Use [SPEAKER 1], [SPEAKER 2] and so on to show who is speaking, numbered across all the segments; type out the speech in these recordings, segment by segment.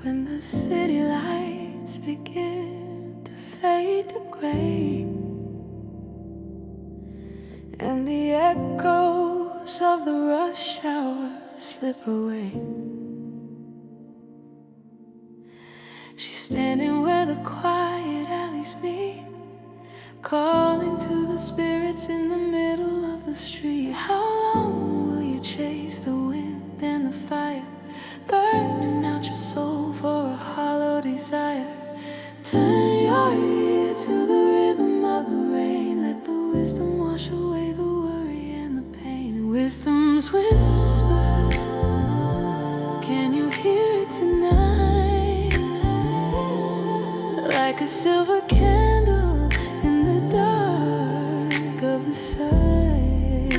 [SPEAKER 1] when the city lights begin to fade to gray, and the echoes of the rush hour slip away. She's standing where the quiet alleys meet, calling to the spirits in the middle of the street. How long will you chase the wind and the fire, burning out your soul for a hollow desire? Turn your ear to the rhythm of the rain, let the wisdom wash away the worry and the pain. Wisdom's whisper, can you hear it tonight? Like a silver candle in the dark of the sight.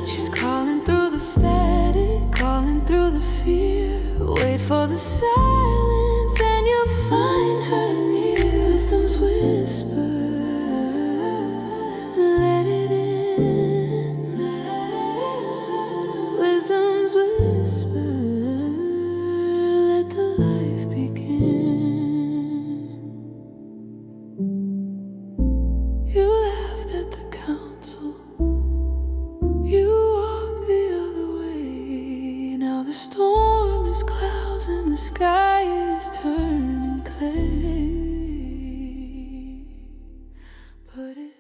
[SPEAKER 1] She's crawling through the static, calling through the fear. Wait for the silence and you'll find her near. Wisdom's whisper, let it in. Wisdom's whisper, let the life begin. You laughed at the council, you walked the other way. Now the storm is clouds and the sky is turning clay. But it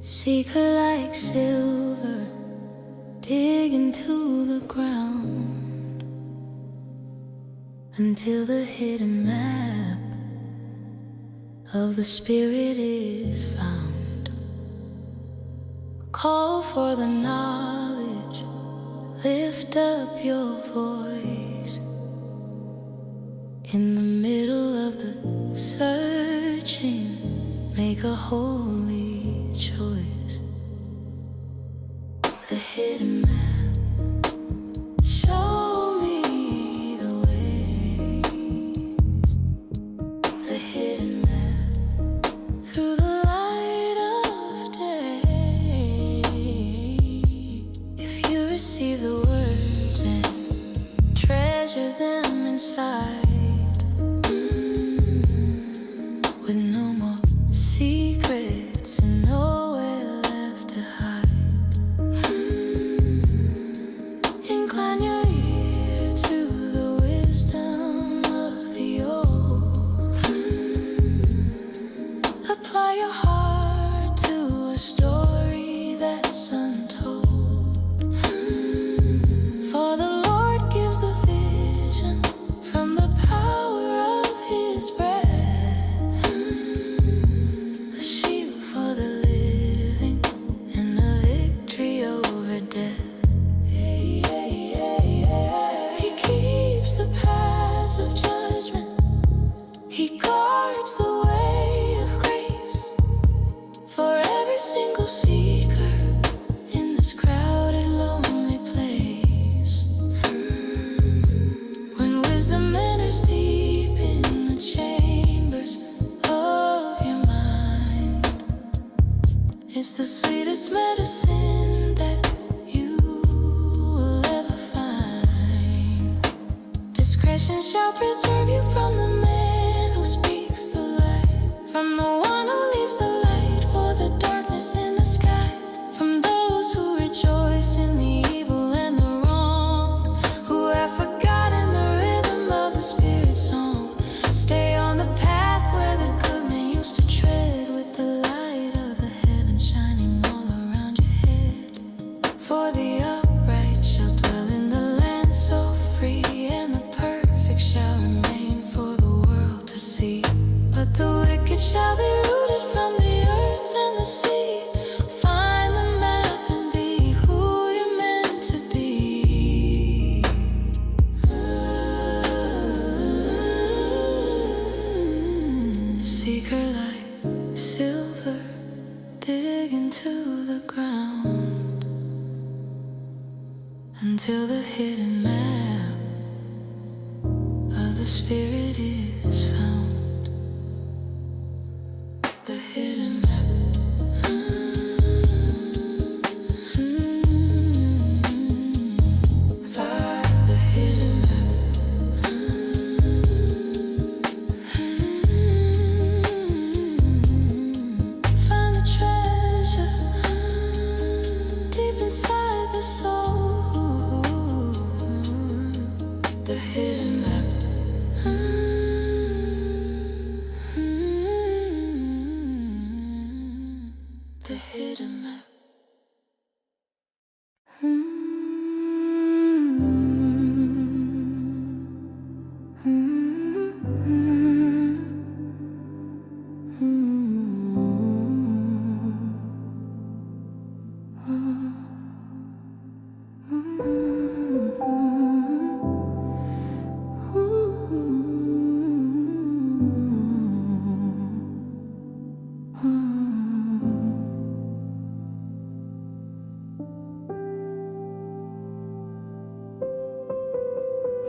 [SPEAKER 1] seek her like silver, dig into the ground until the hidden map of the spirit is found. Call for the knowledge, lift up your voice. In the middle of the searching, make a holy choice. The hidden map, show me the way. The hidden map, through the light of day. If you receive the words and treasure them inside, with no more secrets and nowhere left to hide. Incline your ear to the wisdom of the old. Apply your heart to a story that's untold. For the Lord gives the vision from the power of His breath. It's the sweetest medicine that you will ever find. Discretion shall preserve you from the man who speaks the lie, from the one who leaves the light for the darkness in the sky, from those who rejoice in the evil and the wrong, who have forgotten the rhythm of the Spirit's song. Stay on the path where the good man used to tread, with the light of the heaven shining all around your head. For the upright shall dwell in the land so free, and the perfect shall remain for the world to see. But the wicked shall be rooted from the earth and the sea. Find the map and be who you're meant to be. Seek her like silver, dig into the ground until the hidden map of the spirit is found. The hidden map. The hidden map. The hidden map.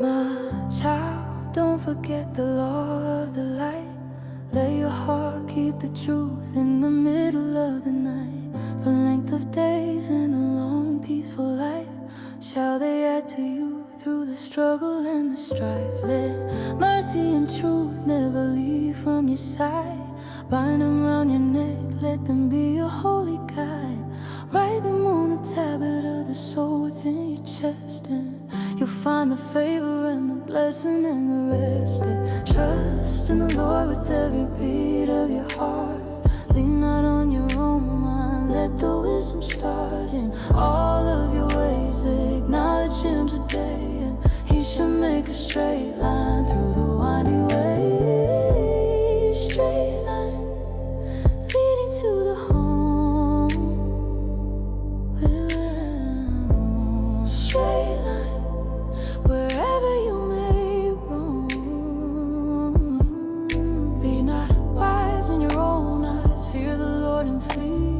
[SPEAKER 1] My child, don't forget the law of the light. Let your heart keep the truth in the middle of the night. For length of days and a long peaceful life shall they add to you through the struggle and the strife. Let mercy and truth never leave from your side. Bind them round your neck, let them be your holy guide. Write them on the tablet of the soul within your chest, and you'll find the favor and the blessing and the rest. Trust in the Lord with every beat of your heart. Lean not on your own mind, let the wisdom start. In all of your ways acknowledge Him today, and He shall make a straight line through the winding way. Straight line leading to the home. Straight line wherever you may roam. Be not wise in your own eyes, fear the Lord and flee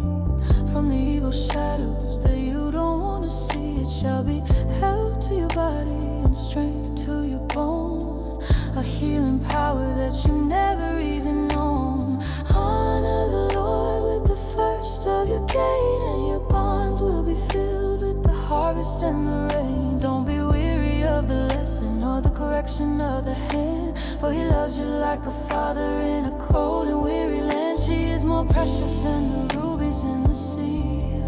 [SPEAKER 1] from the evil shadows that you don't want to see. It shall be health to your body and strength to your bone, a healing power that you never even known. Honor the Lord with the first of your gain, and your barns will be filled with the harvest and the rain. Don't be weary of the lesson or the correction of the hand, for He loves you like a father in a cold and weary land. She is more precious than the rubies in the sea,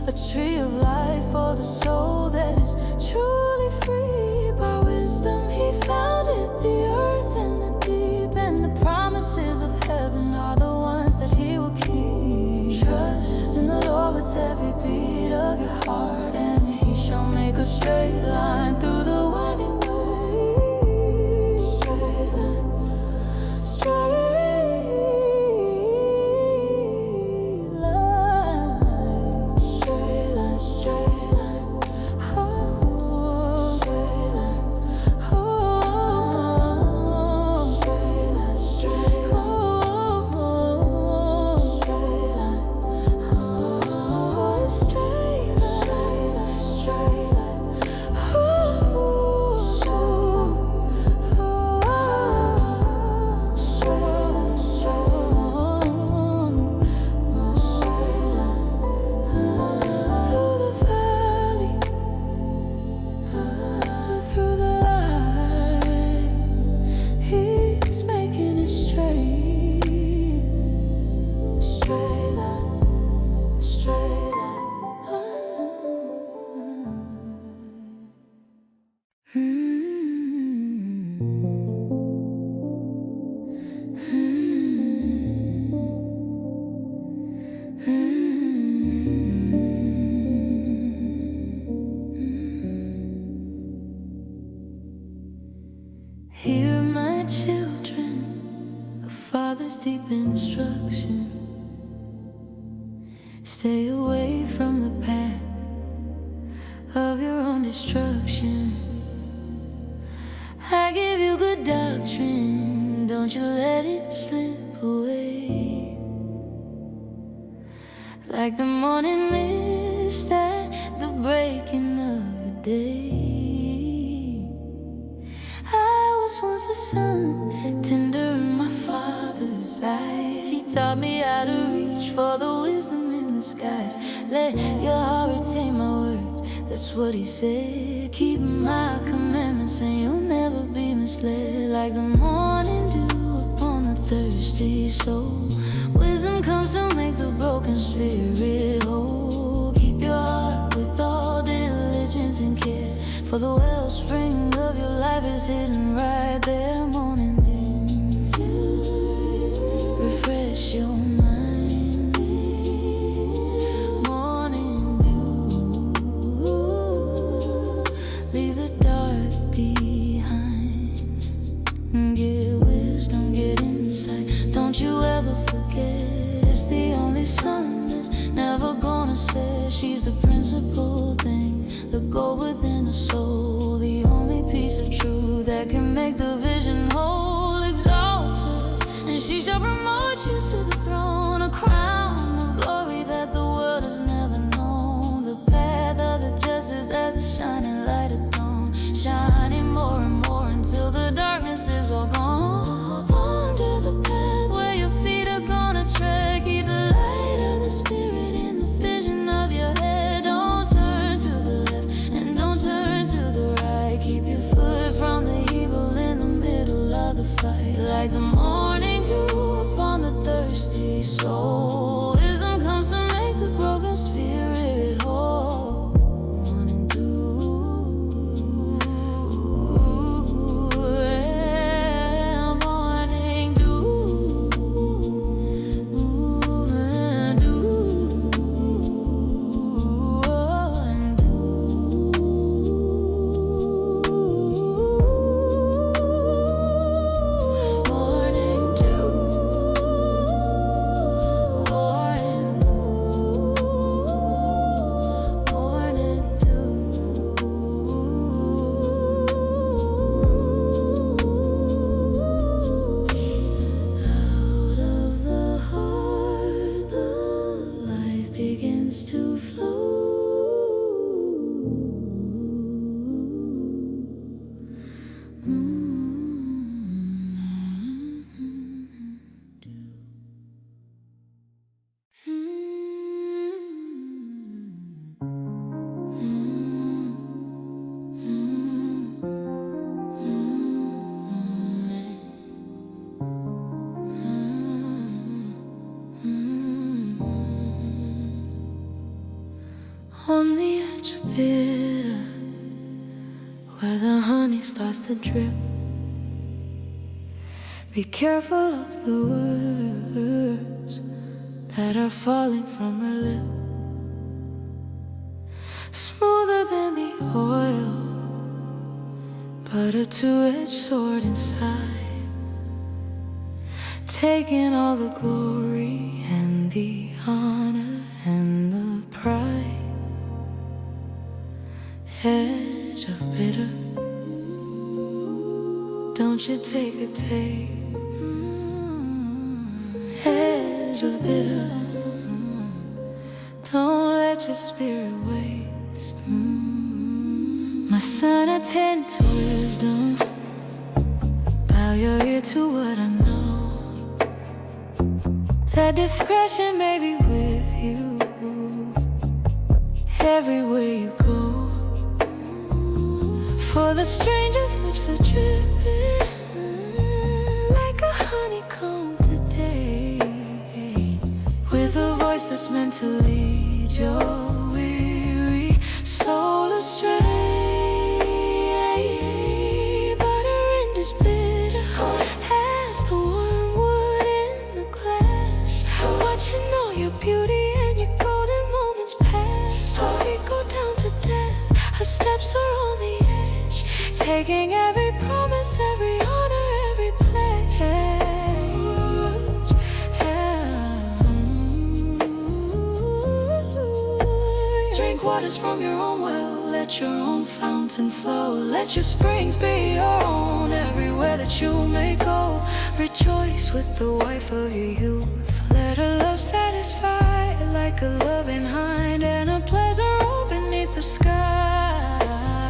[SPEAKER 1] a tree of life for the soul that is truly free. By wisdom He founded the earth and the deep, and the promises of heaven are the ones that He will keep. Trust in the Lord with every beat of your heart, and He shall make a straight line through the winding way. Straight line, straight line, straight line, straight line. Oh, straight line. Oh, straight line, straight line. Oh, straight line. Oh, straight line, straight line, straight line. Oh, straight line, straight line. Through the valley, through the light, He's making it straight. Straight line, straight line. Hear my children, a father's deep instruction. Stay away from the path of your own destruction. I give you good doctrine, don't you let it slip away. Like the morning mist at the breaking of the day. I was once a son, tender in my father's eyes. He taught me how to reach for the wisdom in the skies. Let your heart retain my words, that's what he said. Keep my commandments and you'll never be misled. Like the morning dew upon the thirsty soul, wisdom comes to make the broken spirit whole. Keep your heart with all diligence and care, for the wellspring of your life is hidden right there. Morning dew, refresh your mind. Morning dew, leave the dark behind. Get wisdom, get insight. Don't you ever forget, it's the only sun that's never gonna set. She's the principal thing, the gold within the soul, the only piece of truth that can make the vision whole. Exalt her, and she shall promote you to the throne, a crown of glory that the world has never known. The path of the just is as a shining light at dawn, shining more and more until the darkness is all gone. Wander the path where your feet are gonna tread. Keep the light of the Spirit in the vision of your head. Don't turn to the left and don't turn to the right. Keep your foot from the evil in the middle of the fight. Like the morning dew upon the thirsty soul, wisdom comes to make the broken spirit whole. Morning dew, yeah, morning dew, and dew, and dew. Morning dew, morning dew, morning dew. Out of the heart, the life begins to flow. On the edge of bitter, where the honey starts to drip, be careful of the words that are falling from her lip. Smoother than the oil, but a two-edged sword inside, taking all the glory and the honor and the pride. Edge of bitter, don't you take a taste. Edge of bitter, don't let your spirit waste. My son, attend to wisdom, bow your ear to what I know, that discretion may be with you everywhere you go. For the stranger's lips are dripping like a honeycomb today, with a voice that's meant to lead your weary soul astray. Butter in this bitter as the wormwood in the glass, watching all your beauty and your golden moments pass. Our feet go down to death, our steps are on the edge, taking every promise, every honor, every pledge. Drink waters from your own well, let your own fountain flow. Let your springs be your own everywhere that you may go. Rejoice with the wife of your youth, let her love satisfy like a loving hind and a pleasant robe beneath the sky.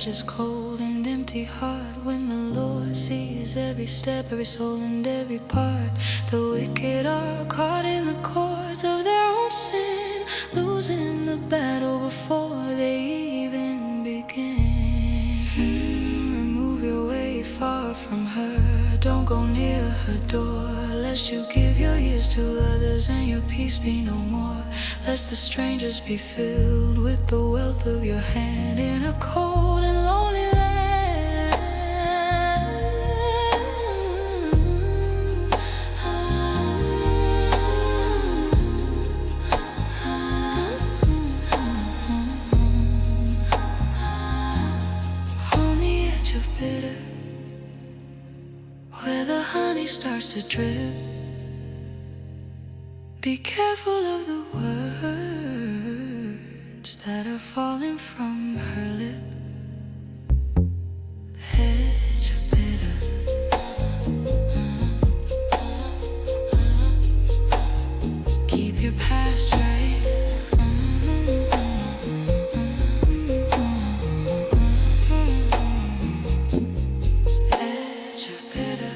[SPEAKER 1] just cold and empty heart. When the Lord sees every step, every soul and every part, the wicked are caught in the cords of their own sin, losing the battle before they even begin. Remove your way far from her, don't go near her door, lest you give your ears to others and your peace be no more. Lest the strangers be filled with the wealth of your hand in a cold and lonely land. On the edge of bitter, where the honey starts to drip, be careful of the words that are falling from her lip. Edge of bitter, keep your past straight. Edge of bitter.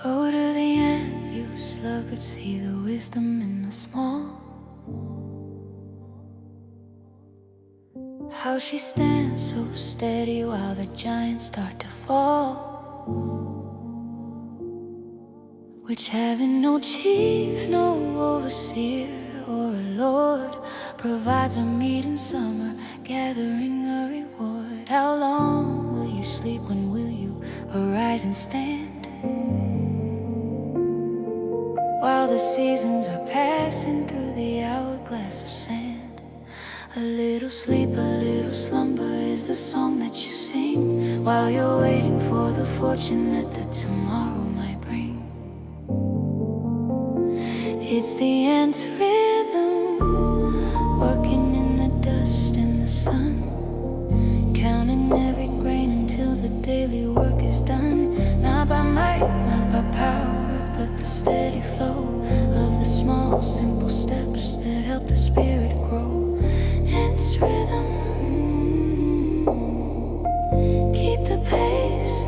[SPEAKER 1] Go to the end, you sluggard, see the wisdom in the small. How she stands so steady while the giants start to fall. Which having no chief, no overseer or a lord, provides a meat in summer, gathering a reward. How long will you sleep? When will you arise and stand? While the seasons are passing through the hourglass of sand, a little sleep, a little slumber is the song that you sing, while you're waiting for the fortune that the tomorrow might bring. It's the ant's rhythm, working in the dust and the sun, counting every grain until the daily work is done. Not by might, not by power, but the steady flow of the small, simple steps that help the spirit grow. Ants rhythm, keep the pace.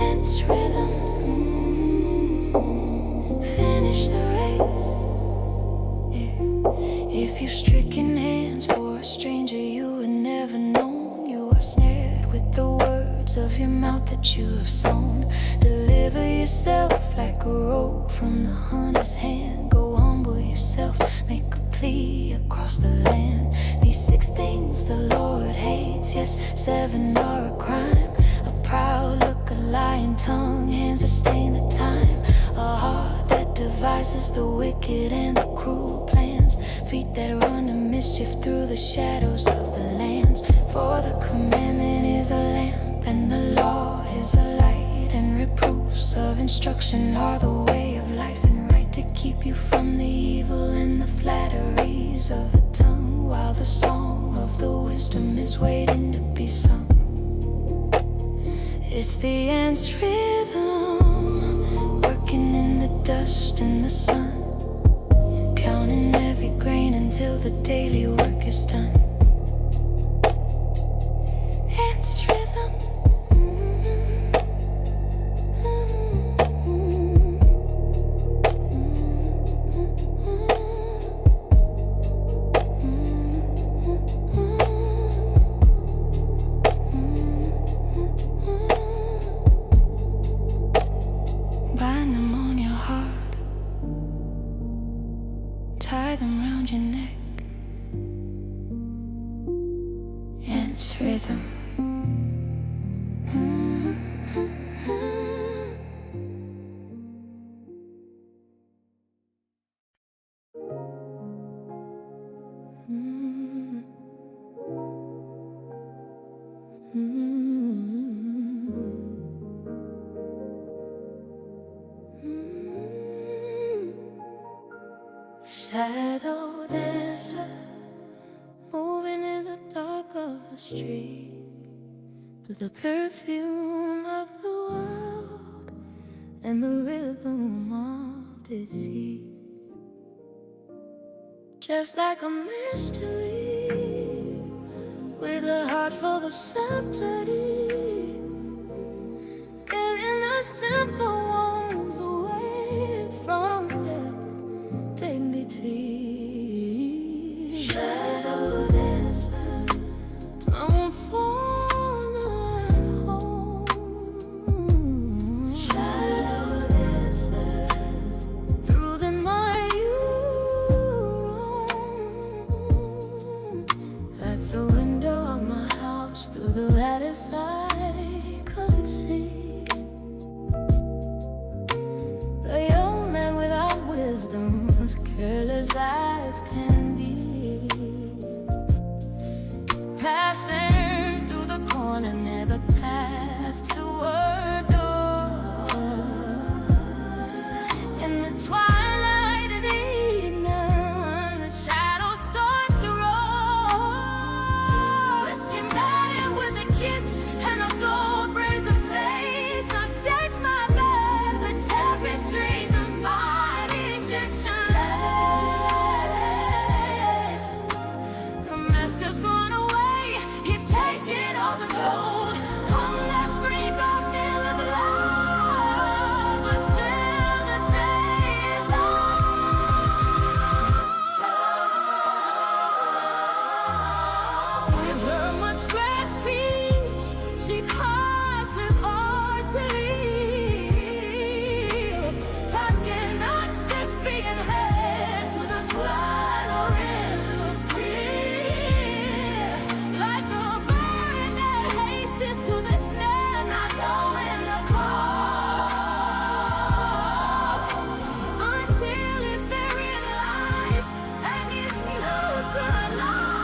[SPEAKER 1] Ants rhythm, finish the race. If you've stricken hands for a stranger you had never known, you are snared with the words of your mouth that you have sown. Deliver yourself like a robe from the hunter's hand. Go humble yourself, make a plea across the land. These 6 things the Lord hates, yes, 7 are a crime. A proud look, a lying tongue, hands that stain the time, a heart that devises the wicked and the cruel plans, feet that run to mischief through the shadows of the lands. For the commandment is a lamp and the law is a light, and reproofs of instruction are the way of life and right, to keep you from the evil and the flatteries of the tongue, while the song of the wisdom is waiting to be sung. It's the ant's rhythm, working in the dust and the sun, counting every grain until the daily work is done. Ants rhythm, bind them on your heart, tie them round your neck. Ants rhythm. the street with the perfume of the world and the rhythm of deceit. Just like a mystery with a heart full of subtlety, and in the simple ones away from death, dignity. Shadow dancer, don't fall at home. Shadow dancer, through the night you roam. Like the window of my house, through the lattice I could see a young man without wisdom, as careless as can be, passing through the corner, never passed to her door. In the twilight of evening, the shadows start to roar. She met him with a kiss and a gold brazen face. I've decked my bed with tapestries and fine Egyptian lace. The mask has gone away, he's taken all the gold. Come, let's drink our fill of love, but still the day is on. With her much dressed peace, she passes arteries, packing nuts that's being head to the slide or in the fear. Like a bird that hastes to the snare, not knowing the cost, until it's very life and his notes are lost.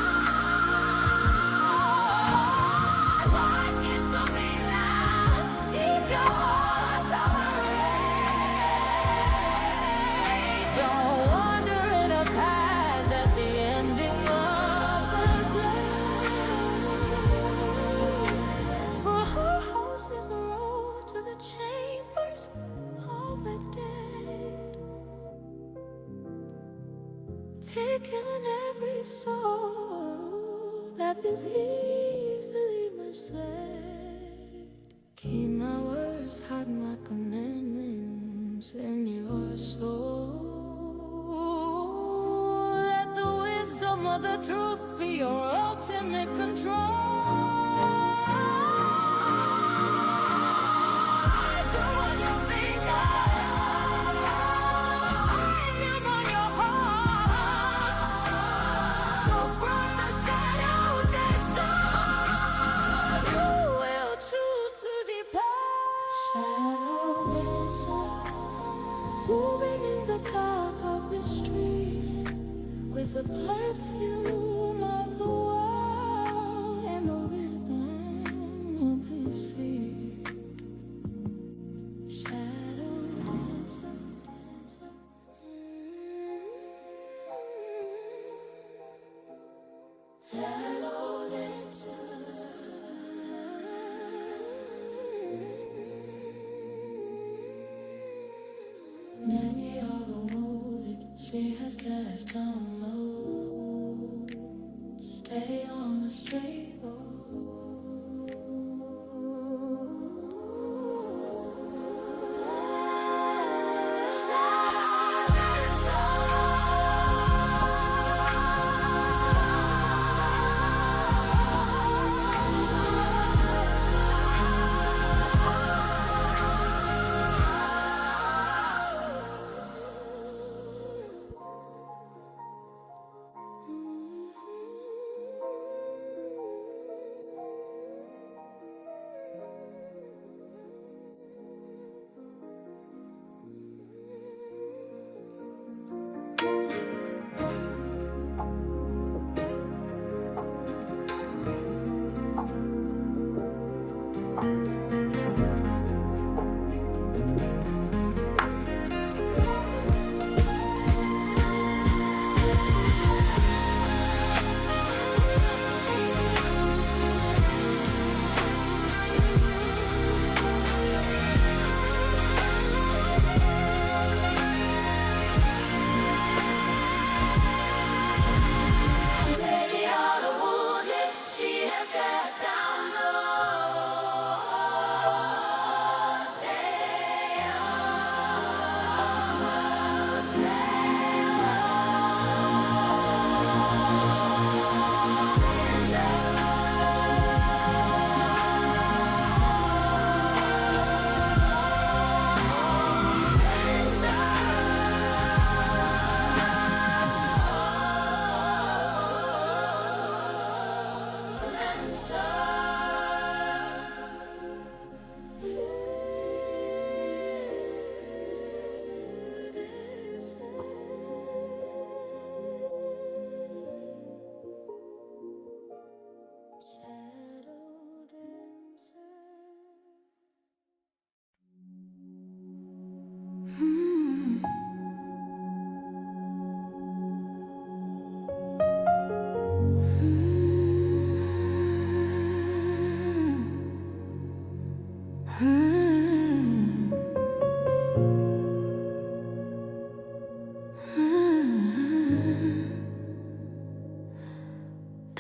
[SPEAKER 1] Why get to me now? Keep your heart afraid. Don't wander in a path at the ending of the day. For her house is the road to the chambers of the dead, taking every soul that is easily misled. Keep my words, hide my commandments in your soul. Let the wisdom of the truth be your ultimate control. I go on your fingers, I am on your heart. So from the shadow that you will choose to depart. Shadow dancer, moving in the dark of the street with the perfume of the world and the rhythm of his seat. Shadow dancer, dancer. Shadow dancer. Many are the wounded she has cast down low. Stay on the straight road.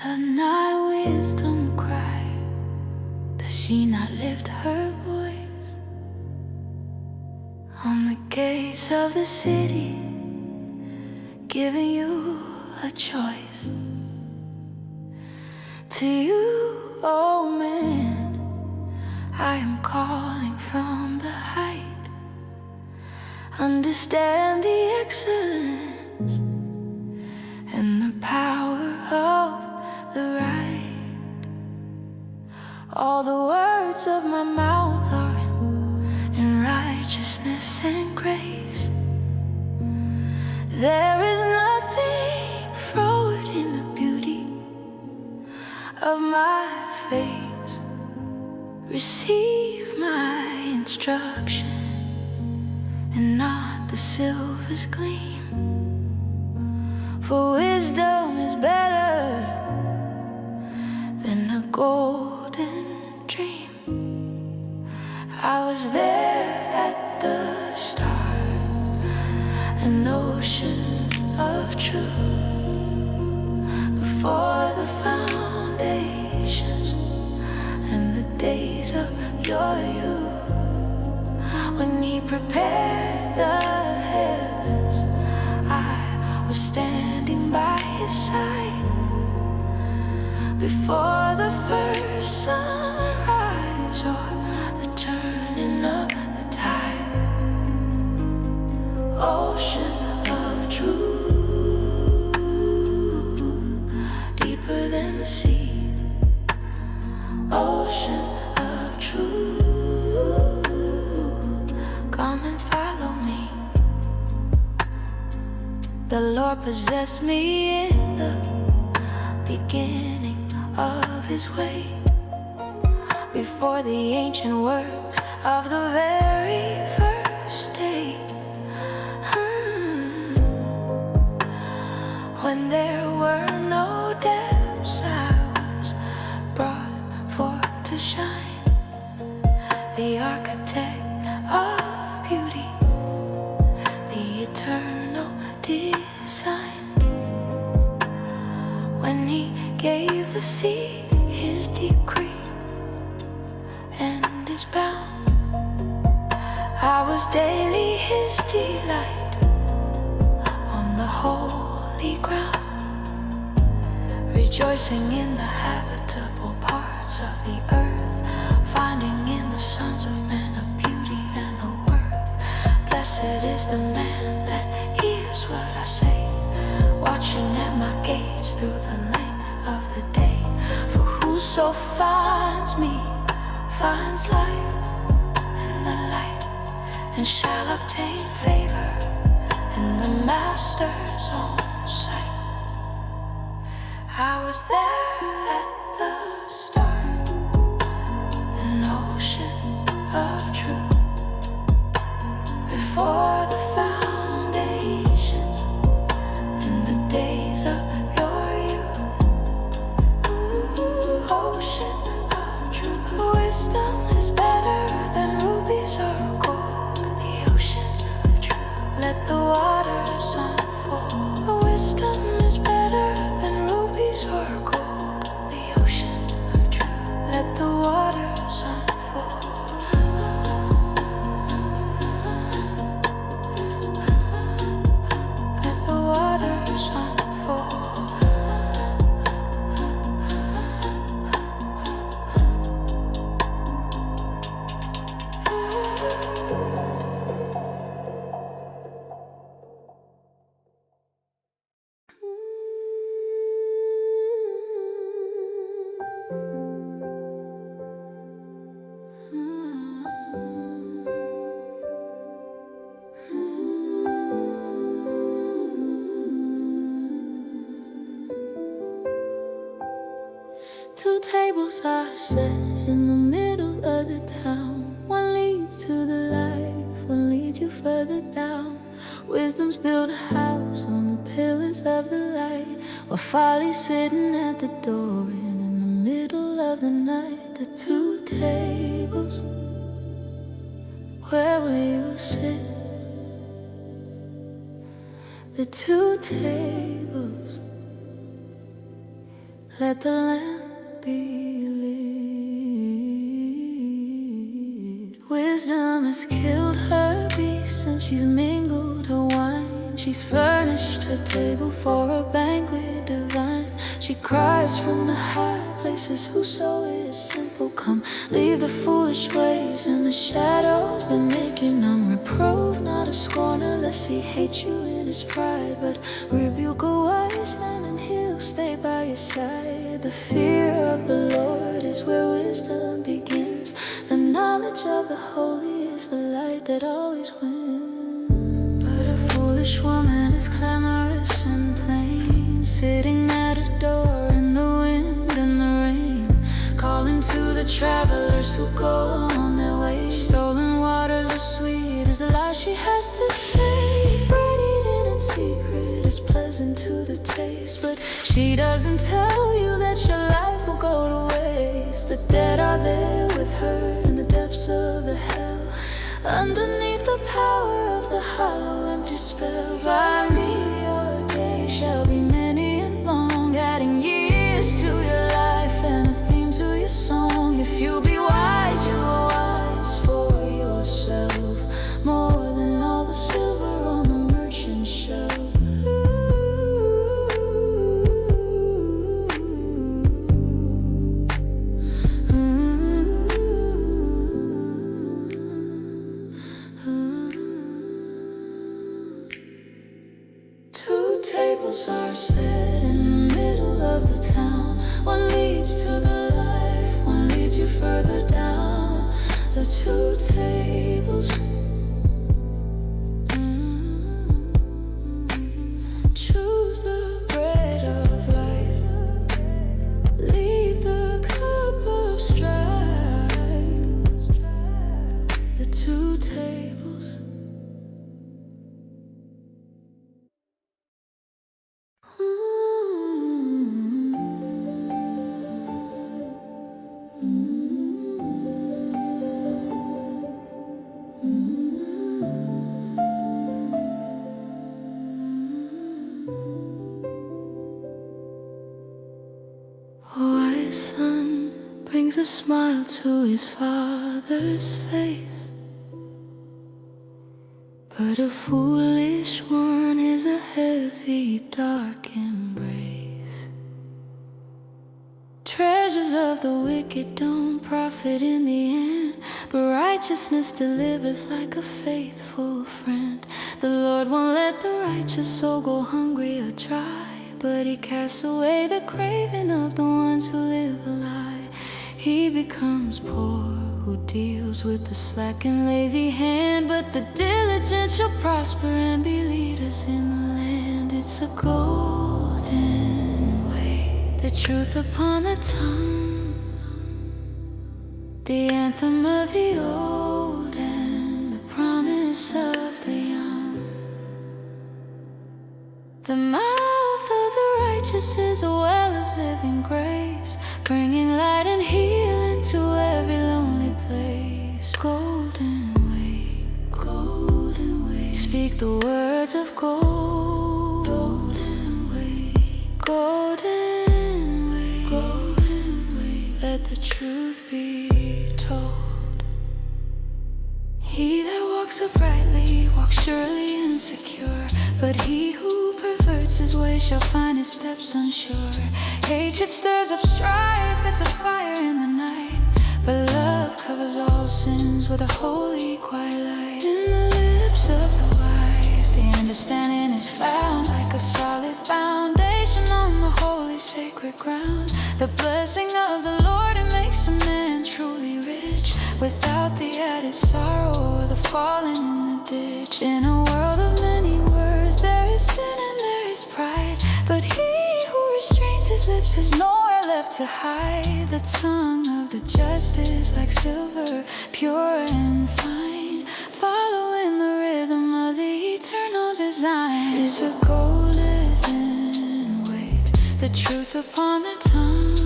[SPEAKER 1] Does not wisdom cry? Does she not lift her voice on the gates of the city, giving you a choice? To you, oh man, I am calling from the height. Understand the excellence and the power of the right. All the words of my mouth are in righteousness and grace. There is nothing froward in the beauty of my face. Receive my instruction and not the silver's gleam. For wisdom is better than a golden dream. I was there at the start, an ocean of truth. Before the foundations and the days of your youth, when he prepared the heavens, I was standing by his side. Before the first sunrise or the turning of the tide, ocean of truth, deeper than the sea, ocean of truth. Come and follow me. The Lord possessed me in the beginning of his way, before the ancient works of the very first day. When there were no depths, I was brought forth to shine. The architect of beauty, the eternal design. When he gave the sea his decree and his bound, I was daily his delight on the holy ground, rejoicing in the habitable parts of the earth, finding in the sons of men a beauty and a worth. Blessed is the man that hears what I say, watching at my gates through the length of the day. For whoso finds me finds life and the light, and shall obtain favor in the Master's own sight. I was there at the start, an ocean of truth. Before the foundations in the days of your youth, ocean of truth. Wisdom is better than rubies or gold. The ocean of truth, let the waters unfold. Wisdom is better than rubies or gold. The ocean of truth, let the waters unfold. Let the waters unfold. Two tables are set in the middle of the town. One leads to the life, one leads you further down. Wisdom's built a house on the pillars of the light, while folly's sitting at the door. And in the middle of the night, the two tables, where will you sit? The two tables, let the lamp be lit. Wisdom has killed her beast and she's mingled her wine. She's furnished her table for a banquet divine. She cries from the high places, whoso is simple, come. Leave the foolish ways and the shadows that make you numb. Reprove not a scorner lest he hate you in his pride, but rebuke a wise man and he'll stay by your side. The fear of the Lord is where wisdom begins. The knowledge of the holy is the light that always wins. But a foolish woman is clamorous and plain, sitting at a door in the wind and the rain, calling to the travelers who go on their way. Stolen waters are sweet as the lies she has to say. Bread eaten in secret is pleasant to the taste, but she doesn't tell you that your life will go to waste. The dead are there with her in the depths of the hell, underneath the power of the hollow empty spell. By me your days shall be many and long, adding years to your life and a theme to your song. If you be wise, you are wise for yourself, more than all the silver on the merchant shelf. Are set in the middle of the town. One leads to the life, one leads you further down. The two tables. Choose the bread of life, leave the cup of strife. The two tables. A smile to his father's face, but a foolish one is a heavy, dark embrace. Treasures of the wicked don't profit in the end, but righteousness delivers like a faithful friend. The Lord won't let the righteous soul go hungry or dry, but he casts away the craving of the ones who live a lie. He becomes poor who deals with the slack and lazy hand, but the diligent shall prosper and be leaders in the land. It's a golden way, the truth upon the tongue, the anthem of the old and the promise of the young. The mouth of the righteous is a well of living grace, bringing light and healing to every lonely place. Golden way, speak the words of gold. Golden way, let the truth be told. He that walks uprightly walks surely and secure, but he who perverts his way shall find his steps unsure. Hatred stirs up strife, it's a fire in the night, but love covers all sins with a holy quiet light. In the lips of the wise, the understanding is found, like a solid foundation on the holy sacred ground. The blessing of the Lord, it makes a man truly rich, without the added sorrow or the falling in the ditch. In a world of many words, there is sin and there is pride, but he who restrains his lips has nowhere left to hide. The tongue of the just is like silver, pure and fine, following the rhythm of the eternal design. Is a golden weight, the truth upon the tongue,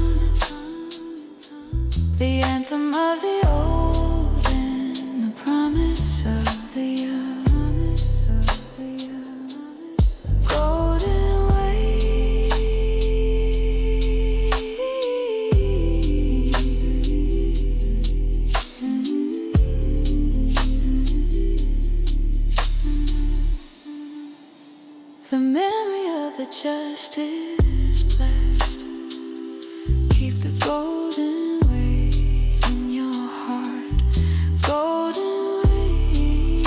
[SPEAKER 1] the anthem of the old and the promise of the young. Golden way, the golden weight in your heart, golden weight.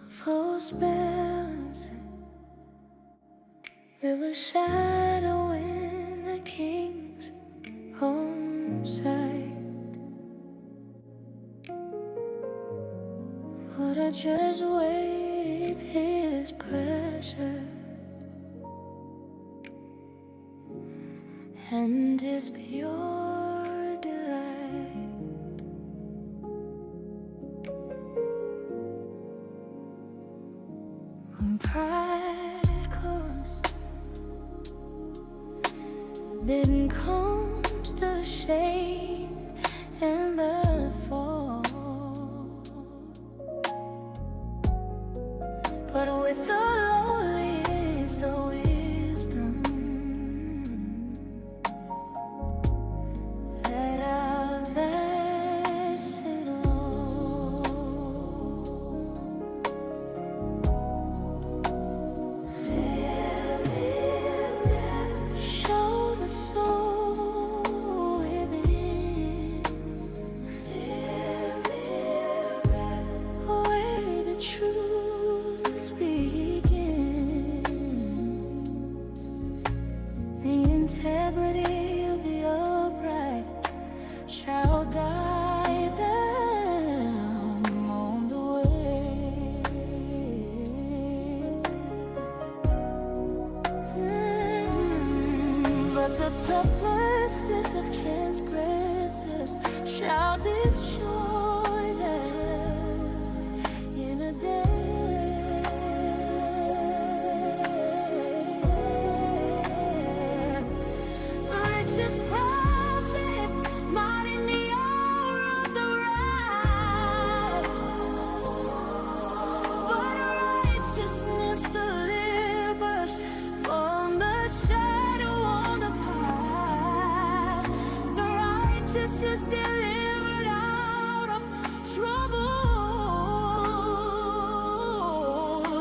[SPEAKER 1] False balance, river shadow in the king's own sight. What a judge waited his pleasure and his pure delight. When pride comes, then comes the shame and the fall. But with the lowly is the wisdom that outvests it all. Show the soul within, where the truths begin. The integrity of the upright shall guide them on the way. But the purposeless of transgressors shall destroy them in a day. Righteous prophet, not in the hour of the wrath, but righteousness delivers from the shadow on the path. The righteous is delivered out of trouble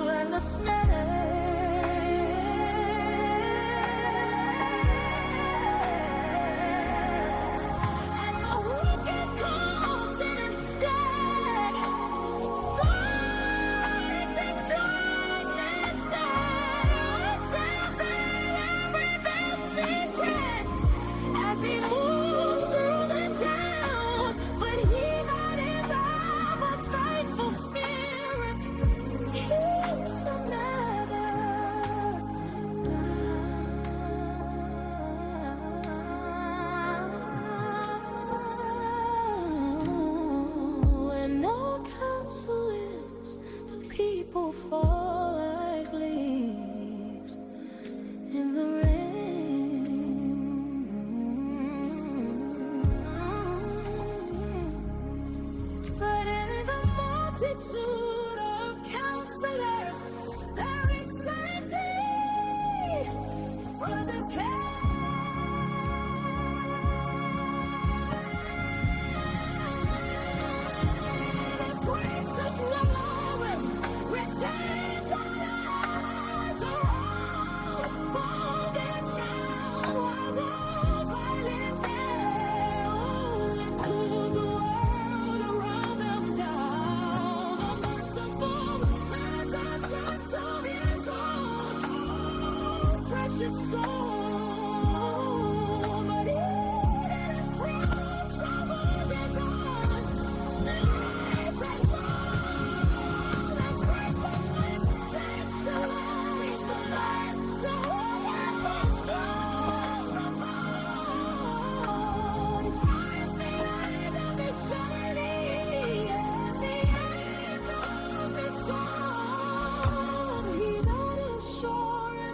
[SPEAKER 1] and the snare. And the wicked comes in instead, fighting darkness that reveals secrets as he moves through the town. But he that is of a faithful spirit keeps the matter down. When no counsel is, the people fall like leaves in the rain. But in the multitude of counselors, there is safety for the the grace of knowing retains our eyes are all folded down while the violent only cool the world around them down. The merciful man that stands on his own precious soul. But he that is proud troubles his heart. Life and gold as greatness takes away some life to hold the soul. Time's the end of the journey, and the end of the song. He that is sure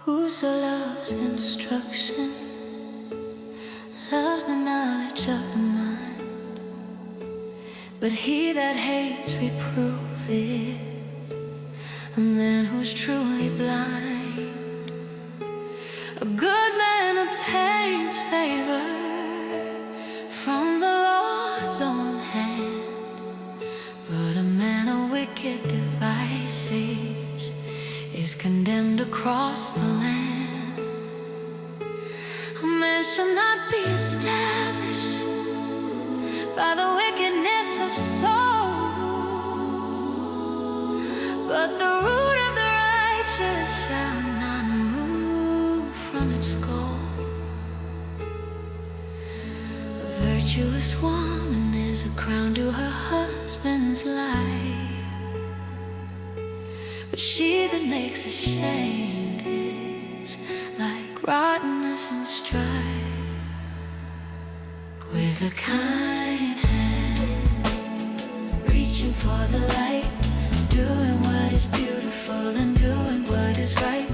[SPEAKER 1] Whoso loves instruction loves the knowledge of the mind, but he that hates reproof is a man who's truly blind. A good man obtains favor from the Lord's own hand, but a man of wicked devices is condemned across the land. A man shall not be established by the wickedness of soul, but the root of the righteous shall not move from its goal. A virtuous woman is a crown to her husband's life, but she that makes ashamed is like rottenness and strife. With a kind hand, reaching for the light, doing what is beautiful and doing what is right.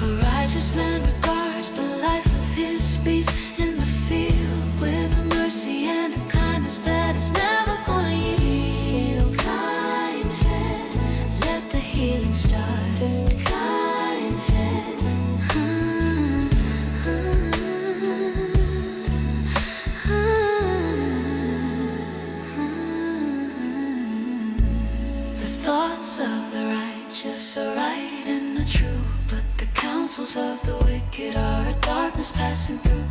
[SPEAKER 1] A righteous man regards the life of his beast in the field with a mercy and a kindness that is never gonna yield. Kind hand, let the healing start. Kind hand, the thoughts of the righteous are right and are true, but the counsels of the wicked are a darkness passing through.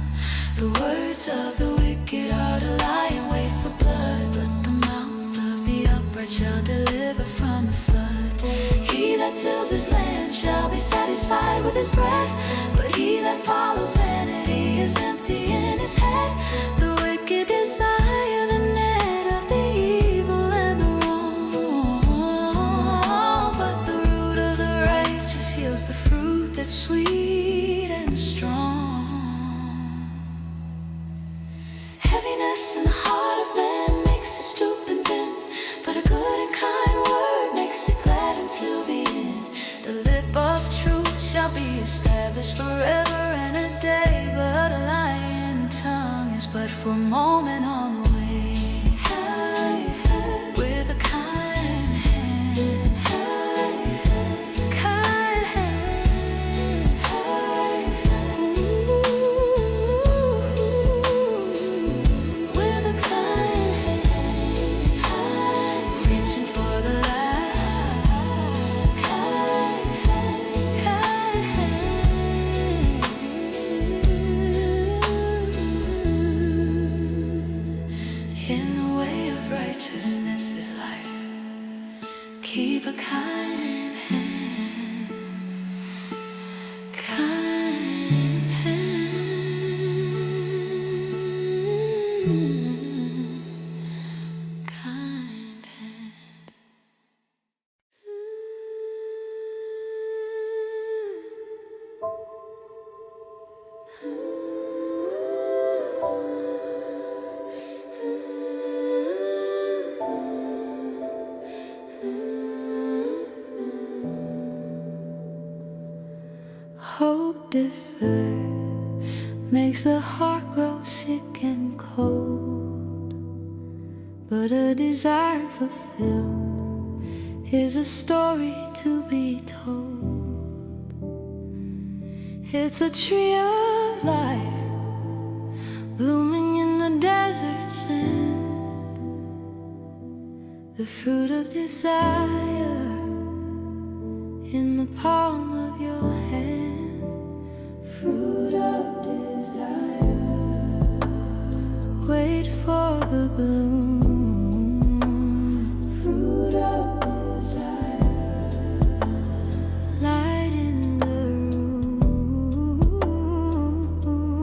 [SPEAKER 1] The words of the wicked are to lie and wait for blood, but the mouth of the upright shall deliver from the flood. He that tills his land shall be satisfied with his bread, but he that follows vanity is empty in his head. The wicked desire the net of the evil and the wrong, but the root of the righteous yields the fruit that's sweet and strong. Heaviness in the heart of man makes it stoop and bend, but a good and kind word makes it glad until the end. The lip of truth shall be established forever and a day, but a lying tongue is but for a moment on the way. With a kind hand, kind hand, with a kind hand, reaching for the light, kind hand. In the way of righteousness is life. Keep a kind hand, kind hand, kind hand. Hope deferred makes the heart grow sick and cold, but a desire fulfilled is a story to be told. It's a tree of life blooming in the desert sand, the fruit of desire in the palm of your hand. Fruit of desire, wait for the bloom. Fruit of desire, light in the room.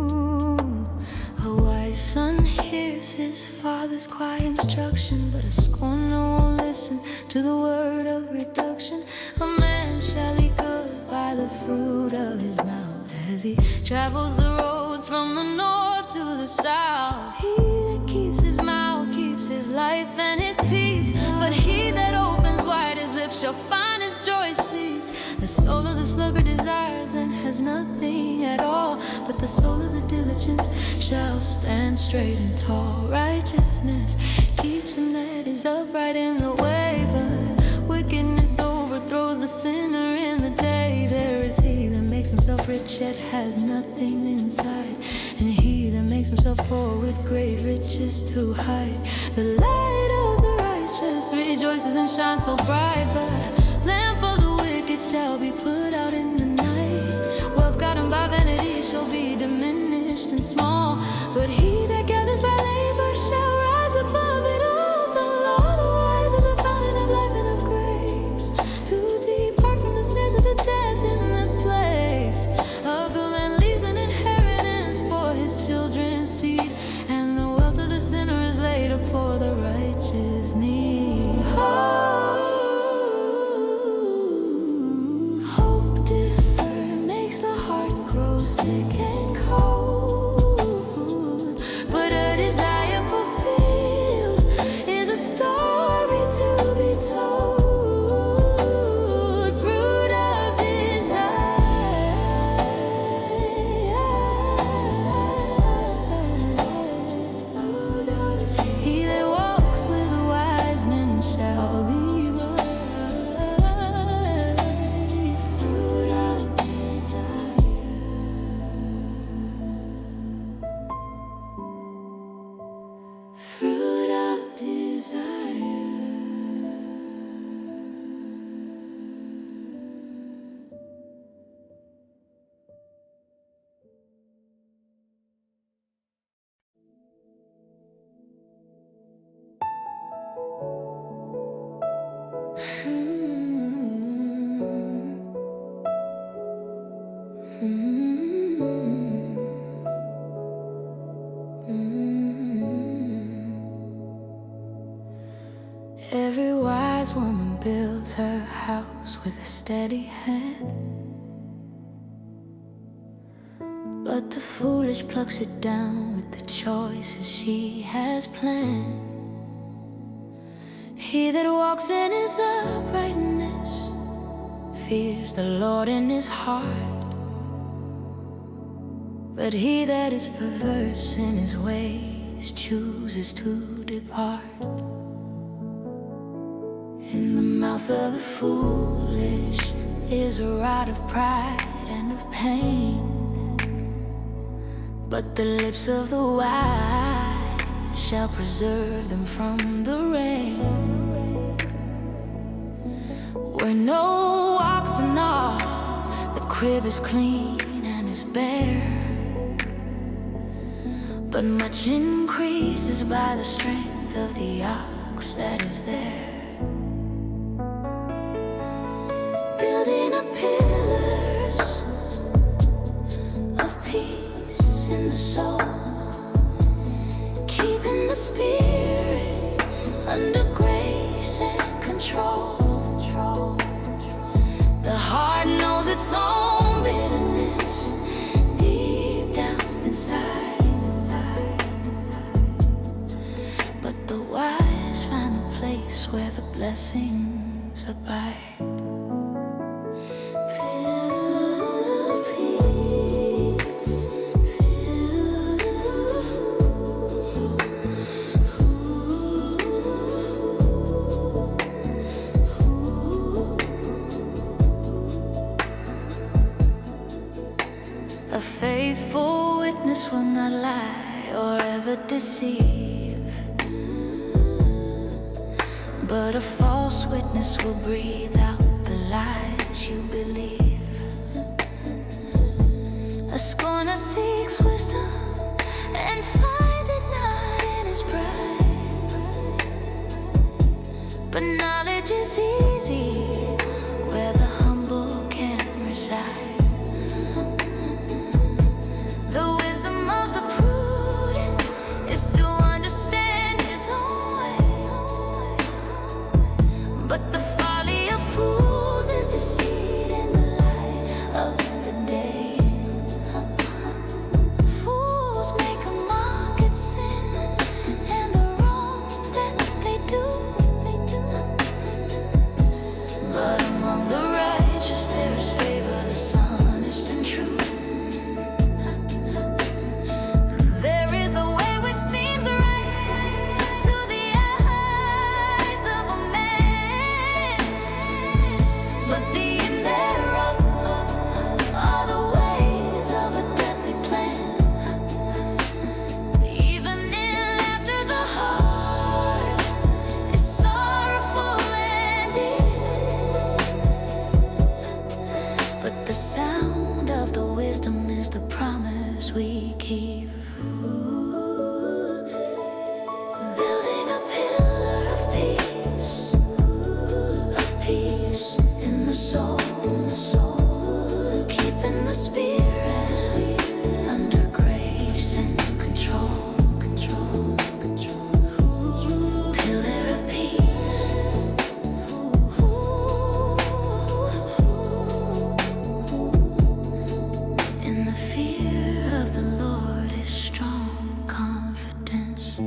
[SPEAKER 1] A wise son hears his father's quiet instruction, but a scorner won't listen to the word of reduction. A man shall eat good by the fruit of his mouth, as he travels the roads from the north to the south. He that keeps his mouth keeps his life and his peace, but he that opens wide his lips shall find his joy cease. The soul of the sluggard desires and has nothing at all, but the soul of the diligence shall stand straight and tall. Righteousness keeps him that is upright in the way, but wickedness overthrows the sinner in the day. There is he that makes himself rich yet has nothing inside, and he that makes himself poor with great riches to hide. The light of the righteous rejoices and shines so bright, but the lamp of the wicked shall be put out in the night. Wealth gotten by vanity shall be diminished and small, but he that gathers by labor shall rise above it all. The law of the wise is a fountain of life and of grace, to depart from the snares of the death in this place. A good man leaves an inheritance for his children's seed, and the wealth of the sinner is laid up for the righteous need. Hope deferred makes the heart grow sick and cold, but a desire fulfilled is a story to be told. Fruit of desire, he that walks with the wise men shall be wise. Fruit of desire. house with a steady hand. But the foolish plucks it down with the choices she has planned. He that walks in his uprightness fears the Lord in his heart. But he that is perverse in his ways chooses to depart. In the mouth of the foolish is a rod of pride and of pain. But the lips of the wise shall preserve them from the rain. Where no oxen are, the crib is clean and is bare. But much increases by the strength of the ox that is there. Building up pillars of peace in the soul, keeping the spirit under grace and control. The heart knows its own bitterness deep down inside. But the wise find a place where the blessings abide. A faithful witness will not lie or ever deceive, but a false witness will breathe out the lies you believe. A scorner seeks wisdom and finds it not in his pride, but knowledge is easy where the humble can reside. But the folly of fools is deceit in the light of the day. Fools make a mock at sin and the wrongs that they do. But among the righteous there is favor, the sun honest and true. There is a way which seems right to the eyes of a man, but the end thereof are the ways of a deadly plan. Even in laughter the heart is sorrowful and deep, but the sound of the wisdom is the promise we keep. Building a pillar of peace in the soul, keeping the spirit under grace and control. Pillar of peace. In the fear of the Lord is strong confidence.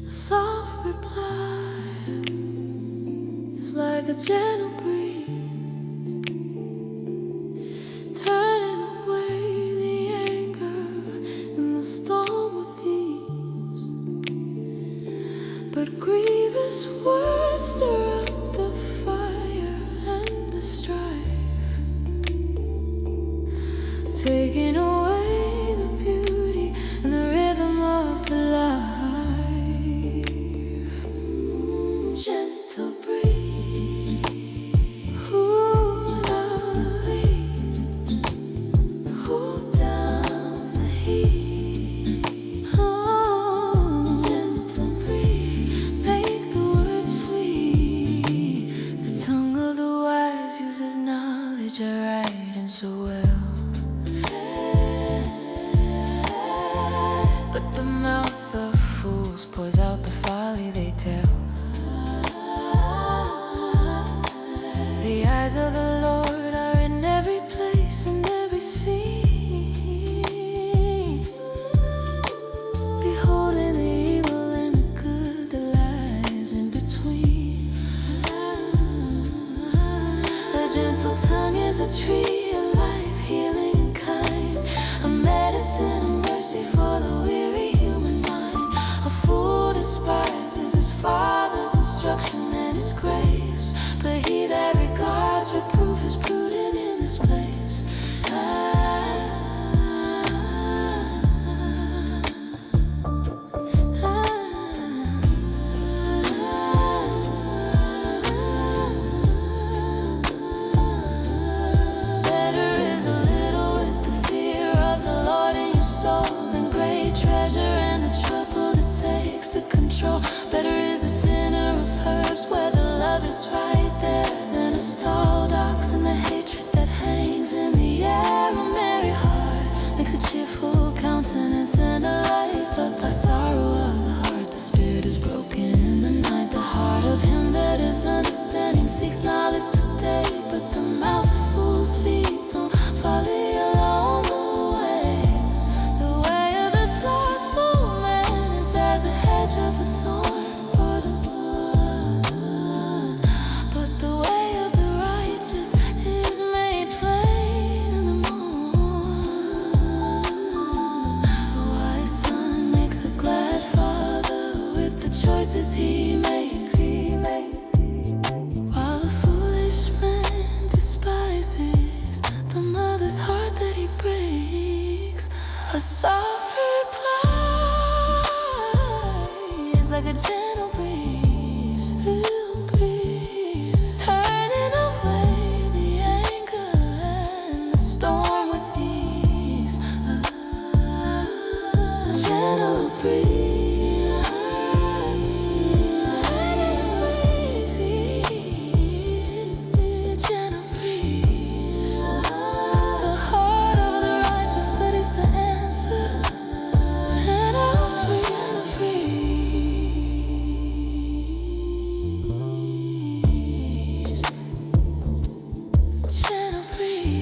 [SPEAKER 1] A soft reply is like a gentle breeze, turning away the anger in the storm with you. eyes of the Lord are in every place and every scene, beholding the evil and the good that lies in between. A gentle tongue is a tree of life, healing and kind, a medicine and mercy for the weary human mind. A fool despises his father's instruction and his grace, but he that regards reproof is prudent in this place. Better is a little with the fear of the Lord in your soul than great treasure and the trouble that takes the control. Better is a dinner of herbs where the love is right there than a stalled ox and the hatred that hangs in the air. A merry heart makes a cheerful countenance and a light, but by sorrow of the heart the spirit is broken in the night. The heart of him that is understanding seeks knowledge today, but the mouth of fools feeds on folly along the way. The way of the slothful man is as a hedge of the thorn for the wood, but the way of the righteous is made plain in the morn. A wise son makes a glad father with the choices he makes, while the foolish man despises the mother's heart that he breaks. A soft reply is like a gentle breeze, turning away the anger and the storm with ease. Gentle breeze, gentle breeze. The heart of the righteous studies to answer. Gentle breeze, gentle breeze.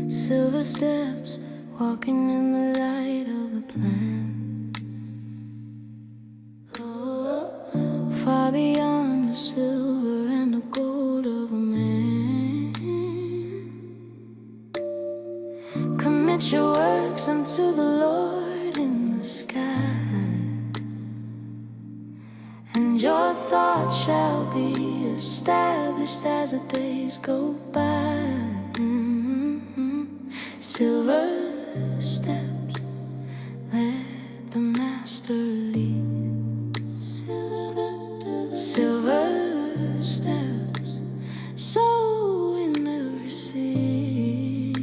[SPEAKER 1] Silver steps, walking in the light of the plan. Far beyond the silver and the gold of a man. Commit your works unto the Lord in the sky, and your thoughts shall be established as the days go by. Silver steps, let the master lead. Silver steps, sow in every seed.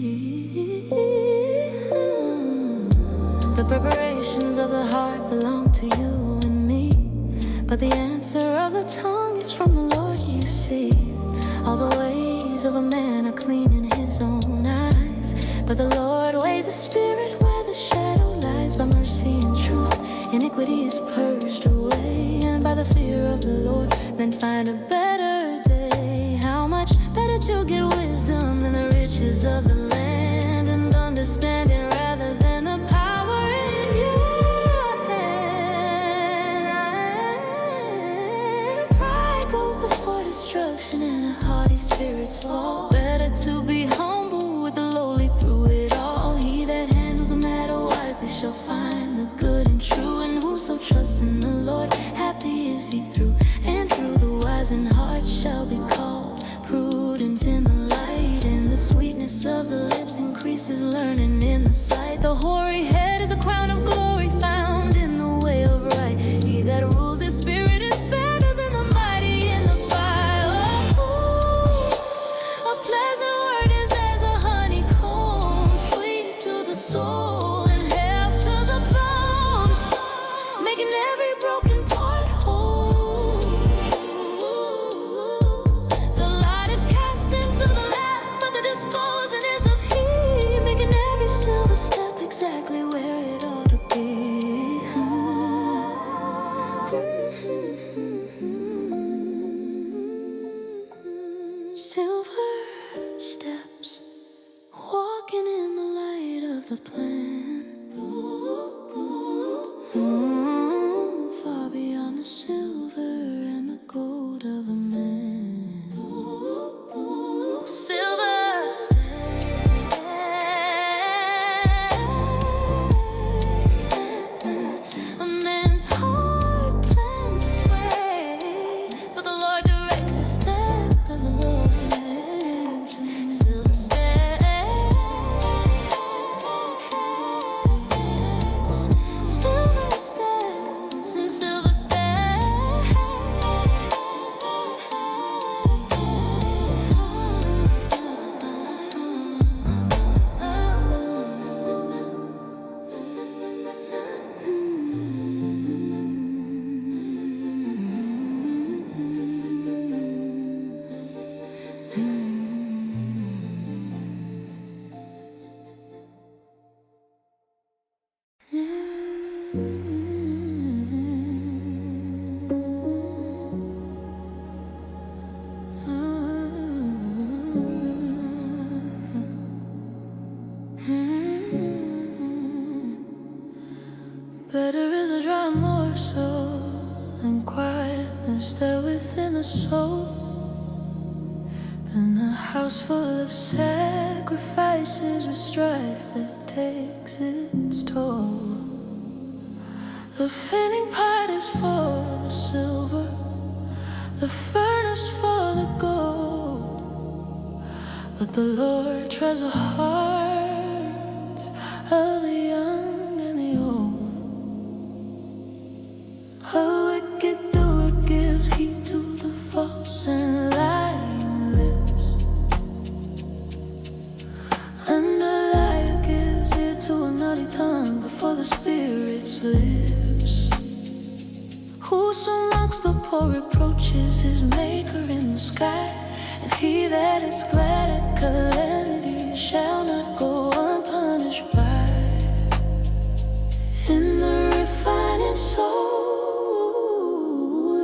[SPEAKER 1] The preparations of the heart belong to you and me, but the answer of the tongue is from the Lord, you see. All the ways of a man are clean in his own eyes, but the Lord weighs the spirit where the shadow lies. By mercy and truth, iniquity is purged away, and by the fear of the Lord, men find a better day. How much better to get wisdom than the riches of the land, and understanding rather than the power in your hand. Pride goes before destruction, and a haughty spirit's fall. Better to be humble with the lowly through it all. He that handles a matter wisely shall find the good and true, and whoso trusts in the Lord, happy is he through and through. The wise in heart shall be called prudent in the light, and the sweetness of the lips grace is learning in the sight. The hoary head is a crown of glory found in the way of right. He that rules his spirit is better than the mighty in the fire. A pleasant word is as a honeycomb, sweet to the soul and health to the bones, making every broken part whole. The light is cast into the lamp, but the disposing is of He, making every silver step exactly where it ought to be. Silver steps, walking in the light of the plan. Far beyond the silver and the gold of a man. Silver steps, a man's heart plans his way, but the Lord directs his step, and the Lord lives. Silver steps, silver steps, and silver steps. Better is a dry morsel than quietness there within the soul, than a house full of sacrifices with strife that takes its toll. The finning pot is for the silver, the furnace for the gold, but the Lord tries the hearts of the young and the old. A wicked doer gives heed to the false and lying lips, and the liar gives ear to a naughty tongue before the Spirit's lips. Whoso mocks the poor reproaches his maker in the sky, and he that is glad at calamity shall not go unpunished by. In the refining soul,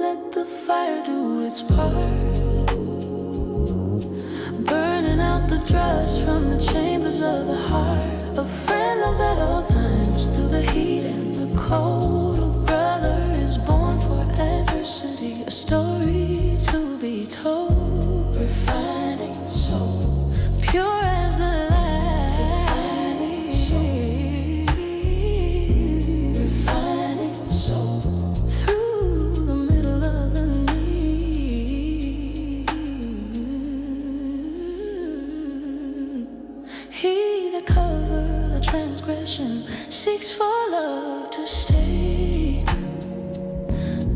[SPEAKER 1] let the fire do its part, burning out the dross from the chambers of the heart. A friend loves at all times through the heat and the cold. A brother is born for adversity, a story to be told. Refining soul, pure as the light. Refining soul, through the middle of the need. He that cover the transgression seeks for love to stay,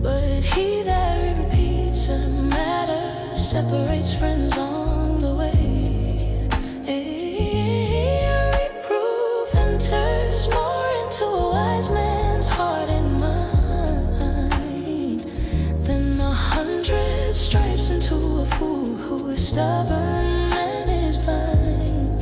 [SPEAKER 1] but he that repeats a matter separates friends on the way. Reproof enters more into a wise man's heart and mind than 100 stripes into a fool who is stubborn and is blind.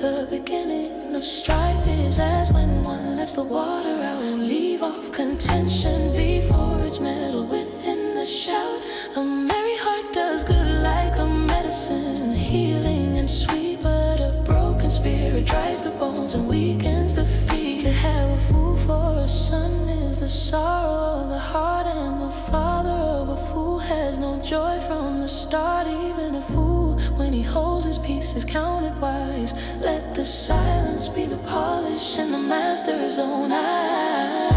[SPEAKER 1] The beginning of strife is as when one lets the water out, leave off contention before it's meddled within the shout. A merry heart does good like a medicine, healing and sweet, but a broken spirit dries the bones and weakens the feet. To have a fool for a son is the sorrow of the heart, and the father of a fool has no joy from the start. Even a fool, when he holds his peace, is counted wise. Let the silence be the polish in the master's own eye.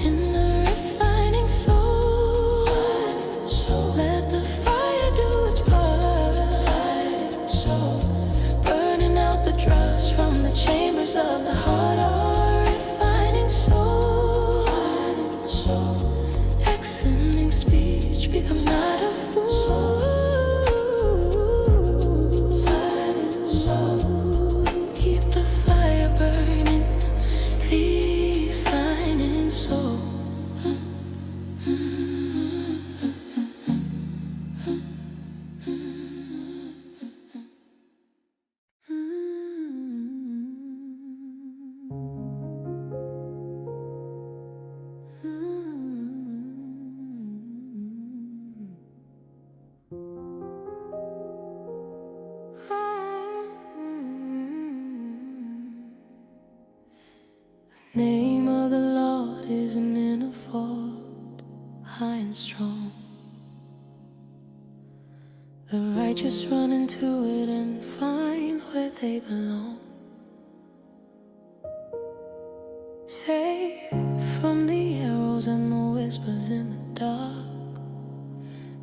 [SPEAKER 1] In the refining soul, let the fire do its part, issues of the heart are refining soul. Accenting speech becomes not a fool. Keep the fire burning, refining soul. The name of the Lord is an inner fort, high and strong. The righteous run into it and find where they belong. Safe from the arrows and the whispers in the dark,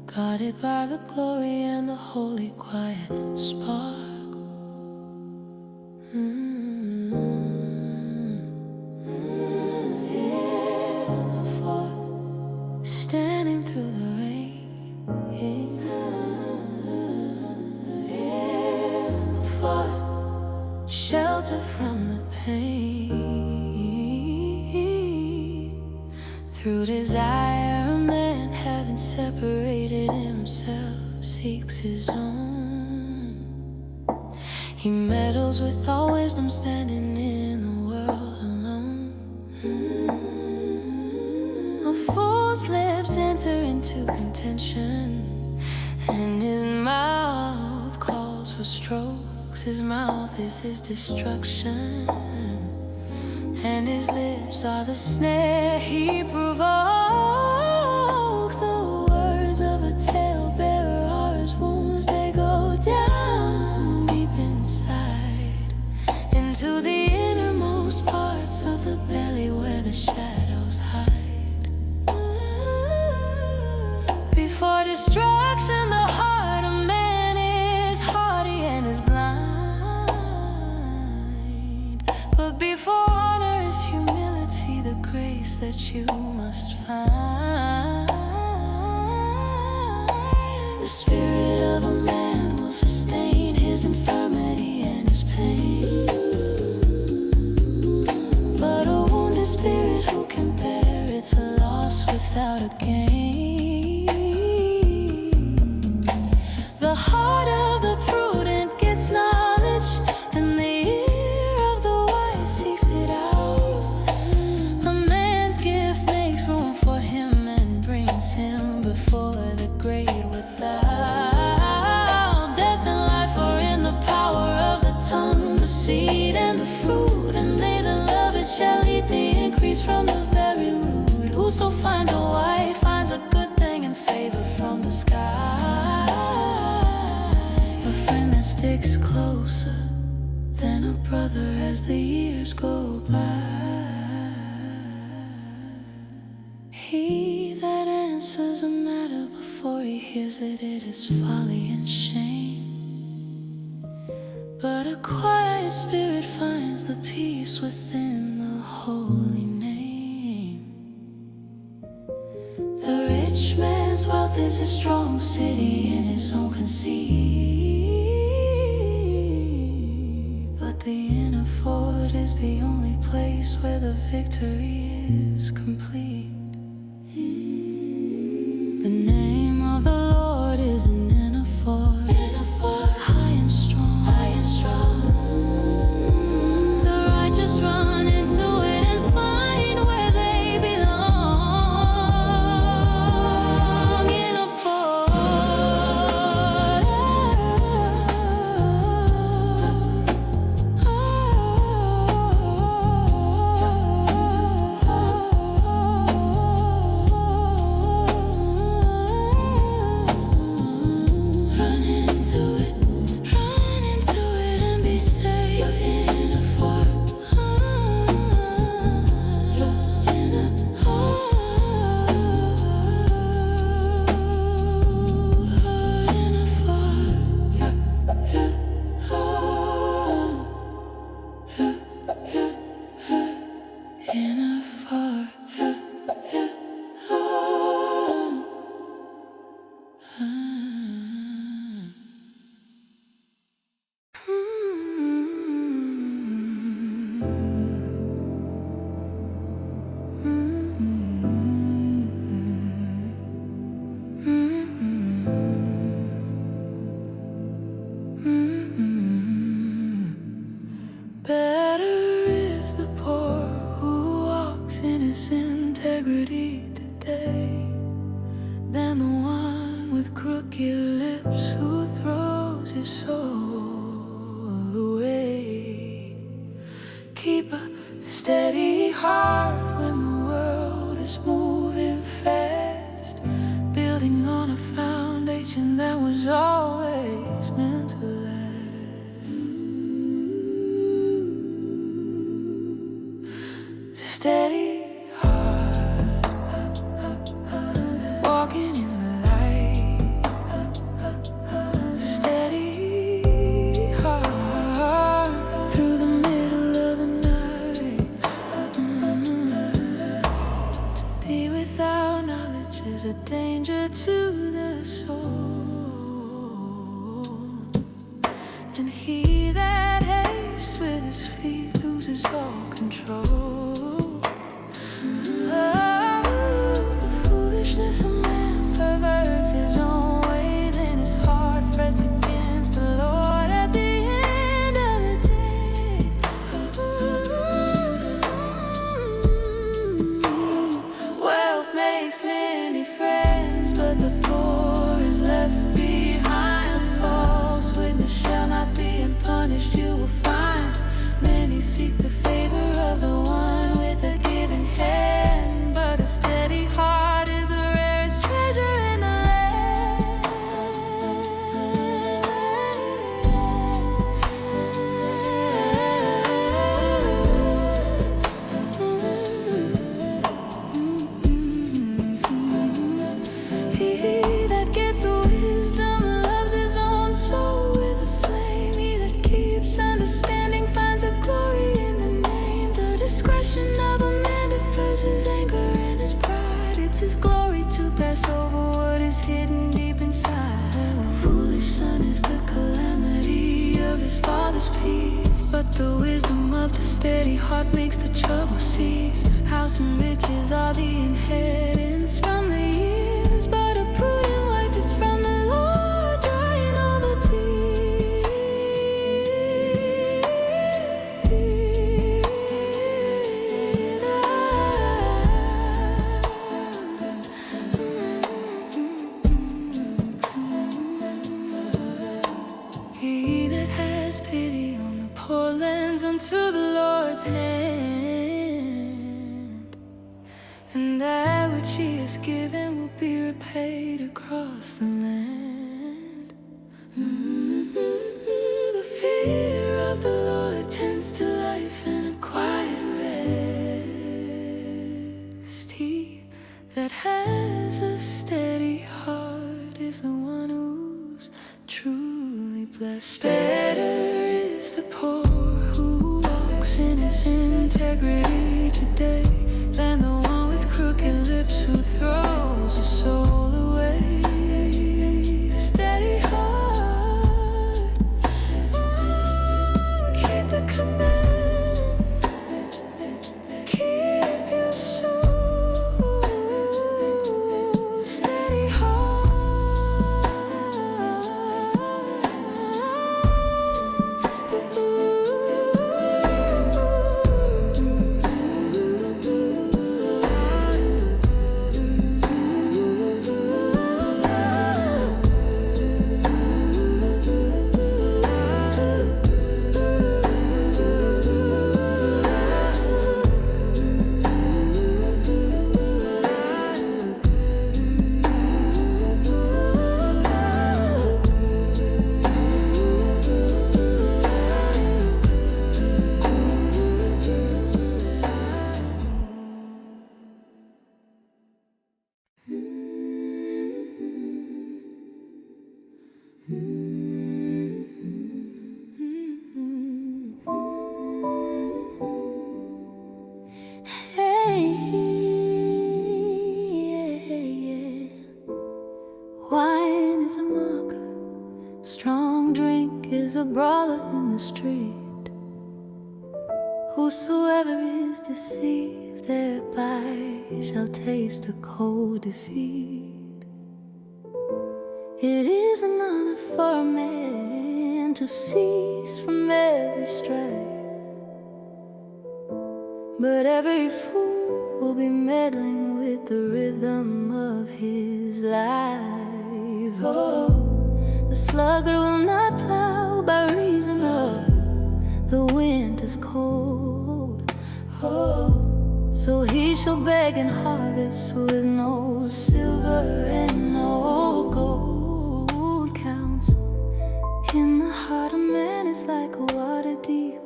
[SPEAKER 1] guarded by the glory and the holy quiet spark. Standing through the rain, for shelter from the pain. Through desire, a man having separated himself seeks his own. He meddles with all wisdom, standing in the world alone. A fool's lips enter into contention, and his mouth calls for strokes. His mouth is his destruction, and his lips are the snare he provokes. The words of a talebearer are his wounds. They go down deep inside, into the innermost parts of the belly where the shadows hide. Before destruction, the heart of man is haughty and is blind. But before honor is humility, the grace that you must find. The spirit of a man will sustain his infirmity and his pain. But a wounded spirit, who can bear its loss without a gain? The heart of the prudent gets knowledge, and the ear of the wise seeks it out. A man's gift makes room for him and brings him before the great without. Death and life are in the power of the tongue, the seed and the fruit, and they that love it shall eat the increase from the very root. Whoso finds a wife finds a good thing and favor from the sky. A friend that sticks closer than a brother as the years go by. He that answers a matter before he hears it, it is folly and shame. But a quiet spirit finds the peace within the holy name. The rich man's wealth is a strong city in his own conceit, but the inner fort is the only place where the victory is complete. The name of the Lord is an inner fort, high and strong, The righteous run into it and find where they belong. In a fort, crooked lips, who throws his soul away. Keep a steady heart when the world is moving fast, building on a foundation that was always meant to last. Steady heart, walking in the light. Steady heart, through the middle of the night. To be without knowledge is a danger to the soul, and he that hastes with his feet loses all control. The foolishness of man perverts his own way, then his heart frets against the Lord at the end of the day. Wealth makes many friends, but the poor is left behind. A false witness shall not be unpunished, you will find. Many seek the favor of the one with a given hand, but a steady heart is the rarest treasure in the land. He that gets wisdom loves his own soul with a flame. He that keeps understanding finds a glory in the name. The discretion of a man defers his anger and his pride. It's his glory to pass over what is hidden deep inside. A foolish son is the calamity of his father's peace, but the wisdom of the steady heart makes the trouble cease. House and riches are the inheritance from the years, but a prudent wife is from the Lord, drying all the tears. He that has pity on the poor lends unto the Lord's hand, and that which he has given will be repaid across the land. The fear of the Lord tends to life and a quiet rest. He that has a steady heart is the one who's truly blessed. Better is the poor who walks in his integrity today than the one with crooked lips who throws his soul away. A steady heart, keep the command, keep your soul. Steady heart. Wine is a mug, strong drink is a brawler in the street. Whosoever is deceived thereby shall taste a cold defeat. It is an honor for a man to cease from every strife, but every fool will be meddling with the rhythm of his life. Oh, the sluggard will not plow by reason of the winter's cold. Oh, so he shall beg and harvest with no silver and no gold. Counsel in the heart of man is like a water deep,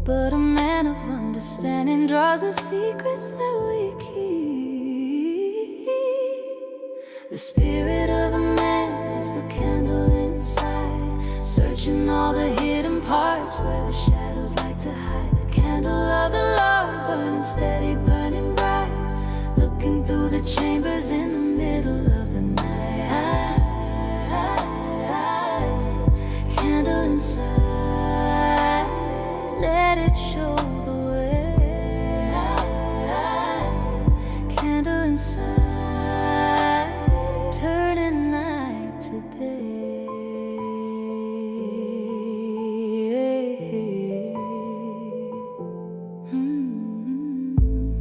[SPEAKER 1] but a man of understanding draws the secrets that we keep. The spirit of a man is the candle inside, searching all the hidden parts where the shadows like to hide. The candle of the Lord burning steady, burning bright, looking through the chambers in the middle of the night. Candle inside, let it show the way. Candle inside, turning night to day.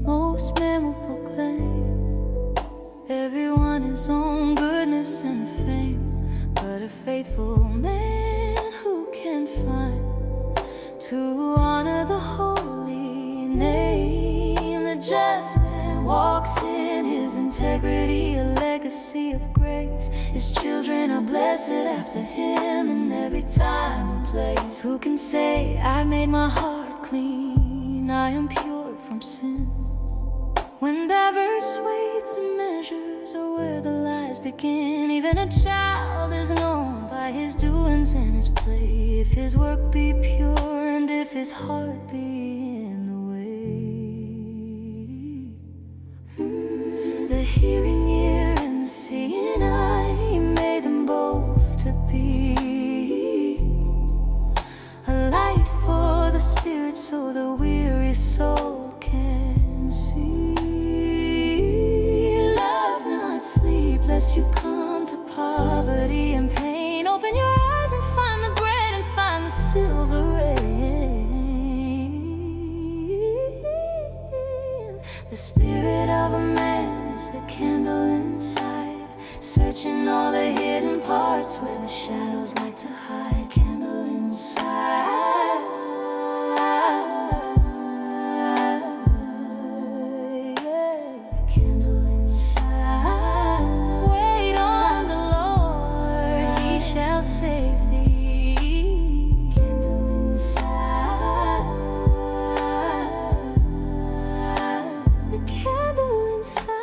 [SPEAKER 1] Most men will proclaim everyone his own goodness and fame, but a faithful man who can find to honor the holy name? The just man walks in his integrity, a legacy of grace. His children are blessed after him in every time and place. Who can say, I made my heart clean, I am pure from sin? When diverse weights and measures are where the lies begin, even a child is known by his doings and his play. If his work be pure and if his heart be in the way. The hearing ear and the seeing eye, he made them both to be a light for the spirit, so the weary soul can see. Love not sleep lest you come to poverty and pain. Open your eyes and find the bread and find the silver rain. The spirit of a man is the candle inside, searching all the hidden parts where the shadows like to hide. Candle inside, yeah. Candle inside. Wait on the Lord, he shall save thee. Candle inside, the candle inside.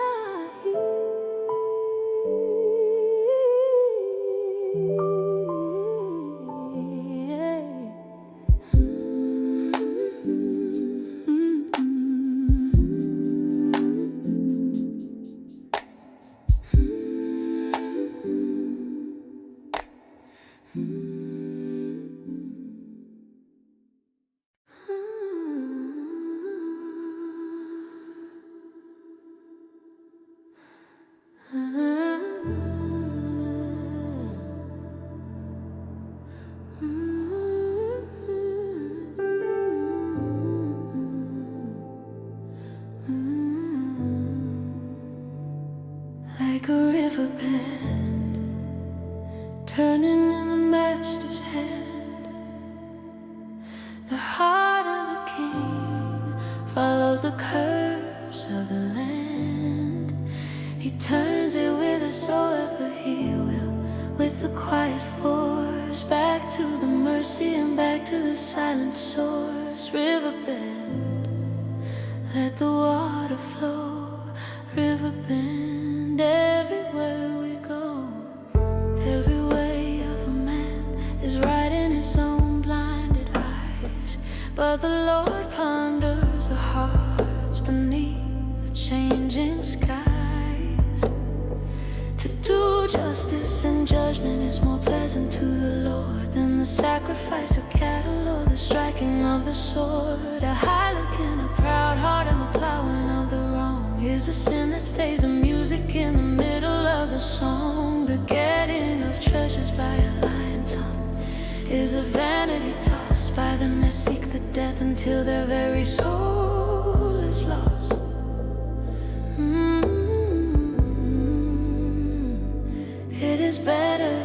[SPEAKER 1] Like a river bend, turning in the master's hand. The heart of the king follows the curves of the land. He turns it whithersoever he will, with the quiet force, back to the mercy and back to the silent source. River bend, let the water flow. River bend, everywhere we go. Every way of a man is right in his own blinded eyes, but the Lord ponders the hearts beneath the changing skies. To do justice and judgment is more pleasant to the Lord than the sacrifice of cattle or the striking of the sword. A high look and a proud heart and the plowing of the wrong is a sin that stays the music in the middle of the song. The getting of treasures by a lying tongue is a vanity tossed by them that seek the death until their very soul is lost. It is better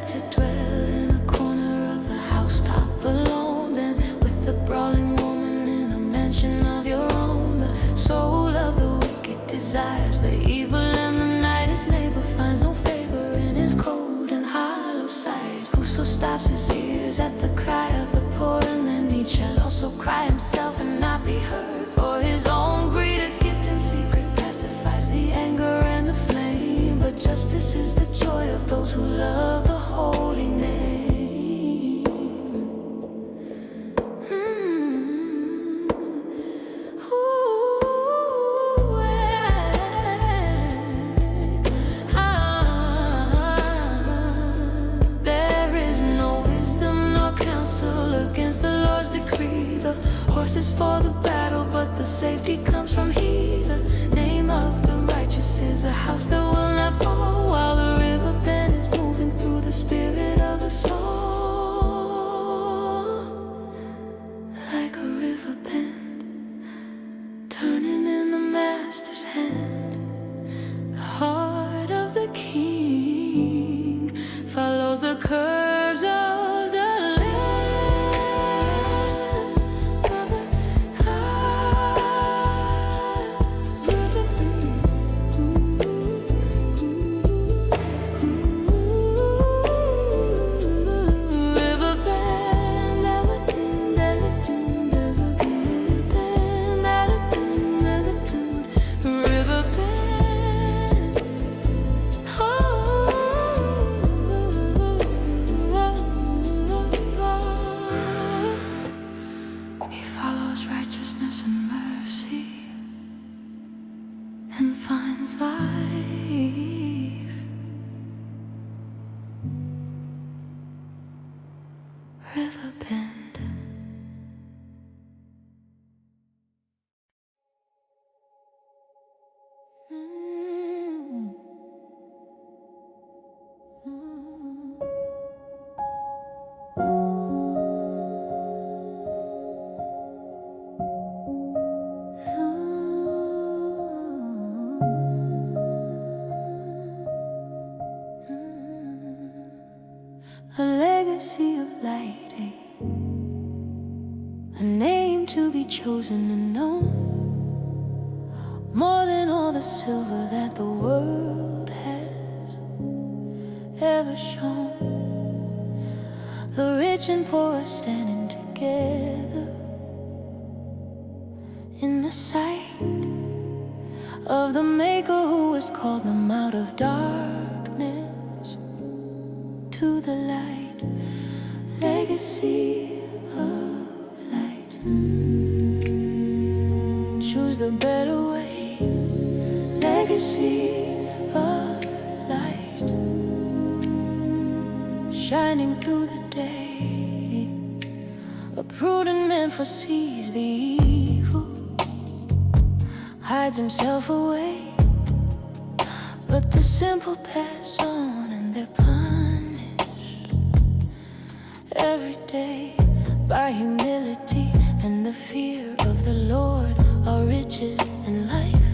[SPEAKER 1] stops his ears at the cry of the poor, and the need shall also cry himself and not be heard. For his own greed, a gift in secret pacifies the anger and the flame, but justice is the joy of those who love the holy name. Horses for the battle, but the safety comes from He. The name of the righteous is a house that will not fall, while the river bend is moving through the spirit of a soul. Like a river bend, turning in the master's hand. The heart of the king follows the curves of the and finds life. River bend. A legacy of light, a name to be chosen and known, more than all the silver that the world has ever shown. The rich and poor are standing together in the sight of the Maker who has called them out of darkness to the light. Legacy of light. Choose the better way. Legacy of light, shining through the day. A prudent man foresees the evil, hides himself away, but the simple pass on and they're punished every day by humility and the fear of the Lord are riches and life.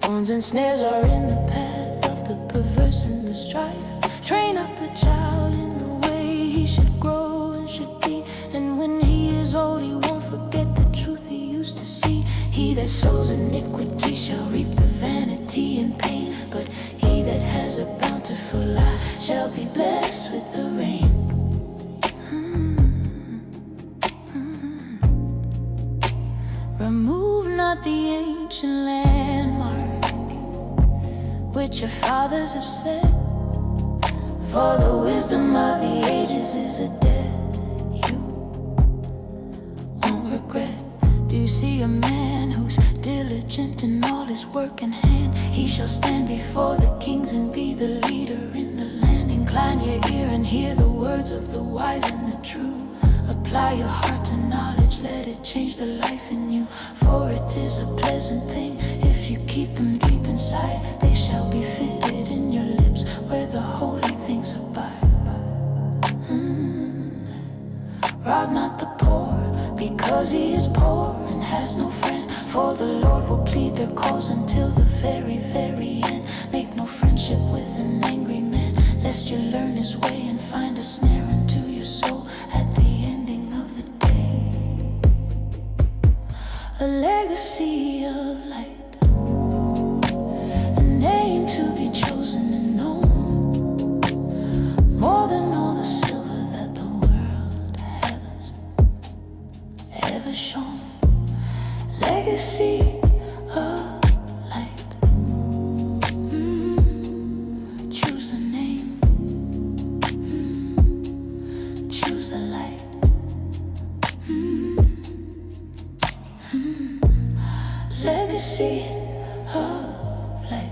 [SPEAKER 1] Thorns and snares are in the path of the perverse and the strife. Train up a child in the way he should grow and should be, and when he is old he won't forget the truth he used to see. He that sows iniquity shall reap the vanity and pain, but he that has a bountiful life shall be blessed with the rain. Remove not the ancient landmark which your fathers have set, for the wisdom of the ages is a debt you won't regret. Do you see a man who's diligent in all his work and hand? He shall stand before the kings and be the leader in the land. Incline your ear and hear the words of the wise and the true. Apply your heart to knowledge, let it change the life in you. For it is a pleasant thing if you keep them deep inside. They shall be fitted in your lips where the holy things abide. Rob not the poor because he is poor and has no friend, for the Lord will plead their cause until the very, very end. Make no friendship with an angry man, lest you learn his way and find a snare unto your soul at the ending of the day. A legacy of light, a name to be chosen and known, more than all the silver legacy of light. Choose a name. Choose the light. Legacy of light.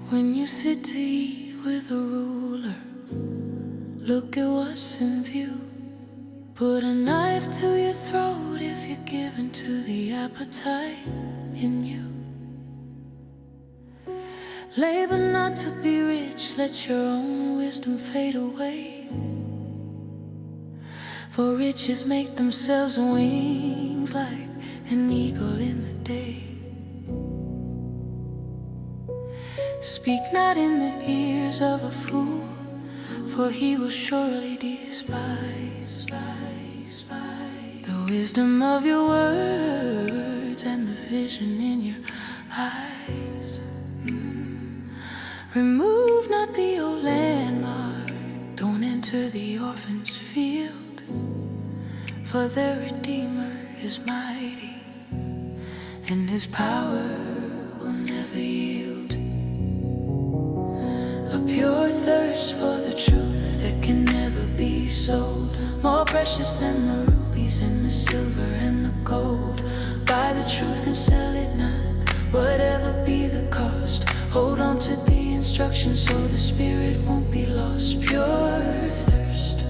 [SPEAKER 1] When you sit to eat with a ruler, look at what's in view. Put a knife to your throat if you're given to the appetite in you. Labor not to be rich, let your own wisdom fade away. For riches make themselves wings like an eagle in the day. Speak not in the ears of a fool, for he will surely despise the wisdom of your words and the vision in your eyes. Remove not the old landmark, don't enter the orphan's field, for their Redeemer is mighty, and his power will never yield. A pure thirst for the truth that can never be sold, more precious than the rubies and the silver and the gold. Buy the truth and sell it not, whatever be the cost. Hold on to the instructions so the spirit won't be lost. Pure thirst,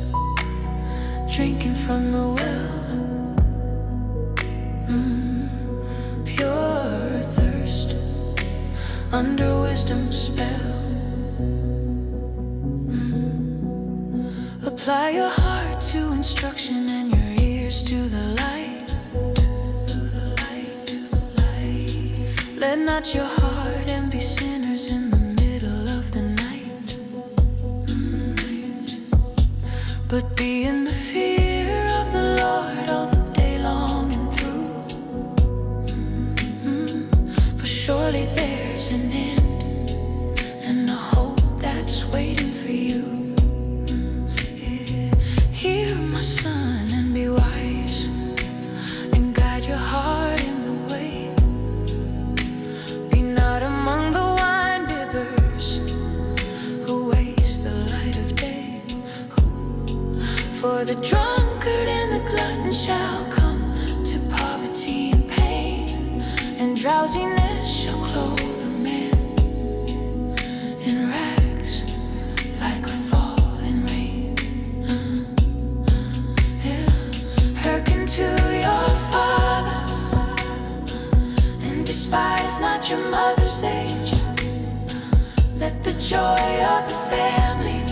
[SPEAKER 1] drinking from the well. Pure thirst, under wisdom's spell. Apply your heart to instruction and your ears to the light. To the light, to the light. Let not your heart envy sinners in the middle of the night. But be in the fear of the Lord all the day long and through. For surely there's an end and a hope that's waiting for you. Hear my son and be wise, and guide your heart in the way. Be not among the wine bibbers who waste the light of day. For the drunkard and the glutton shall come to poverty and pain, and drowsiness shall clothe a man in rags like a falling rain. Hearken to your father, and despise not your mother's age. Let the joy of the family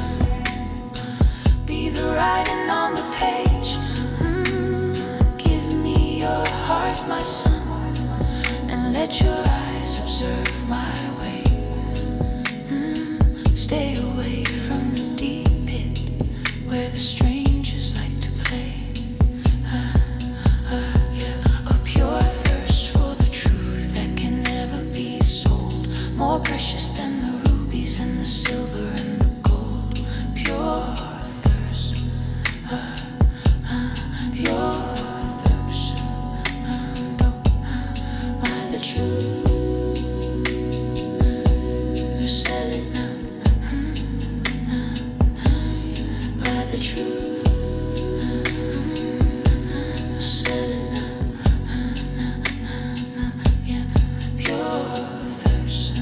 [SPEAKER 1] be the writing on the page. Give me your heart, my son, and let your eyes observe my way. Stay away from the deep pit where the strangers like to play. A pure thirst for the truth that can never be sold, more precious than the rubies and the silver and the gold. Pure thirst, pure thirst, by the truth, sell it not, by the truth, sell it not, yeah, pure thirst,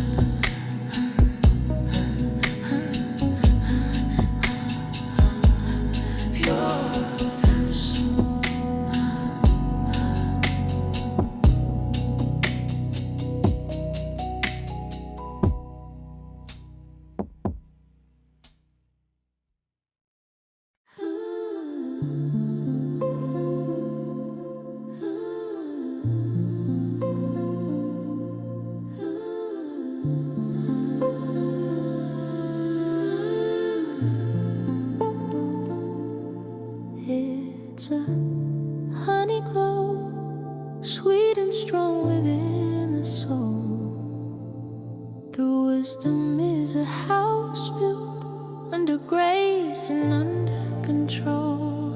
[SPEAKER 1] wisdom is a house built under grace and under control.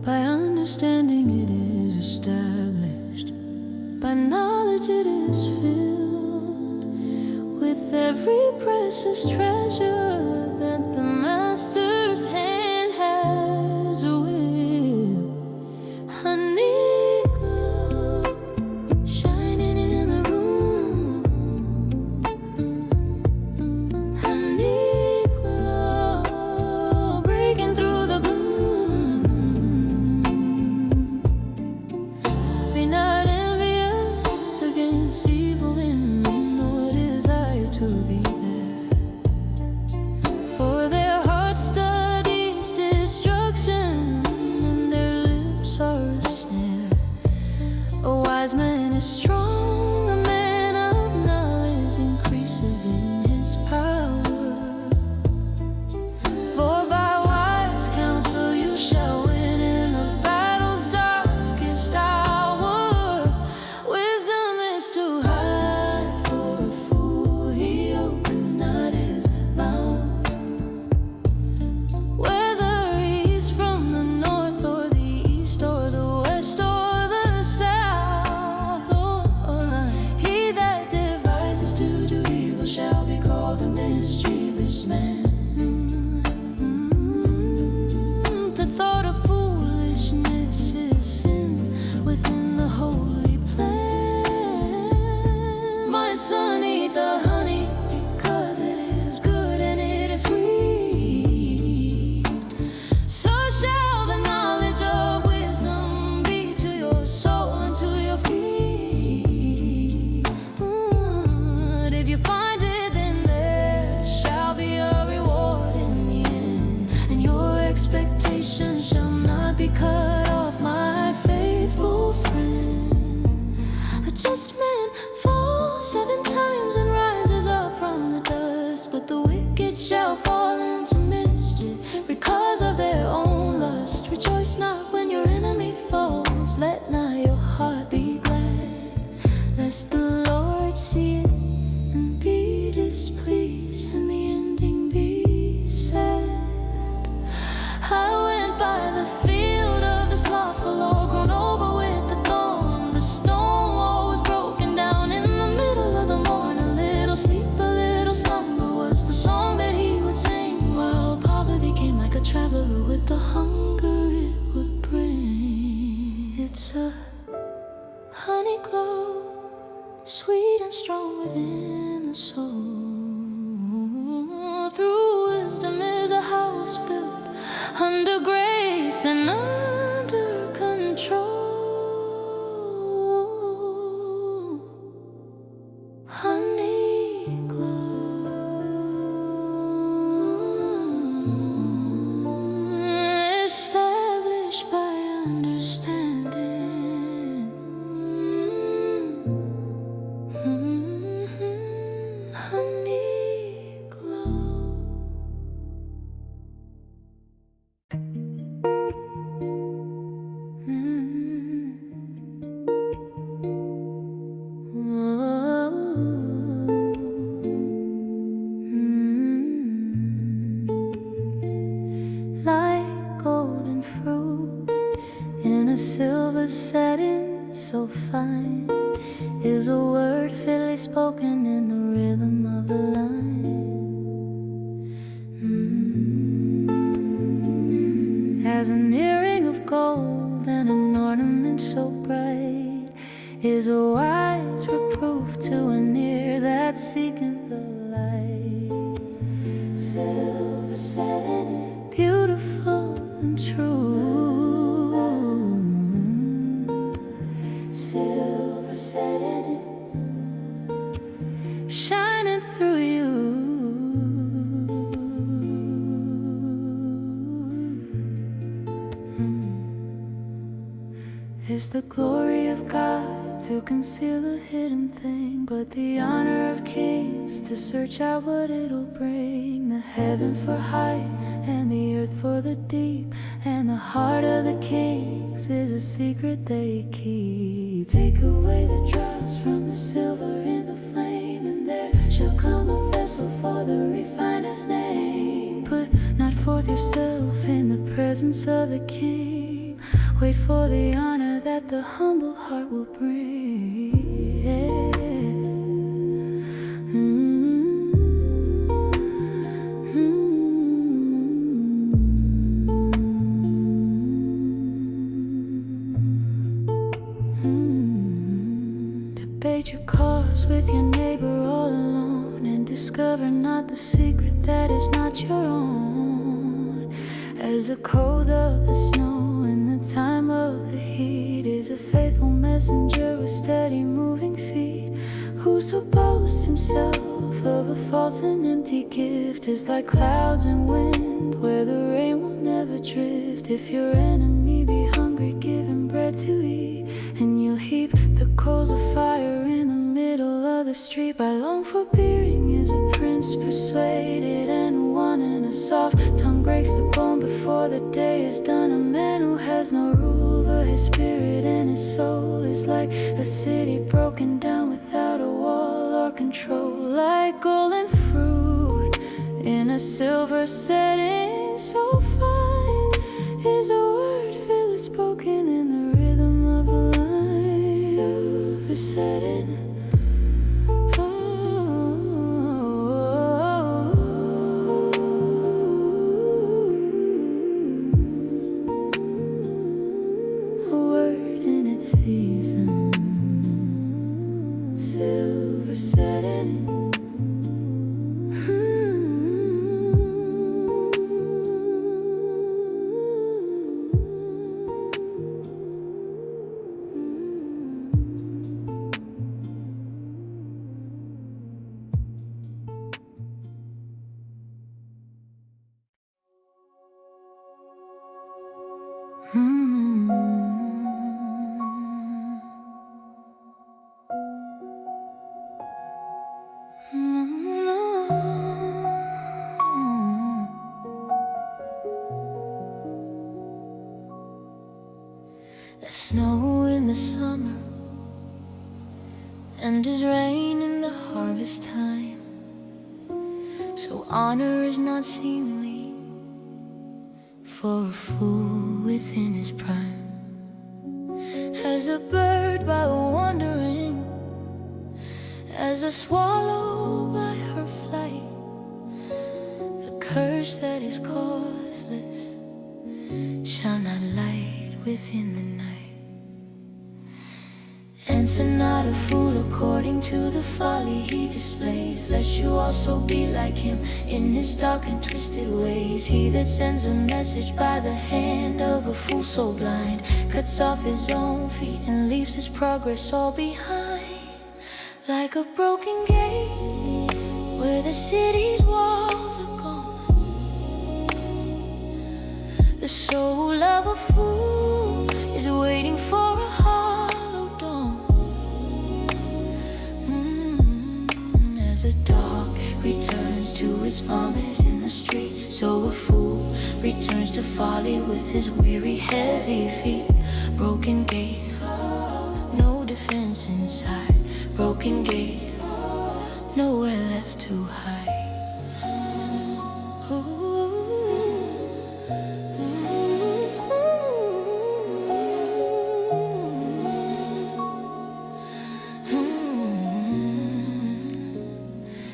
[SPEAKER 1] By understanding it is established, by knowledge it is filled with every precious treasure that the Master's hand has willed. Honey glow shining in the room. Honey glow breaking through the gloom. Be not envious against evil women, nor desire to be there. For their heart studies destruction, and their lips are a snare. A wise man is strong, a man of knowledge increases in his power. For by wise counsel you shall win in the battle's darkest hour. Wisdom is too high for a fool, he opens not his mouth. Whether he's from the north or the east or the west or the south, he that devises to do evil shall be called a mischievous man. The thought of foolishness is sin within the holy plan. My son, eat the honey because it is good and it is sweet. So shall the knowledge of wisdom be to your soul and to your feet. But if you find it, then there shall be a reward in the end, and your expectation shall not be cut off, my faithful friend. A just man falls 7 times and rises up from the dust, but the wicked shall fall into mischief because of their own lust. Rejoice not when your enemy falls, let not your heart be glad, lest the Lord see it and be displeased, and the ending be sad. I went by the field of the slothful, all grown over with the thorn. The stone wall was broken down in the middle of the morning. A little sleep, a little slumber was the song that he would sing, while poverty came like a traveler with the hunger it would bring. It's a honey glow, sweet and strong within the soul. Through wisdom is a house built under grace and under control. Honey glow established by understanding. Honey glow. Like golden fruit in a silver setting so fine is a word fitly spoken in the rhythm of the line. As an earring of gold and an ornament so bright is a wise reproof to an ear that seeketh the light. Silver setting, beautiful and true. Silver setting, shining through you. It's the glory of God to conceal the hidden thing, but the honor of kings to search out what it'll bring. The heaven for height and the earth for the deep, and the heart of the kings is a secret they keep. Take away the dross from the silver in the flame, and there shall come a presence of the King. Wait for the honor that the humble heart will bring. Debate your cause with your neighbor all alone, and discover not the secret that is not your own. As the cold of the snow in the time of the heat is a faithful messenger with steady moving feet. Whoso boasts himself of a false and empty gift is like clouds and wind where the rain will never drift. If your enemy be hungry, give him bread to eat, and you'll heap the coals of fire in the middle of the street. By long forbearing is a prince persuaded, and one in a soft tongue breaks the bone before the day is done. A man who has no rule over his spirit and his soul is like a city broken down without a wall or control. Like golden fruit in a silver setting, so fine is a word feel spoken in the rhythm of the line. Silver setting. There's snow in the summer, and there's rain in the harvest time. So honor is not seemly for a fool within his prime. As a bird by wandering, as a swallow by her flight, the curse that is causeless shall not light within the night. Answer not a fool according to the folly he displays, lest you also be like him in his dark and twisted ways. He that sends a message by the hand of a fool so blind cuts off his own feet and leaves his progress all behind. Like a broken gate where the city's walls are gone, the soul of a fool is waiting for a hollow dawn. As a dog returns to his vomit in the street, so a fool returns to folly with his weary, heavy feet. Broken gate, no defense inside. Broken gate, nowhere left to hide.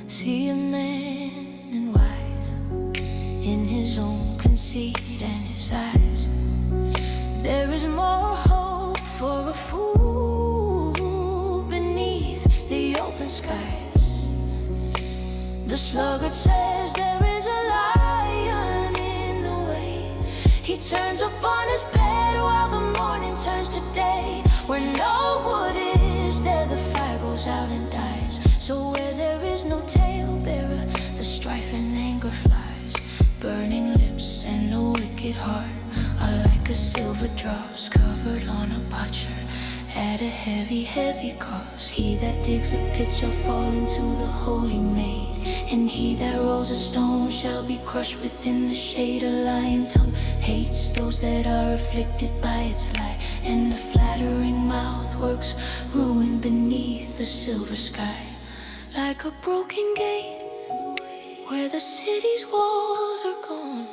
[SPEAKER 1] See a man and wise in his own conceit and his eyes. There is more hope for a fool beneath the open skies. The sluggard says there is a lion in the way. He turns upon his bed while the morning turns to day. Where no wood is, there the fire goes out and dies. So where there is no talebearer, the strife and anger flies. Burning lips and a wicked heart are like a silver dross covered on a potsherd at a heavy, heavy cost. He that digs a pit shall fall into the holy maid, and he that rolls a stone shall be crushed within the shade. A lying tongue hates those that are afflicted by its light, and a flattering mouth works ruin beneath the silver sky. Like a broken gate where the city's walls are gone,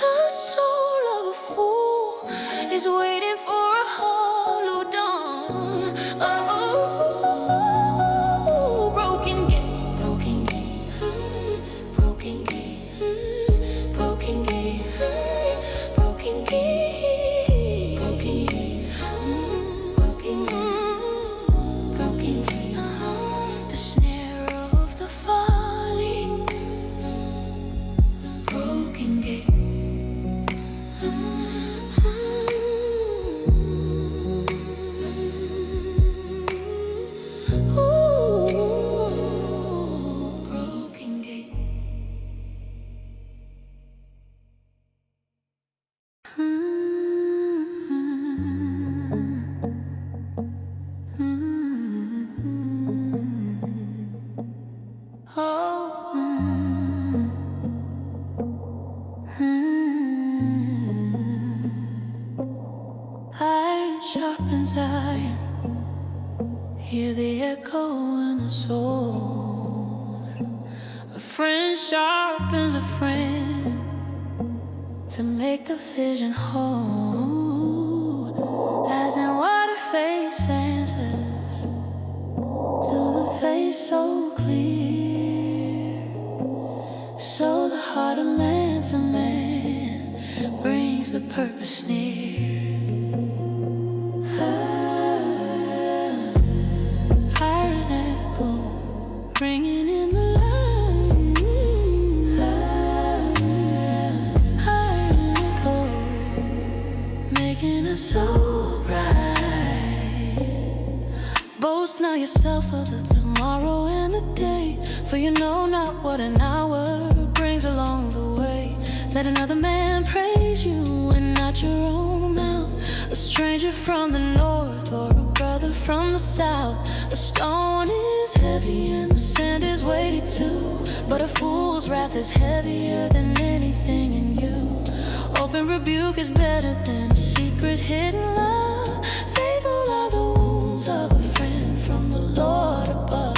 [SPEAKER 1] The soul of a fool is waiting for a hollow dawn. Oh, broken gate, broken gate, broken gate, broken gate, broken gate, broken gate, broken gate, broken gate. The snare of the folly, broken gate. Iron sharpens iron. Hear the echo in the soul. A friend sharpens a friend to make the vision whole. As in water face answers to the face so clear. So the heart of man to man brings the purpose near. Iron echo ringing in the line. Iron echo making us so bright. Boast not yourself of the tomorrow and the day, for you know not what an hour brings along the way. Let another man praise you and not your own mouth. A stranger from the north or a brother from the south. A stone is heavy and the sand is weighty too, but a fool's wrath is heavier than anything in you. Open rebuke is better than a secret hidden love. Faithful are the wounds of a friend from the Lord above.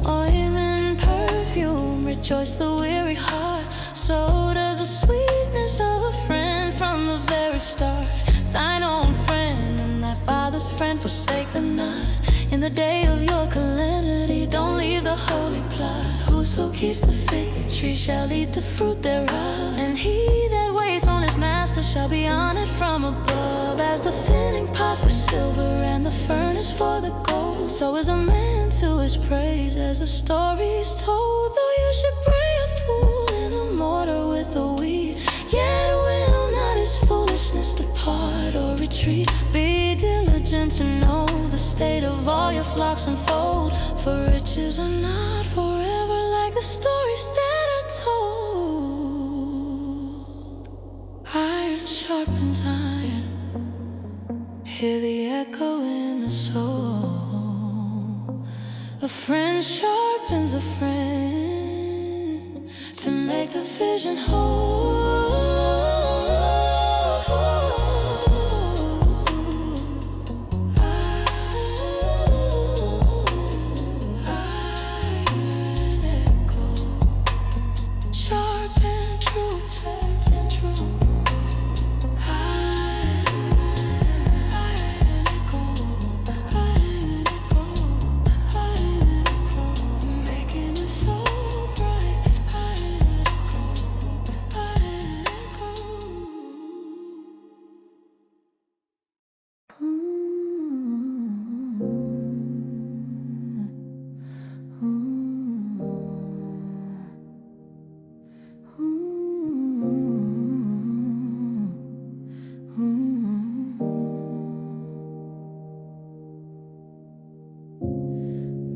[SPEAKER 1] Oil and perfume rejoice the weary heart. So does the sweetness of a friend from the very start. Thine own friend and thy father's friend forsake them not. In the day of your calamity, don't leave the holy plot. Whoso keeps the fig tree shall eat the fruit thereof. And he that waits on his master shall be honored from above. As the filling pot for silver and the furnace for the gold, so is a man to his praise as the story's told. Though you should bring a fool in a mortar with a weed, yet will not his foolishness depart or retreat. Be diligent to know the state of all your flocks and fold, for riches are not forever like the stories that are told. Iron sharpens iron. Hear the echo in the soul. A friend sharpens a friend to make the vision whole.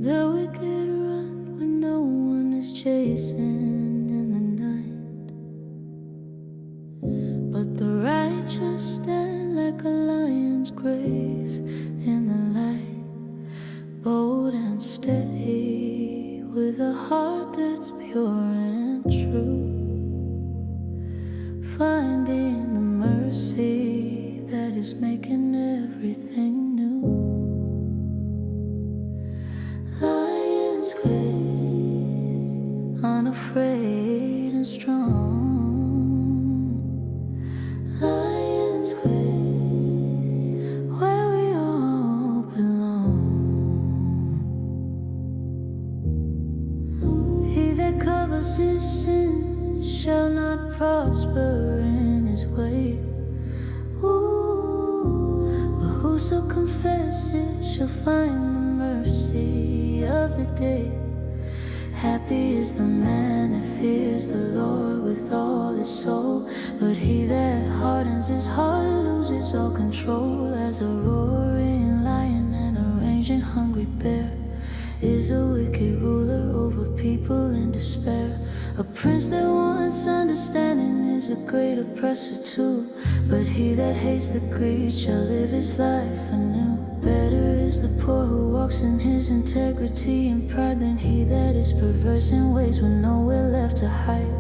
[SPEAKER 1] The wicked run when no one is chasing in the night, but the righteous stand like a lion's grace in the light. Bold and steady with a heart that's pure and true, finding the mercy that is making everything new. Lion's grace, unafraid and strong, cause his sin shall not prosper in his way. But whoso confesses shall find the mercy of the day. Happy is the man that fears the Lord with all his soul, but he that hardens his heart loses all control. As a roaring lion and a raging hungry bear is a wicked ruler over people in despair. A prince that wants understanding is a great oppressor too, but he that hates the greed shall live his life anew. Better is the poor who walks in his integrity and pride than he that is perverse in ways with nowhere left to hide.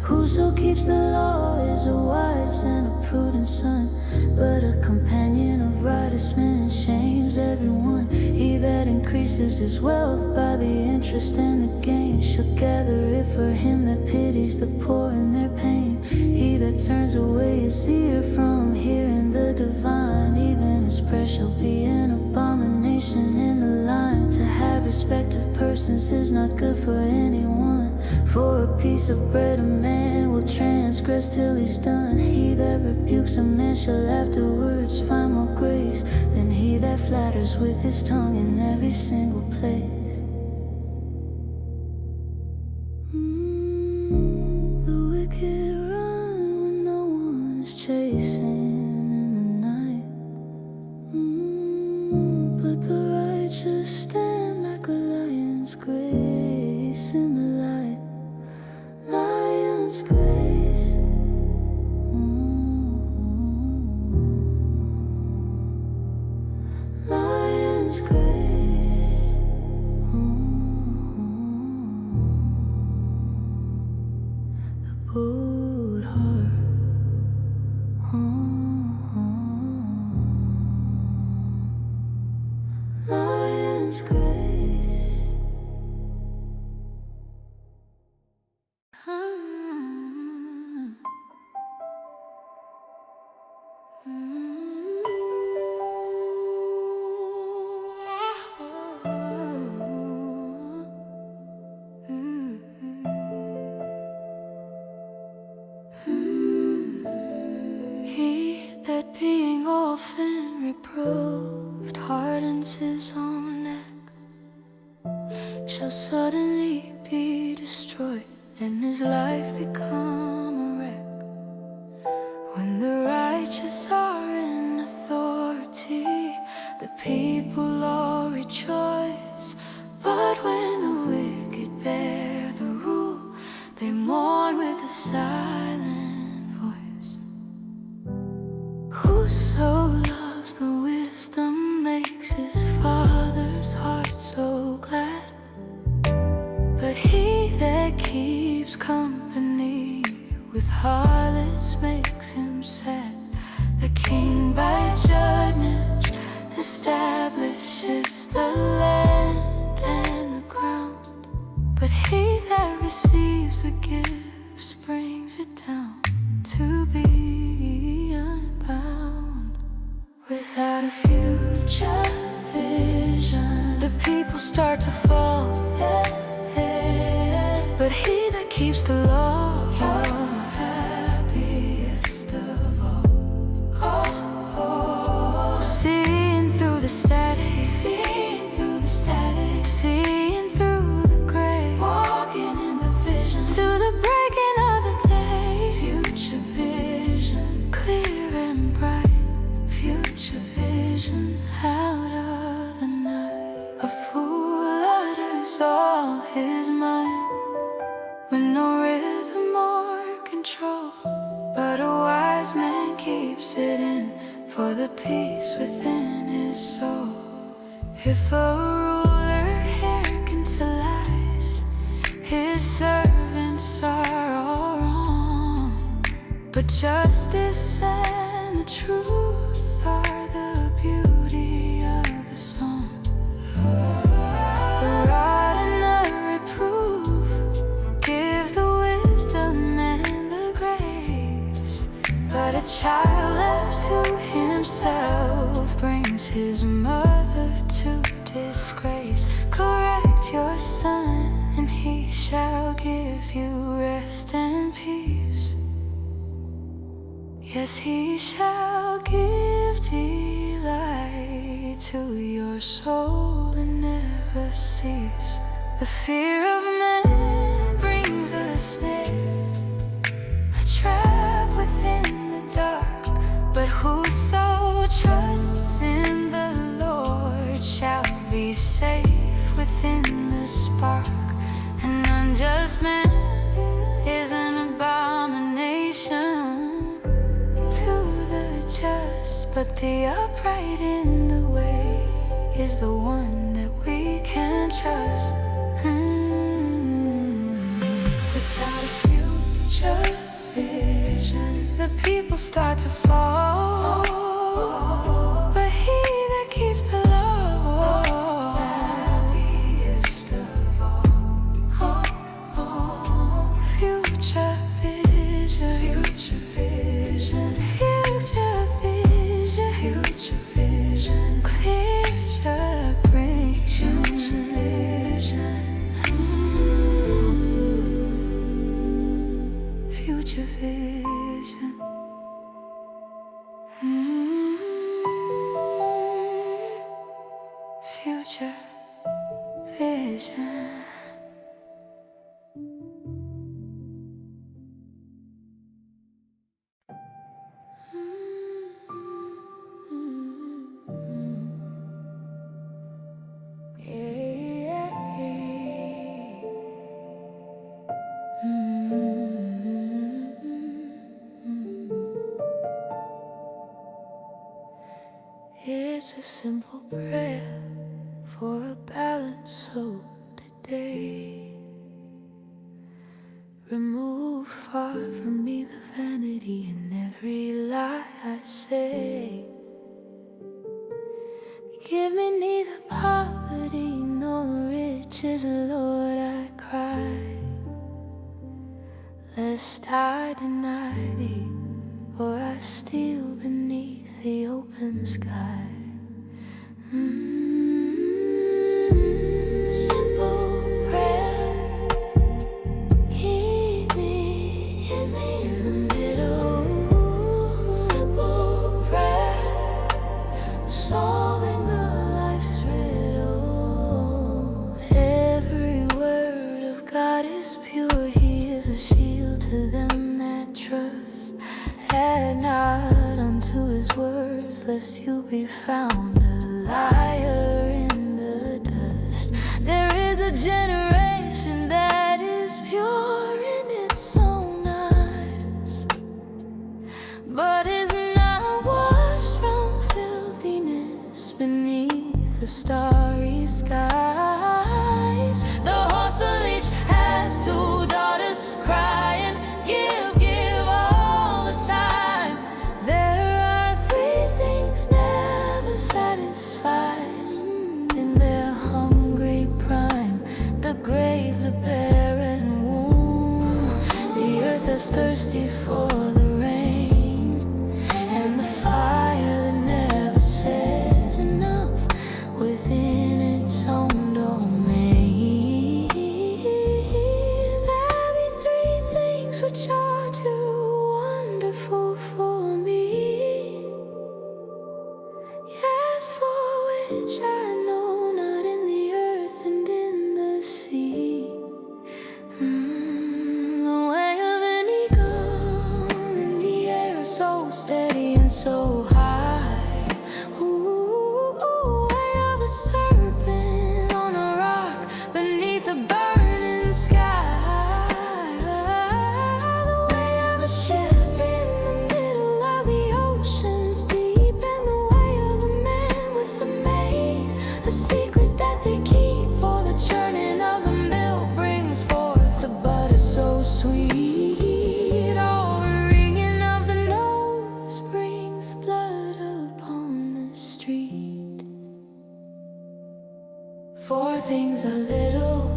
[SPEAKER 1] Whoso keeps the law is a wise and a prudent son, but a companion of righteous men shames everyone. He that increases his wealth by the interest and the gain shall gather it for him that pities the poor in their pain. He that turns away his ear from hearing the divine, even his prayer shall be an abomination in the line. To have respect of persons is not good for anyone, for a piece of bread a man will transgress till he's done. He that rebukes a man shall afterwards find more grace than he that flatters with his tongue in every single place. The wicked run when no one is chasing in the night, but the righteous stand like a lion's grace in the light. Lion's grace. Lion's grace. The bold heart. Lion's grace. He that being often reproved hardens his own neck shall suddenly be destroyed and his life become a wreck. When the righteous are in authority, the people all rejoice. But when the wicked bear the rule, they mourn with a silent voice. Whoso loves the wisdom makes his father's heart so glad, but he that keeps company with harlots makes him sad. The king by judgment establishes the land and the ground, but he that receives the gifts brings it down to be unbound. Without a future vision, the people start to fall, but he that keeps the law, happiest of all. Seeing through the static, seeing through the static, seeing through the gray, walking in the vision to the breaking of the day. Future vision, clear and bright. Future vision out of the night. A fool utters all his mind with no rhythm or control, but a wise man keeps it in for the peace within his soul. If a ruler hearkens to lies, his servants are all wrong, but justice and the truth are the beauty of the song. The rod and the reproof give the wisdom and the grace, but a child left to himself brings his mother to disgrace. Correct your son and He shall give you rest and peace. Yes, He shall give delight to your soul and never cease. The fear of man brings a snare, a trap within the dark. But whoso trusts in the Lord shall be safe within the spark. An unjust man is an abomination to the just, but the upright in the way is the one that we can trust. Without a future vision, the people start to fall. But he that keeps the law, happiest of all. Future vision, future vision, future vision, future vision, clear your vision, future vision, future vision, future vision. It's a simple prayer for a balanced soul today. Remove far from me the vanity in every lie I say. Give me neither poverty nor riches, Lord, I cry, lest I deny thee, or I steal beneath the open sky. Simple prayer, keep me in the middle. Simple prayer, solving the life's riddle. Every word of God is pure, He is a shield to them that trust. Add not unto His words, lest you be found a liar in the dust. There is a generation that is pure in its own eyes, but is not washed from filthiness beneath the starry skies. The horse of each has two daughters crying, give, give all the time. There are three things never satisfied in their hungry prime: the grave, the barren womb. The earth is thirsty for the rain, and the fire that never says enough within its own domain. There be three things which are too wonderful for me, yes, for which I know not in the earth and in the sea. The way of an eagle in the air, so steady and so high. Way of a serpent on a rock beneath a burning sky. The way of a ship in the middle of the ocean's deep, and the way of a man with a maid, a secret that they keep, for the churning of the milk brings forth the butter so sweet. Oh, the ringing of the nose brings blood upon the street. Four things are little,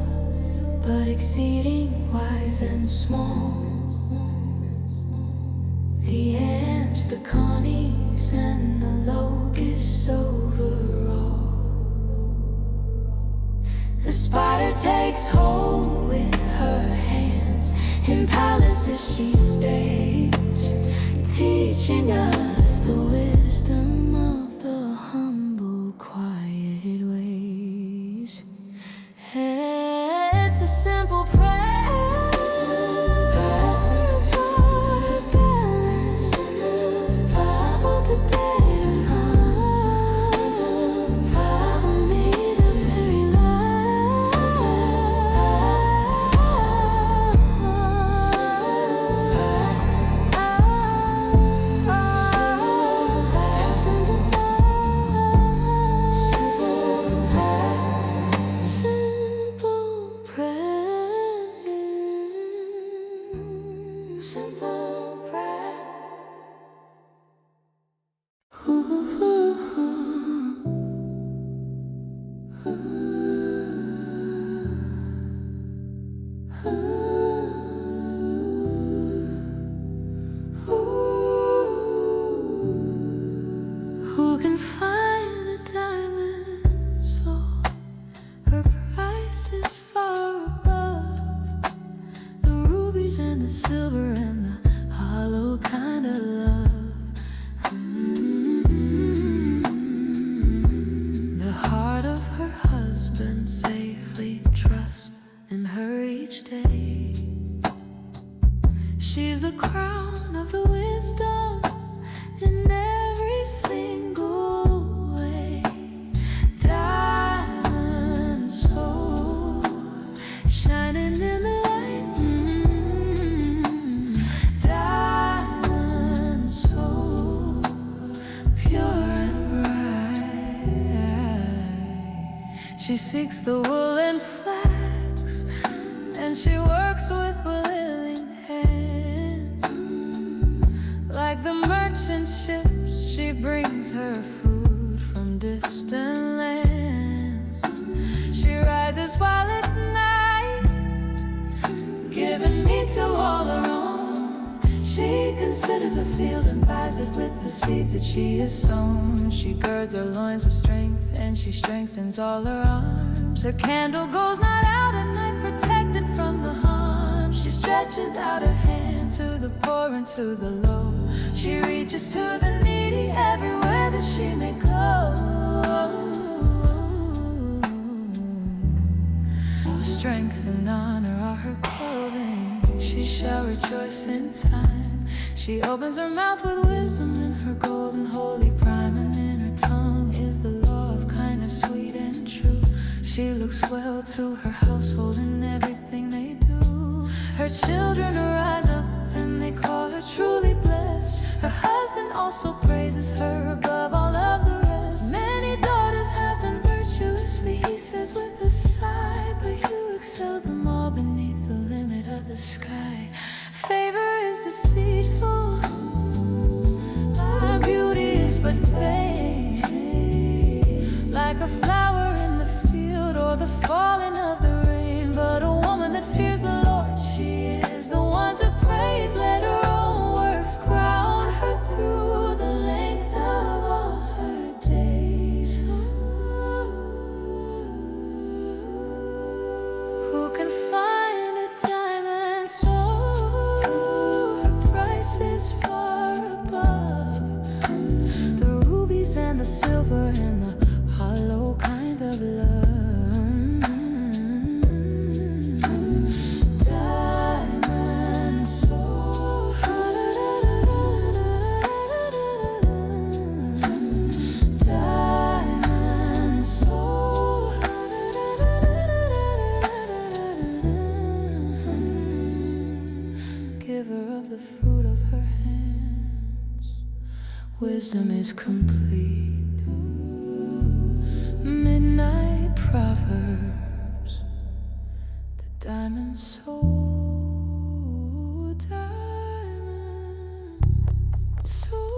[SPEAKER 1] but exceeding wise and small: the ants, the connies, and the locusts over all. The spider takes hold with her hands. In palaces she stays, teaching us the wisdom of the humble, quiet ways. It's a simple prayer. Who can find a diamond soul? Her price is far above the rubies and the silver and the hollow kind of love. The heart of her husband safely trusts in her each day. She's a crown of the wisdom in every single way. Diamond soul, shining in the light. Diamond soul, pure and bright. She seeks the wool and flax, and she works with willing hands. Like the merchant ships, she brings her food from distant lands. She rises while it's night, giving meat to all her own. She considers a field and buys it with the seeds that she has sown. She girds her loins with strength, and she strengthens all her arms. Her candle goes not out at night, protected from the harm. She stretches out her hand to the poor and to the low. She reaches to the needy everywhere that she may go. Strength and honor are her clothing. She shall rejoice in time. She opens her mouth with wisdom in her golden holy prime, and in her tongue is the law of kindness, sweet and true. She looks well to her household in everything they do. Her children rise up and they call her truly blessed. Her husband also praises her above all of the rest. Many daughters have done virtuously, he says with a sigh, but you excel them all beneath the limit of the sky. Favor is deceitful, our beauty is but vain. Like a flower in the field or the falling of the rain. But a woman that fears the Lord, she is the one to praise. Let her own works crown her through the length of all her days. Who can find a diamond soul? Her price is far above the rubies and the silver and the hollow kind of love. Diamond soul, diamond soul, giver of the fruit of her hands. Wisdom is complete. Midnight Proverbs, the diamond soul, diamond soul.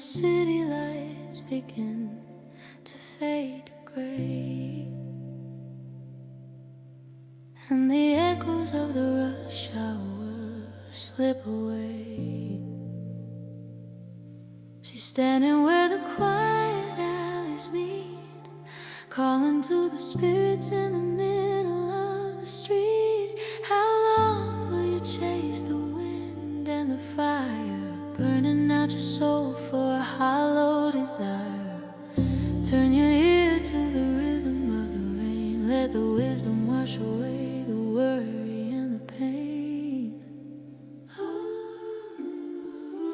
[SPEAKER 1] city lights begin to fade to gray, and the echoes of the rush hour slip away. She's standing where the quiet alleys meet, calling to the spirits in the middle of the street. How long will you chase the wind and the fire, burning out your soul for a hollow desire? Turn your ear to the rhythm of the rain, let the wisdom wash away the worry and the pain.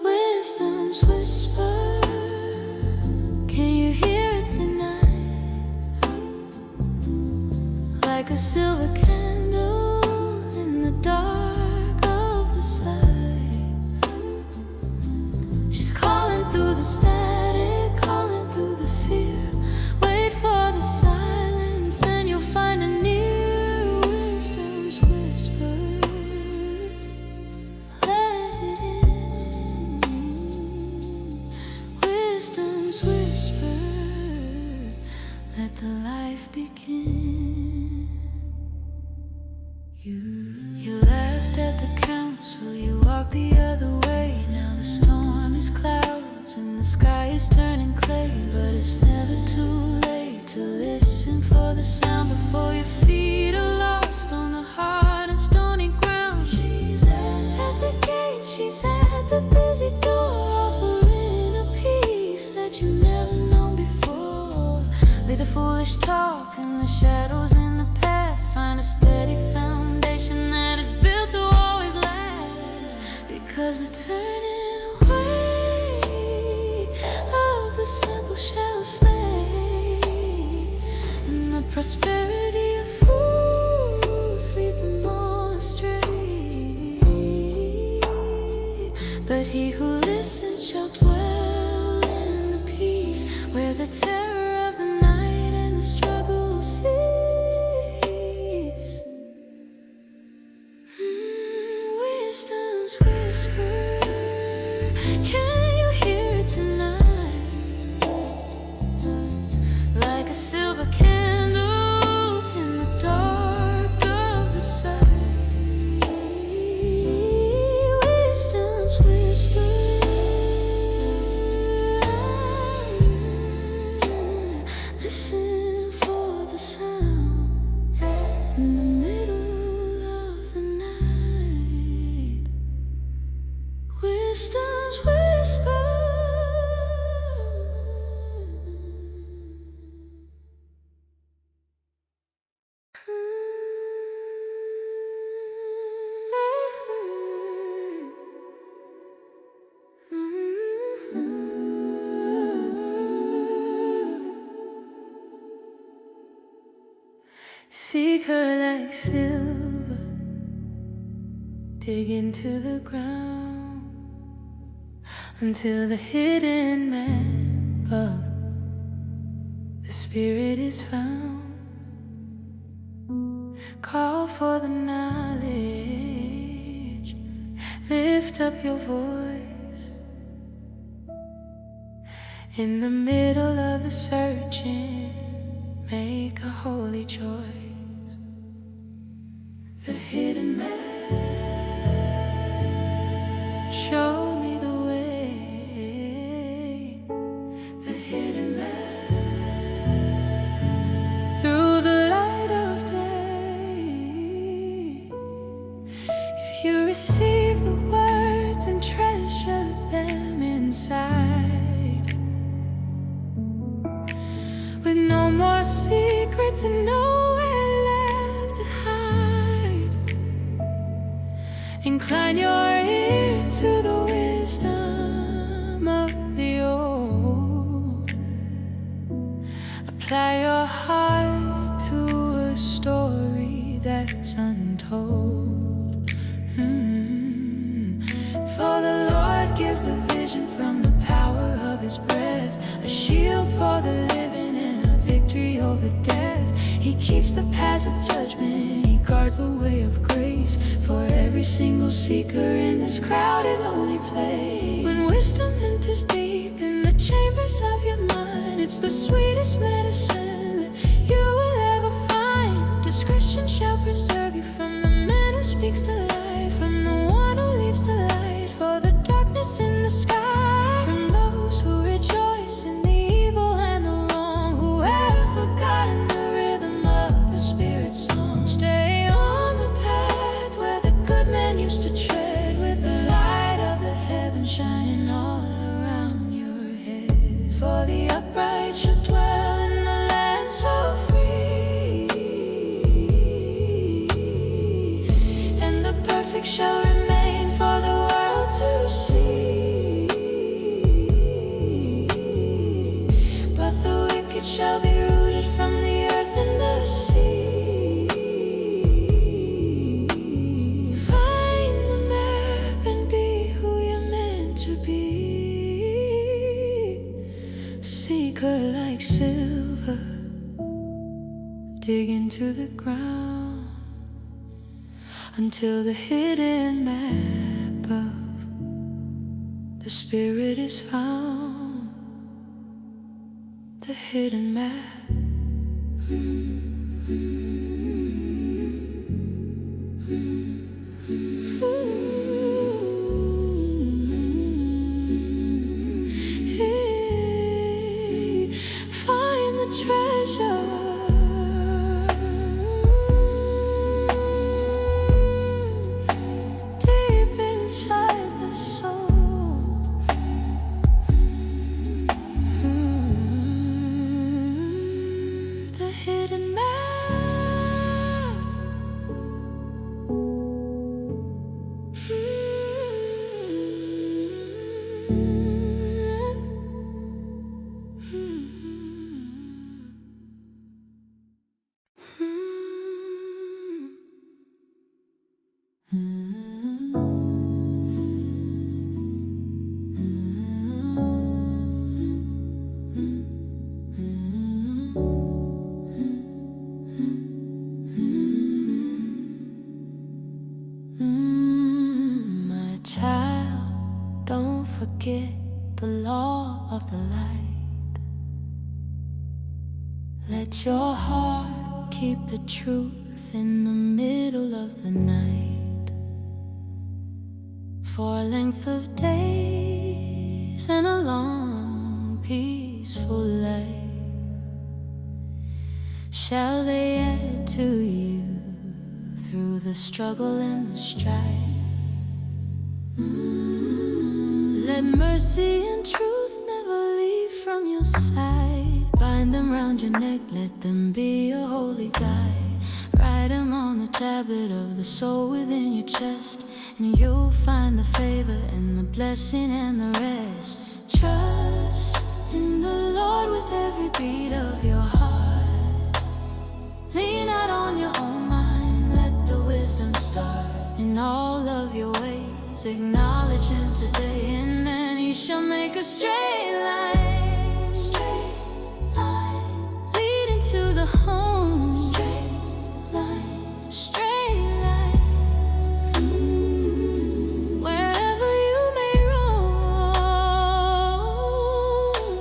[SPEAKER 1] Wisdom's whisper, can you hear it tonight? Like a silver candle in the dark of the sight. She's calling through the static, calling through the fear. Wait for the silence and you'll find a near wisdom's whisper. Let it in. Wisdom's whisper. Let the life begin. You laughed at the council, you walked the other way. Now the storm is clouds and the sky is turning clay. But it's never too late to listen for the sound before your feet are lost on the hard and stony ground. She's at the gate, she's at the busy door, offering a peace that you've never known before. Leave the foolish talk and the shadows in the past. Find a steady foundation that is built to always last. Because the turning away of the simple shall slay, and the prosperity of fools leads them all astray. But he who listens shall dwell in the peace where the terror of the night and the struggle cease. Wisdom's whisper, can you hear it tonight? Like a silver candle in the dark of the sight. Wisdom's whisper. Listen for the sound in the middle of the night. Wisdom's whisper. Seek her like silver, dig into the ground until the hidden map of the spirit is found. Call for the knowledge, lift up your voice. In the middle of the searching, make a holy choice. The hidden map, show me the way. The hidden map, through the light of day. If you receive the words and treasure them inside, with no more secrets and nowhere left to hide, incline your ear to the wisdom of the old. Apply your heart to a story that's untold. For the Lord gives the vision from the power of his breath, a shield for the living and a victory over death. He keeps the paths of judgment, he guards the way of grace for every single seeker in this crowded, lonely place. When wisdom enters deep and peace of your mind. It's the sweetest medicine that you will ever find. Discretion shall preserve you from the man who speaks the lie, from the one who leaves the light for the darkness in the sky, from those who rejoice in the evil and the wrong, who have forgotten the rhythm of the Spirit's song. Stay on the path where the good man used to tread, with the light of the heaven shining all around your head. For the upright shall dwell in the land so free, and the perfect shall remain for the world to see. But the wicked shall be rooted from the earth and the sea. Find the map and be who you're meant to be. Seeker like silver, dig into the ground until the hidden map of the Spirit is found. The hidden map. Find the treasure. Deep inside the soul. The hidden map. My child, don't forget the law of the light. Let your heart keep the truth in the middle of the night. For a length of days and a long peaceful life shall they add to you through the struggle and the strife. Let mercy and truth never leave from your side. Bind them round your neck, let them be your holy guide. Write them on the tablet of the soul within your chest, and you'll find the favor and the blessing and the rest. Trust in the Lord with every beat of your heart. Lean not on your own mind, let the wisdom start. In all of your ways acknowledge Him today, and then He shall make a straight line. Straight line leading to the home. Straight line. Straight line. Wherever you may roam,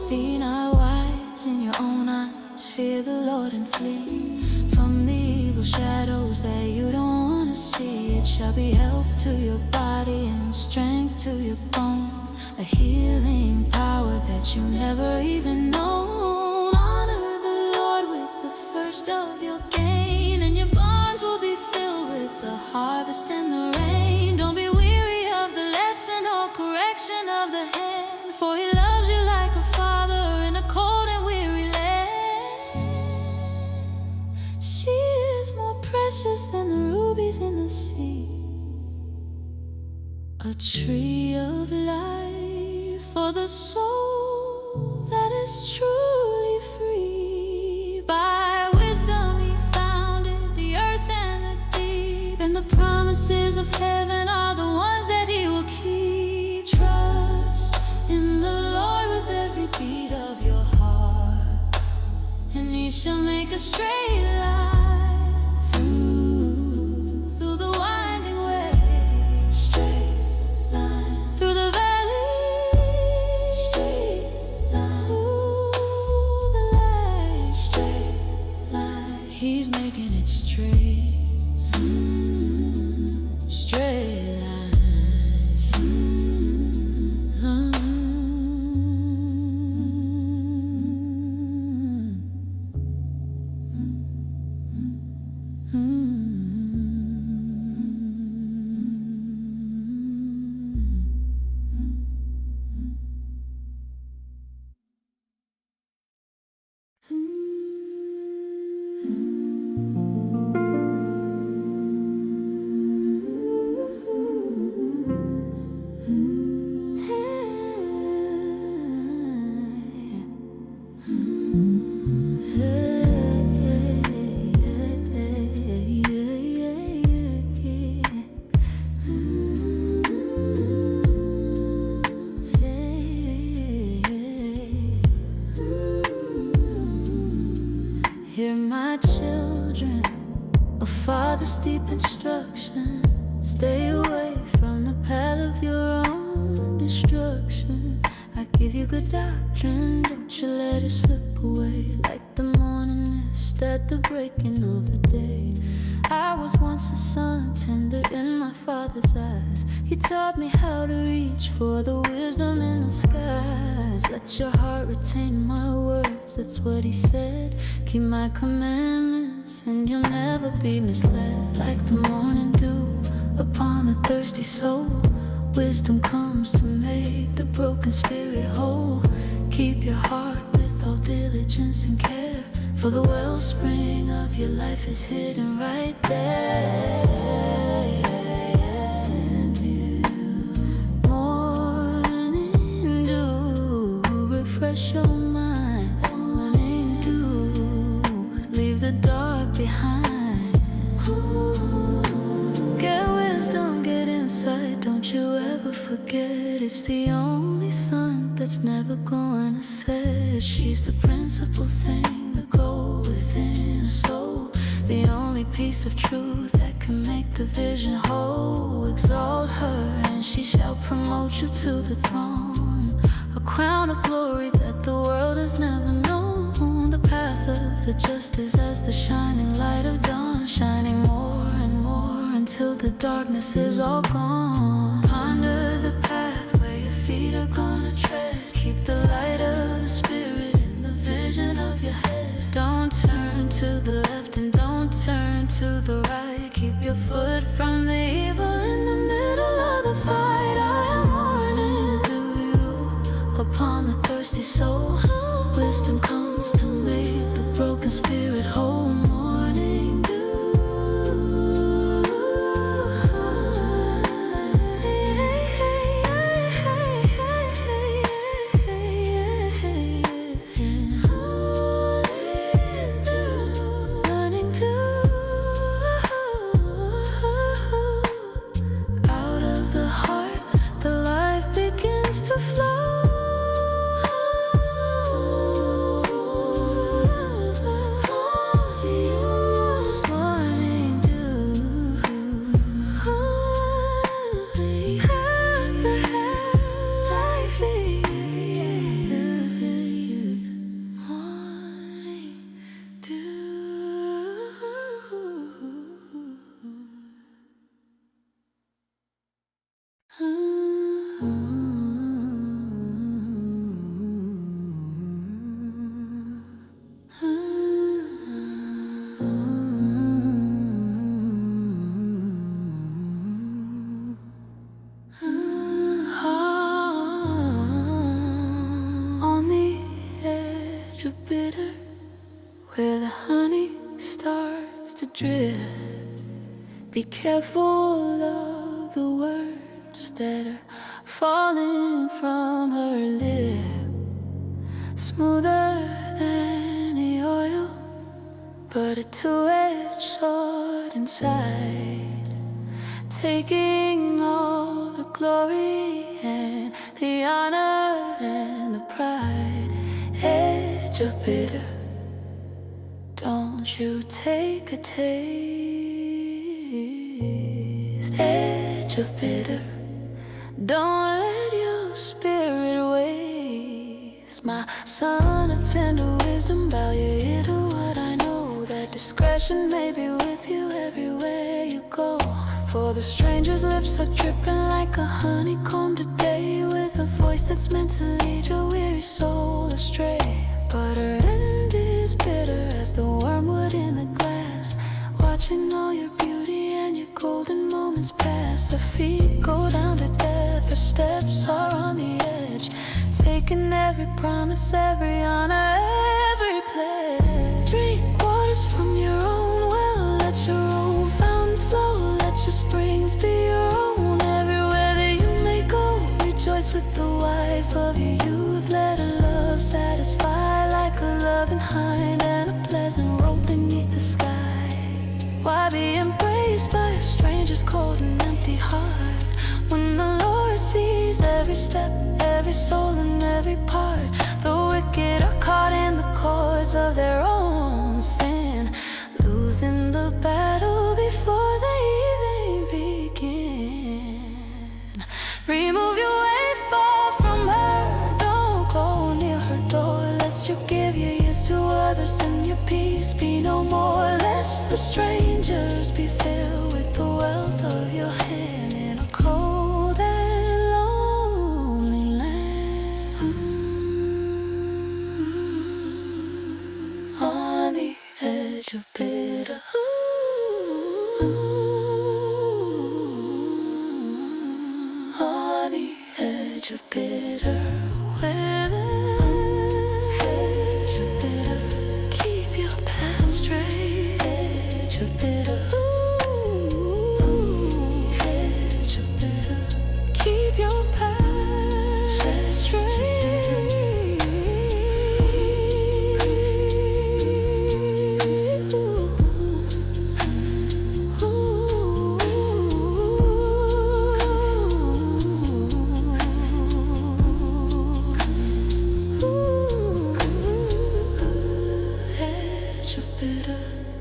[SPEAKER 1] be not wise in your own eyes. Fear the Lord and flee from the evil shadows that you don't wanna see. It shall be health to your body and strength to your bone, a healing power that you never even known. Honor the Lord with the first of your gain, and your barns will be filled with the harvest and the rain. Don't be weary of the lesson or correction of the hand, for He loves you like a father in a cold and weary land. She is more precious than the rubies in the sea, a tree of life for the soul that is truly free. By wisdom He founded the earth and the deep, and the promises of heaven are the ones that He will keep. Trust in the Lord with every beat of your heart, and He shall make a straight line through the winding way. Straight line through the valley. Straight line. Ooh. He's making it straight, straight lines. Hear my children, a father's deep instruction. Stay away from the path of your own destruction. I give you good doctrine, don't you let it slip away. Like the morning mist at the breaking of the day. I was once a son, tender in my father's eyes. He taught me how to reach for the wisdom in the skies. Let your heart retain my words, that's what he said. Keep my commandments and you'll never be misled. Like the morning dew upon the thirsty soul, wisdom comes to make the broken spirit whole. Keep your heart with all diligence and care, for the wellspring of your life is hidden right there. Morning dew, refresh your mind. Morning dew, leave the dark behind. Get wisdom, get insight, don't you ever forget. It's the only sun that's never going to set. She's the principal thing, the goal within a soul, the only piece of truth that can make the vision whole. Exalt her and she shall promote you to the throne, a crown of glory that the world has never known. The path of the just is as the shining light of dawn, shining more and more until the darkness is all gone. Ponder the path where your feet are gonna tread. Keep the light of the spirit in the vision of your head. Don't turn to the left and don't turn to the right. Keep your foot from the evil in the middle of the fight. I am warning to you upon the thirsty soul. Wisdom comes to make the broken spirit whole. Morning dew. Out of the heart, the life begins to flow. Morning dew. On the edge of bitter, where the honey starts to drip, be careful of the words that are falling from her lip. Smoother than the oil, but a two-edged sword inside, taking all the glory and the honor and the pride. Edge of bitter, don't you take a taste. Edge of bitter, don't let your spirit waste. My son, attend to wisdom, bow your ear to what I know, that discretion compassion may be with you everywhere you go. For the stranger's lips are dripping like a honeycomb today, with a voice that's meant to lead your weary soul astray. But her end is bitter as the wormwood in the glass, watching all your beauty and your golden moments pass. Her feet go down to death, her steps are on the edge, taking every promise, every honor, every pledge. Drink waters from your own well, let your own fountain flow, let your springs be your own. Everywhere that you may go, rejoice with the wife of your youth. Let her love satisfy like a loving hind and a pleasant rope beneath the sky. Why be embraced by a stranger's cold and empty heart, when the Lord sees every step, every soul and every part? The wicked are caught in the cords of their own sin, losing the battle before they even begin. Remove your way, far from her, don't go near her door, lest you give your ears to others and your peace be no more. Lest the strangers be filled with the wealth of your hand in a cold and lonely land. On the edge of bitter, on the edge of bitter weather. Edge of bitter, keep your path straight. Edge of bitter, edge of bitter, keep your path straight.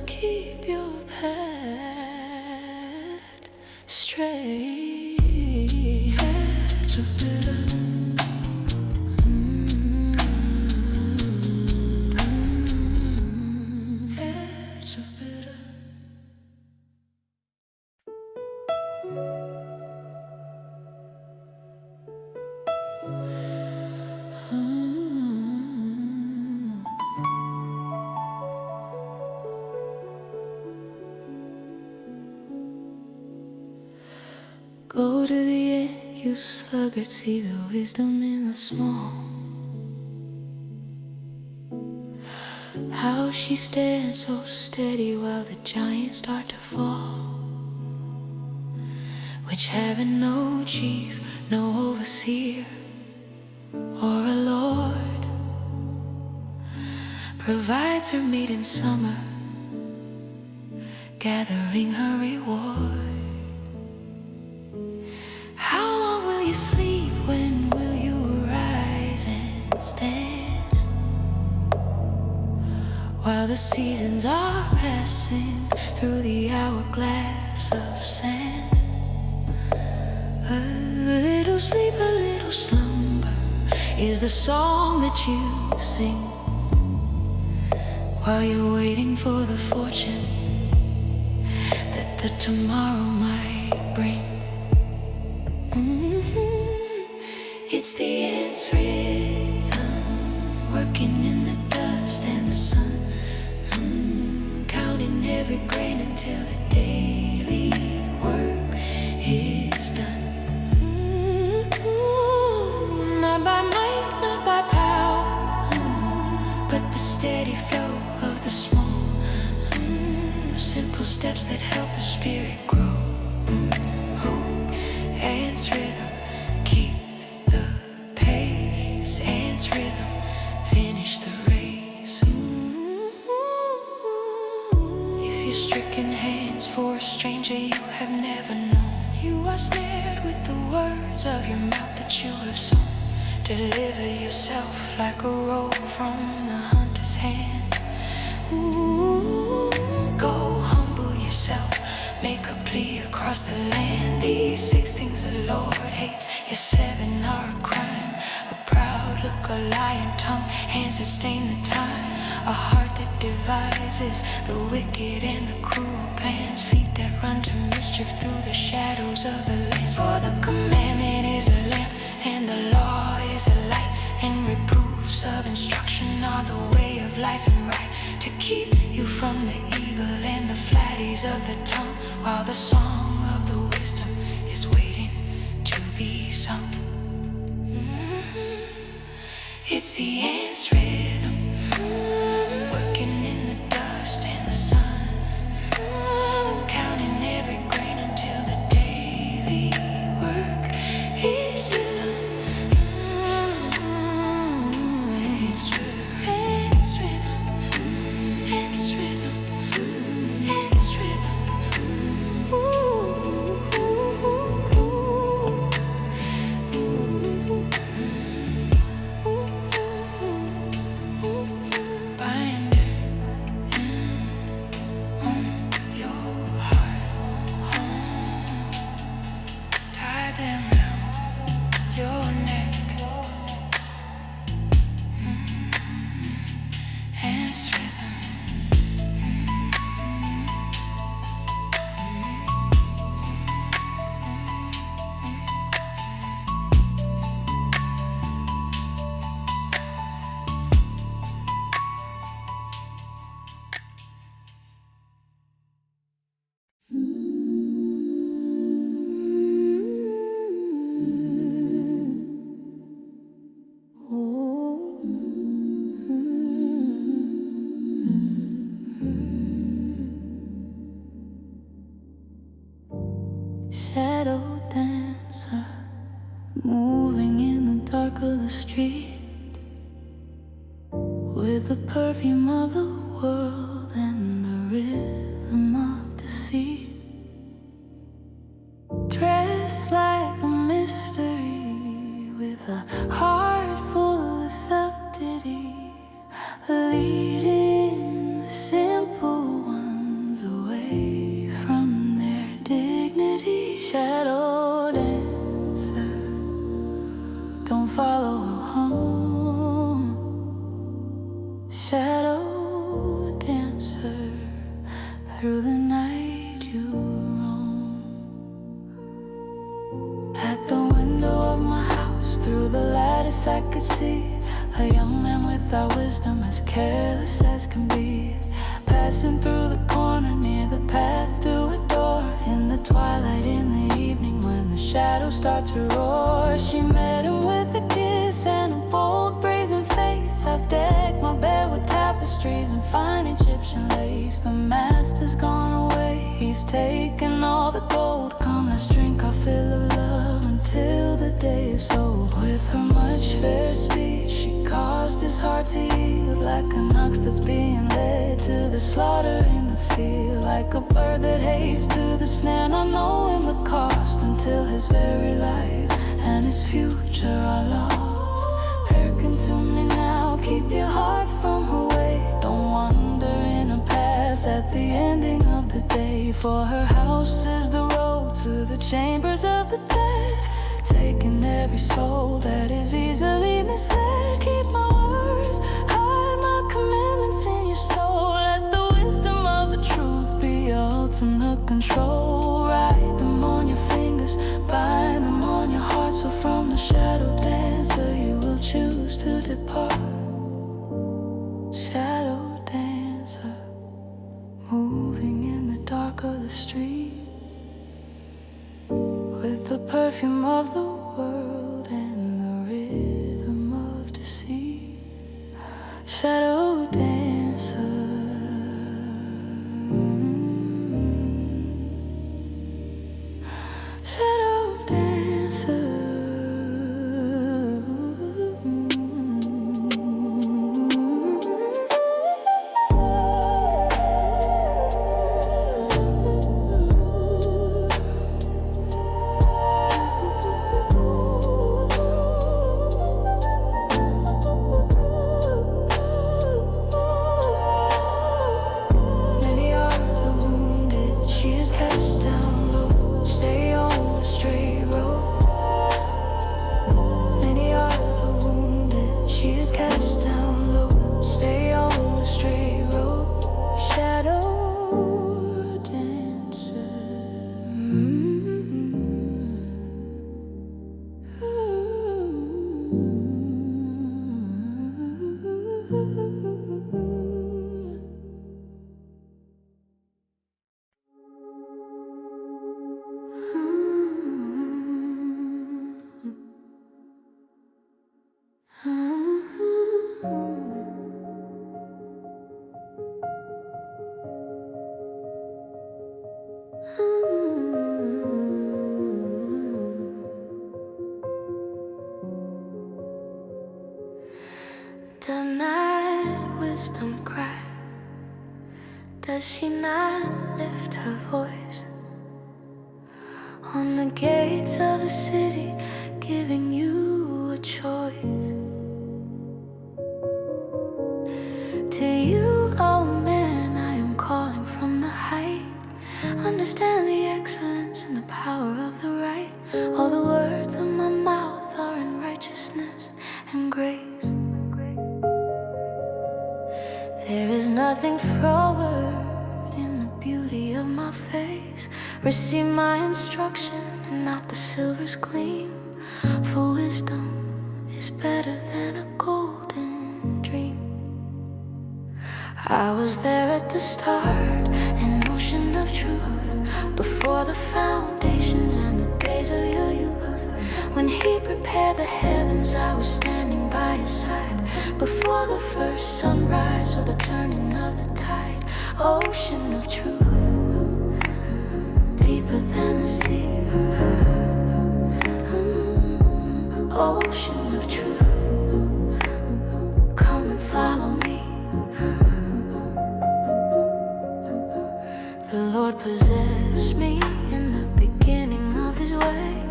[SPEAKER 1] Keep your path straight. Edge of bitter. Edge of bitter. Go to the end, you sluggard, see the wisdom in the small. How she stands so steady while the giants start to fall, which having no chief, no overseer, or a lord, provides her meat in summer, gathering her reward. How long will you sleep? When will you rise and stand? While the seasons are passing through the hourglass of sand. A little sleep, a little slumber is the song that you sing, while you're waiting for the fortune that the tomorrow might bring. It's the ants' rhythm, working in the dust and the sun, counting every grain until the daily work is done. Not by might, not by power, but the steady flow of the small, simple steps that help the spirit grow. Ants' rhythm, keep the pace. Ants' rhythm, finish the race. If you're stricken hands for a stranger you have never known, you are snared with the words of your mouth that you have sown. Deliver yourself like a roll from the hunter's hand. Go humble yourself, make a plea across the land. These 6 things the Lord hates, yes 7 are a crime: a proud look, a lying tongue, hands that stain the time, a A heart that devises the wicked and the cruel plans, feet that run to mischief through the shadows of the lands. For the commandment is a lamp and the law is a light, and reproofs of instruction are the way of life and right, to keep you from the evil and the flatties of the tongue, while the song of the wisdom is waiting to be sung. It's the ants' rhythm, working in the dust and the sun, counting every grain until the daily work is done. Ants' rhythm, ants' rhythm, ants' rhythm, ants' rhythm. Shadow dancer, moving in the dark of the street, with the perfume of the world and the rhythm of deceit. Dressed like a mystery, with a heart full of subtlety, leading the simple ones away from their dignity. Shadow dancer, don't follow her home. Shadow dancer, through the night you roam. At the window of my house, through the lattice I could see a young man without wisdom, as careless as can be, passing through the corner near the path to a door. In the twilight, in the evening, when the shadows start to roar, she met him with a kiss and a bold brazen face. I've decked my bed with tapestries and fine Egyptian lace. The master's gone away, he's taken all the gold. Come, let's drink our fill of love until the day is old. With her much fair speech, she caused his heart to yield, like an ox that's being led to the slaughter in the field, like a bird that hastes to the snare, not knowing the cost, until his very life and his future are lost. Hearken to me now, keep your heart from her way. Don't wander in her path at the ending of the day, for her house is the road to the chambers of the dead, taking every soul that is easily misled. Keep my words, hide my commandments in your soul. Let the wisdom of the truth be your ultimate control. Write them on your fingers, bind them on your heart, so from the shadow dancer you will choose to depart. Shadow dancer, moving in the dark of the street, with the perfume of the world and the rhythm of deceit. Shadow dancer, shadow dancer. Does she not lift her voice on the gates of the city, giving you a choice? To you, oh man, I am calling from the height. Understand the excellence and the power of the right. All the words of my mouth are in righteousness and grace. There is nothing froward in the beauty of my face. Receive my instruction and not the silver's gleam. For wisdom is better than a golden dream. I was there at the start, an ocean of truth, before the foundations and the days of your youth. When he prepared the heavens, I was standing by his side. Before the first sunrise or the turning of the tide. Ocean of truth, deeper than the sea. Ocean of truth, come and follow me. The Lord possessed me in the beginning of his way,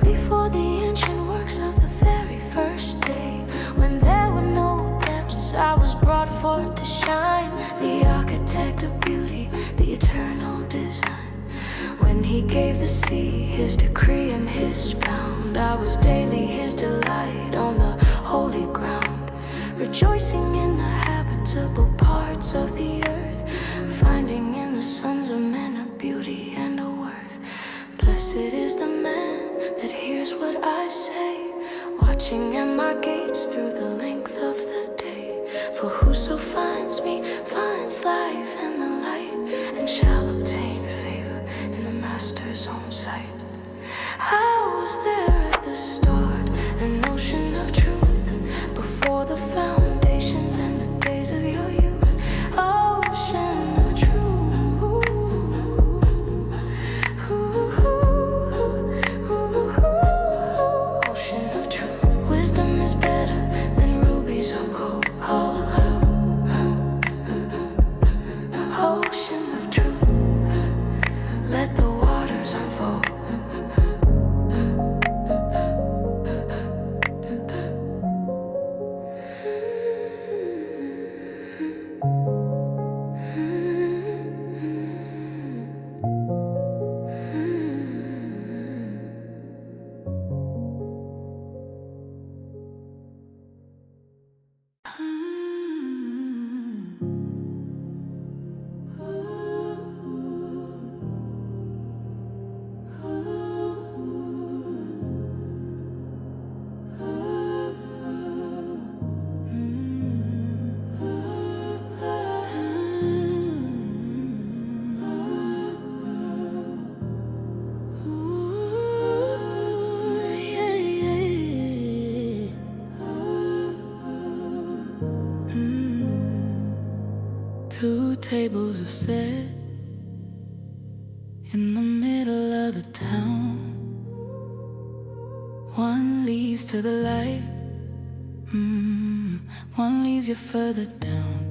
[SPEAKER 1] before the ancient works of the very first day. When there were no depths, I was brought forth to shine. The architect of beauty, the eternal design. When he gave the sea his decree and his bound, I was daily his delight on the holy ground. Rejoicing in the habitable parts of the earth, finding in the sons of men a beauty and a worth. Blessed is the man that hears what I say, watching at my gates through the length of the day. For whoso finds me finds life and the light, and shall obtain favor in the Master's own sight. I was there at the start, an ocean of truth, before the foundations and the days of your youth. Ocean of truth. Wisdom is better than rubies or gold. Ocean of truth, let the waters unfold. Two tables are set in the middle of the town. One leads to the light, one leads you further down.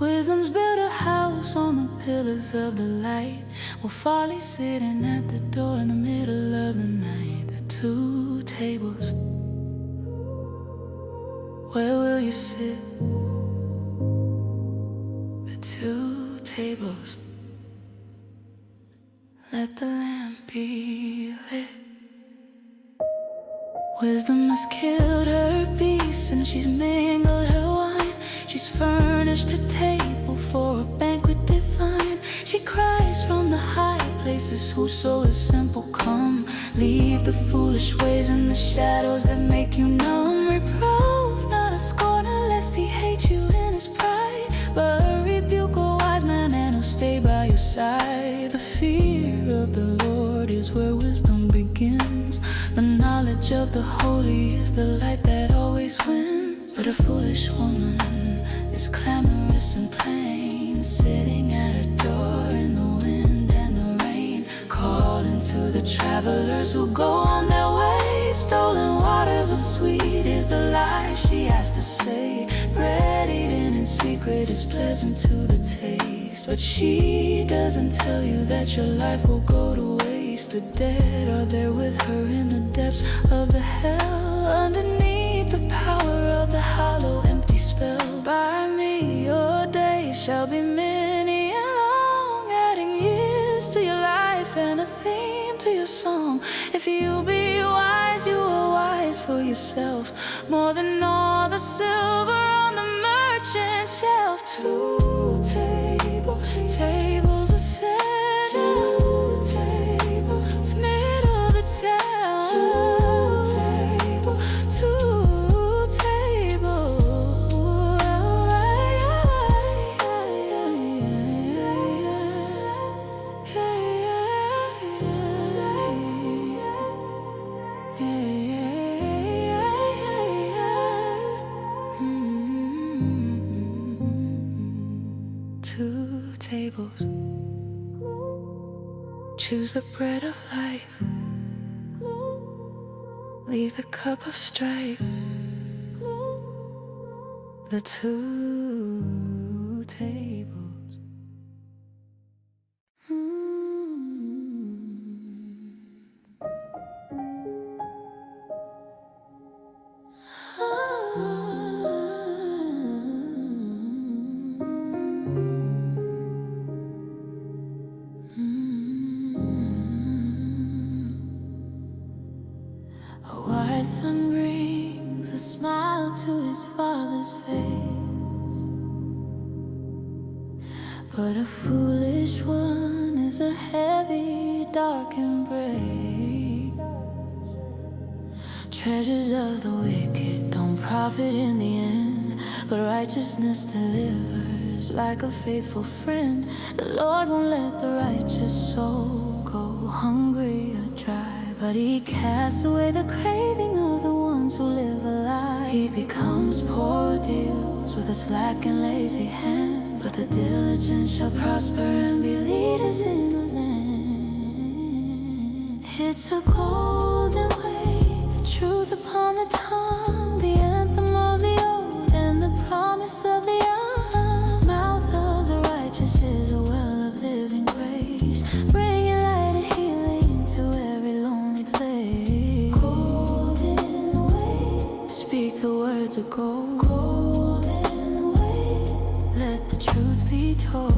[SPEAKER 1] Wisdom's built a house on the pillars of the light, while folly's sitting at the door in the middle of the night. The two tables, where will you sit? Two tables, let the lamp be lit. Wisdom has killed her beast and she's mingled her wine. She's furnished a table for a banquet divine. She cries from the high places, whoso is simple, come. Leave the foolish ways and the shadows that make you numb. Reprove not a scorner lest he hate you in his pride, but rebuke a wise man and he'll stay by your side. The fear of the Lord is where wisdom begins. The knowledge of the holy is the light that always wins. But a foolish woman is clamorous and plain, sitting at her door in the wind and the rain, calling to the travelers who go on their ways. stolen waters are sweet is the lie she has to say. Bread eaten in secret is pleasant to the taste, but she doesn't tell you that your life will go to waste. The dead are there with her in the depths of the hell, underneath the power of the hollow empty spell. By me your days shall be many and long, adding years to your life and a theme to your song. If you be wise, you are wise for yourself, more than all the silver on the merchant shelf. Two tables are set, two tables, middle of the town. Two tables, two tables. Choose the bread of life, leave the cup of strife. The two tables. A wise son brings a smile to his father's face, but a foolish one is a heavy, dark embrace. Treasures of the wicked don't profit in the end, but righteousness delivers like a faithful friend. The Lord won't let the righteous soul go hungry or dry, but he casts away the craving of the ones who live a lie. He becomes poor, deals with a slack and lazy hand, but the diligent shall prosper and be leaders in the land. It's a golden way, the truth upon the tongue, the anthem of the old and the promise of the young. Mouth of the righteous is a well of living grace, bringing light and healing to every lonely place. Golden way, speak the words of gold. Golden way, let the truth be told.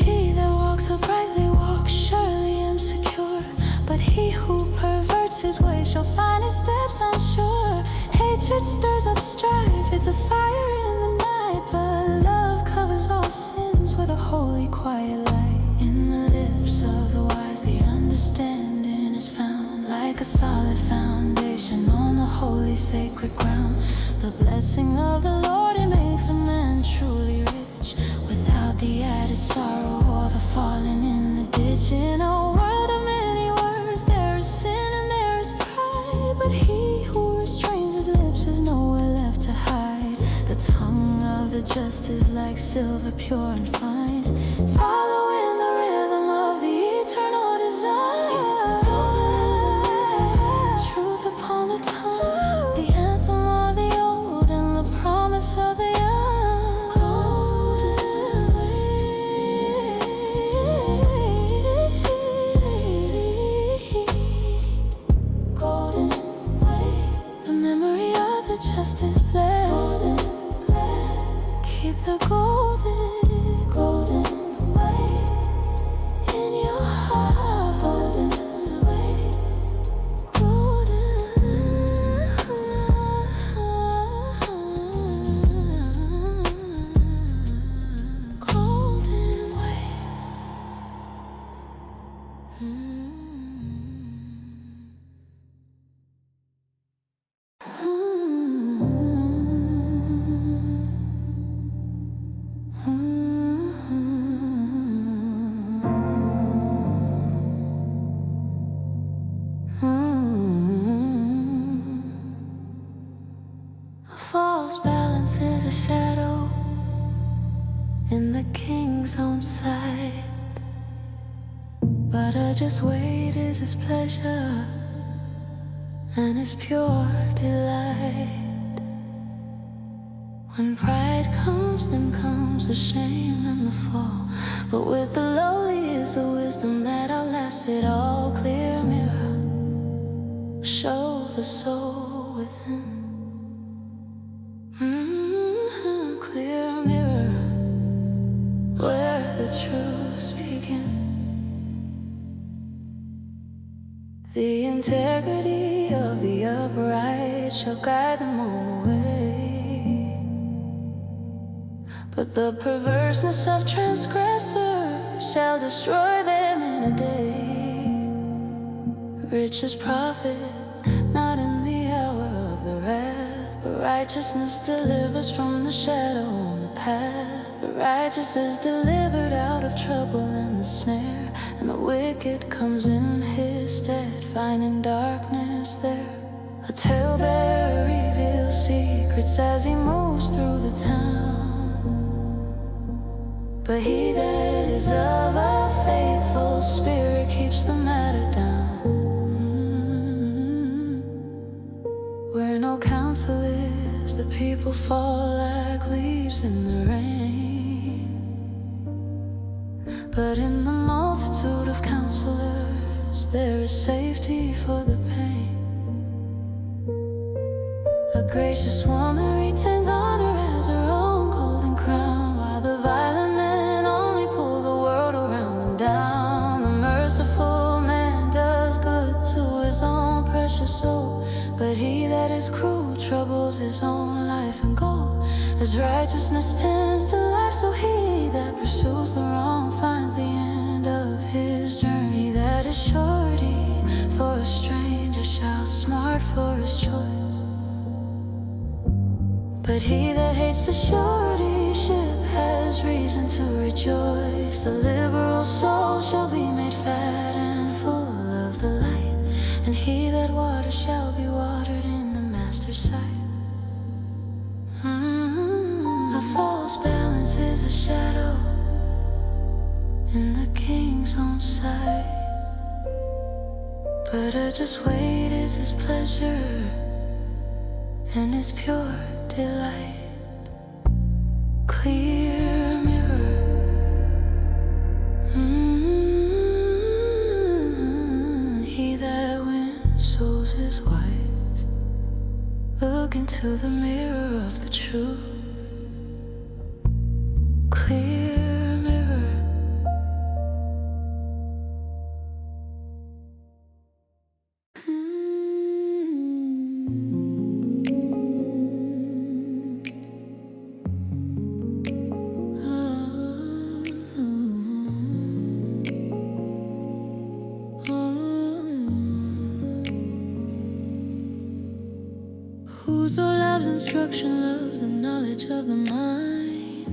[SPEAKER 1] He that walks uprightly walks surely and secure, but he who perverts his way shall find his steps unsure. Hatred stirs up strife, it's a fire in the night, but love covers all sins with a holy quiet light. In the lips of the wise the understanding is found, like a solid foundation on the holy sacred ground. The blessing of the Lord, it makes a man truly rich, without the added sorrow or the falling in the ditch. In a world of many words there is sin and there is pride, but he who restrains his lips has nowhere left to hide. The tongue of the just is like silver pure and fine, following the rhythm of the eternal design. It's a golden truth upon the tongue, the anthem of the old and the promise of the young. Golden way, golden way, the memory of the just is blessed. Keep the golden way in your heart. Golden way, golden way. A false balance is a shadow in the king's king's own side. But a just weight is his pleasure and his pure delight. When pride comes, then comes the shame and the fall. But with the lowly is the wisdom that outlasts it all. Clear mirror, show the soul within. Clear mirror, where the truths begin. The integrity of the upright shall guide them on the way, but the perverseness of transgressors shall destroy them in a day. Riches profit not in the hour of the wrath, but righteousness delivers from the shadow on the path. The righteous is delivered out of trouble and the snare, and the wicked comes in his stead, finding darkness there. A talebearer reveals secrets as he moves through the town, but he that is of a faithful spirit keeps the matter down. Where no counsel is, the people fall like leaves in the rain, but in the multitude of counselors there is safety for the pain. A gracious woman retains honor as her own golden crown, while the violent men only pull the world around them down. The merciful man does good to his own precious soul, but he that is cruel troubles his own life and goal. As righteousness tends to life, so he that pursues the wrong finds the end of his journey. That is surety for a stranger shall smart for his choice, but he that hates the suretyship has reason to rejoice. The liberal soul shall be made fat and full of the light, and he that waters shall be watered in the master's sight. A false balance is a shadow in the king's own sight, but a just weight is his pleasure and his pure delight. Clear mirror, he that wins souls is wise. Look into the mirror of the truth. Clear mirror. Whoso loves instruction loves the knowledge of the mind,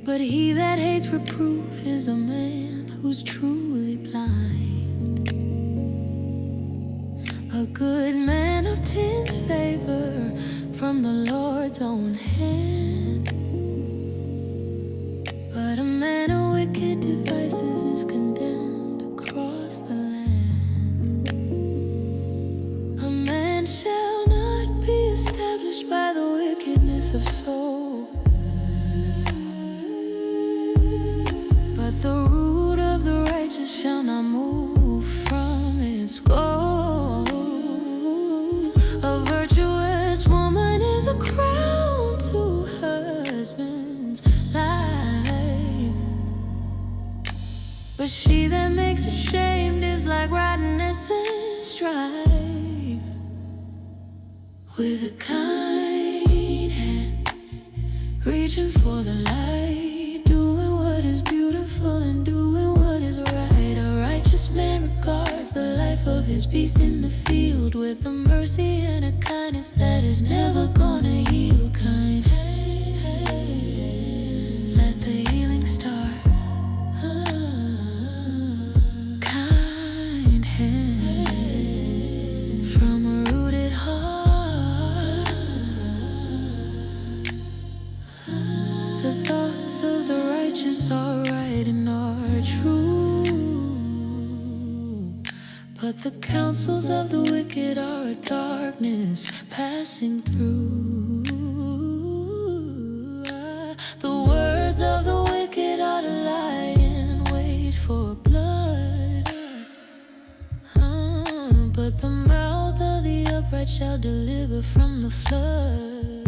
[SPEAKER 1] but he that hates reproof is a man who's truly blind. A good man obtains favor from the Lord's own hand, but a man of wicked devices is condemned across the land. A man shall not be established by the wickedness of soul, but the root of the righteous shall not move from its goal. A virtuous woman is a crown to her husband's life, but she that makes ashamed is like rottenness and strife. With a kind hand reaching for the light, doing what is beautiful and doing what is right. A righteous man regards the life of his beast in the field with a mercy and a kindness that is never gonna yield. Kind hand, let the healing start. Kind hand, from a rooted heart. But the counsels of the wicked are a darkness passing through. The words of the wicked are to lie in wait for blood. But the mouth of the upright shall deliver from the flood.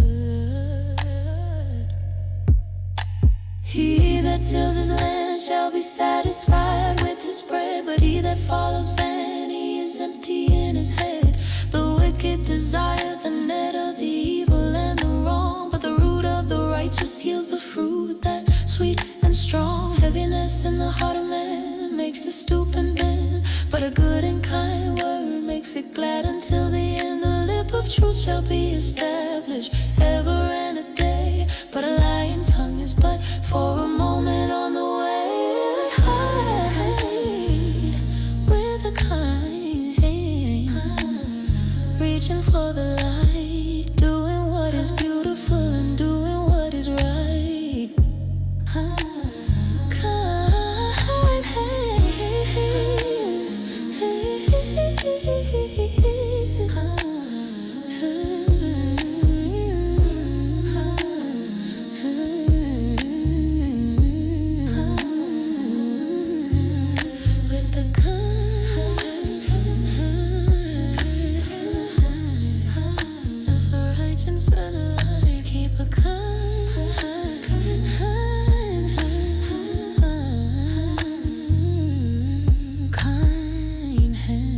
[SPEAKER 1] He that tills his land shall be satisfied with his bread, but he that follows vanity is empty in his head. The wicked desire the net of the evil and the wrong, but the root of the righteous yields the fruit that sweet and strong. Heaviness in the heart of man makes it stoop and bend, but a good and kind word makes it glad until the end. The lip of truth shall be established ever and a day, but a lying tongue is but for a moment on the way. Hide with a kind hand, reaching for the light, doing what is beautiful and doing what is right. Kind hand.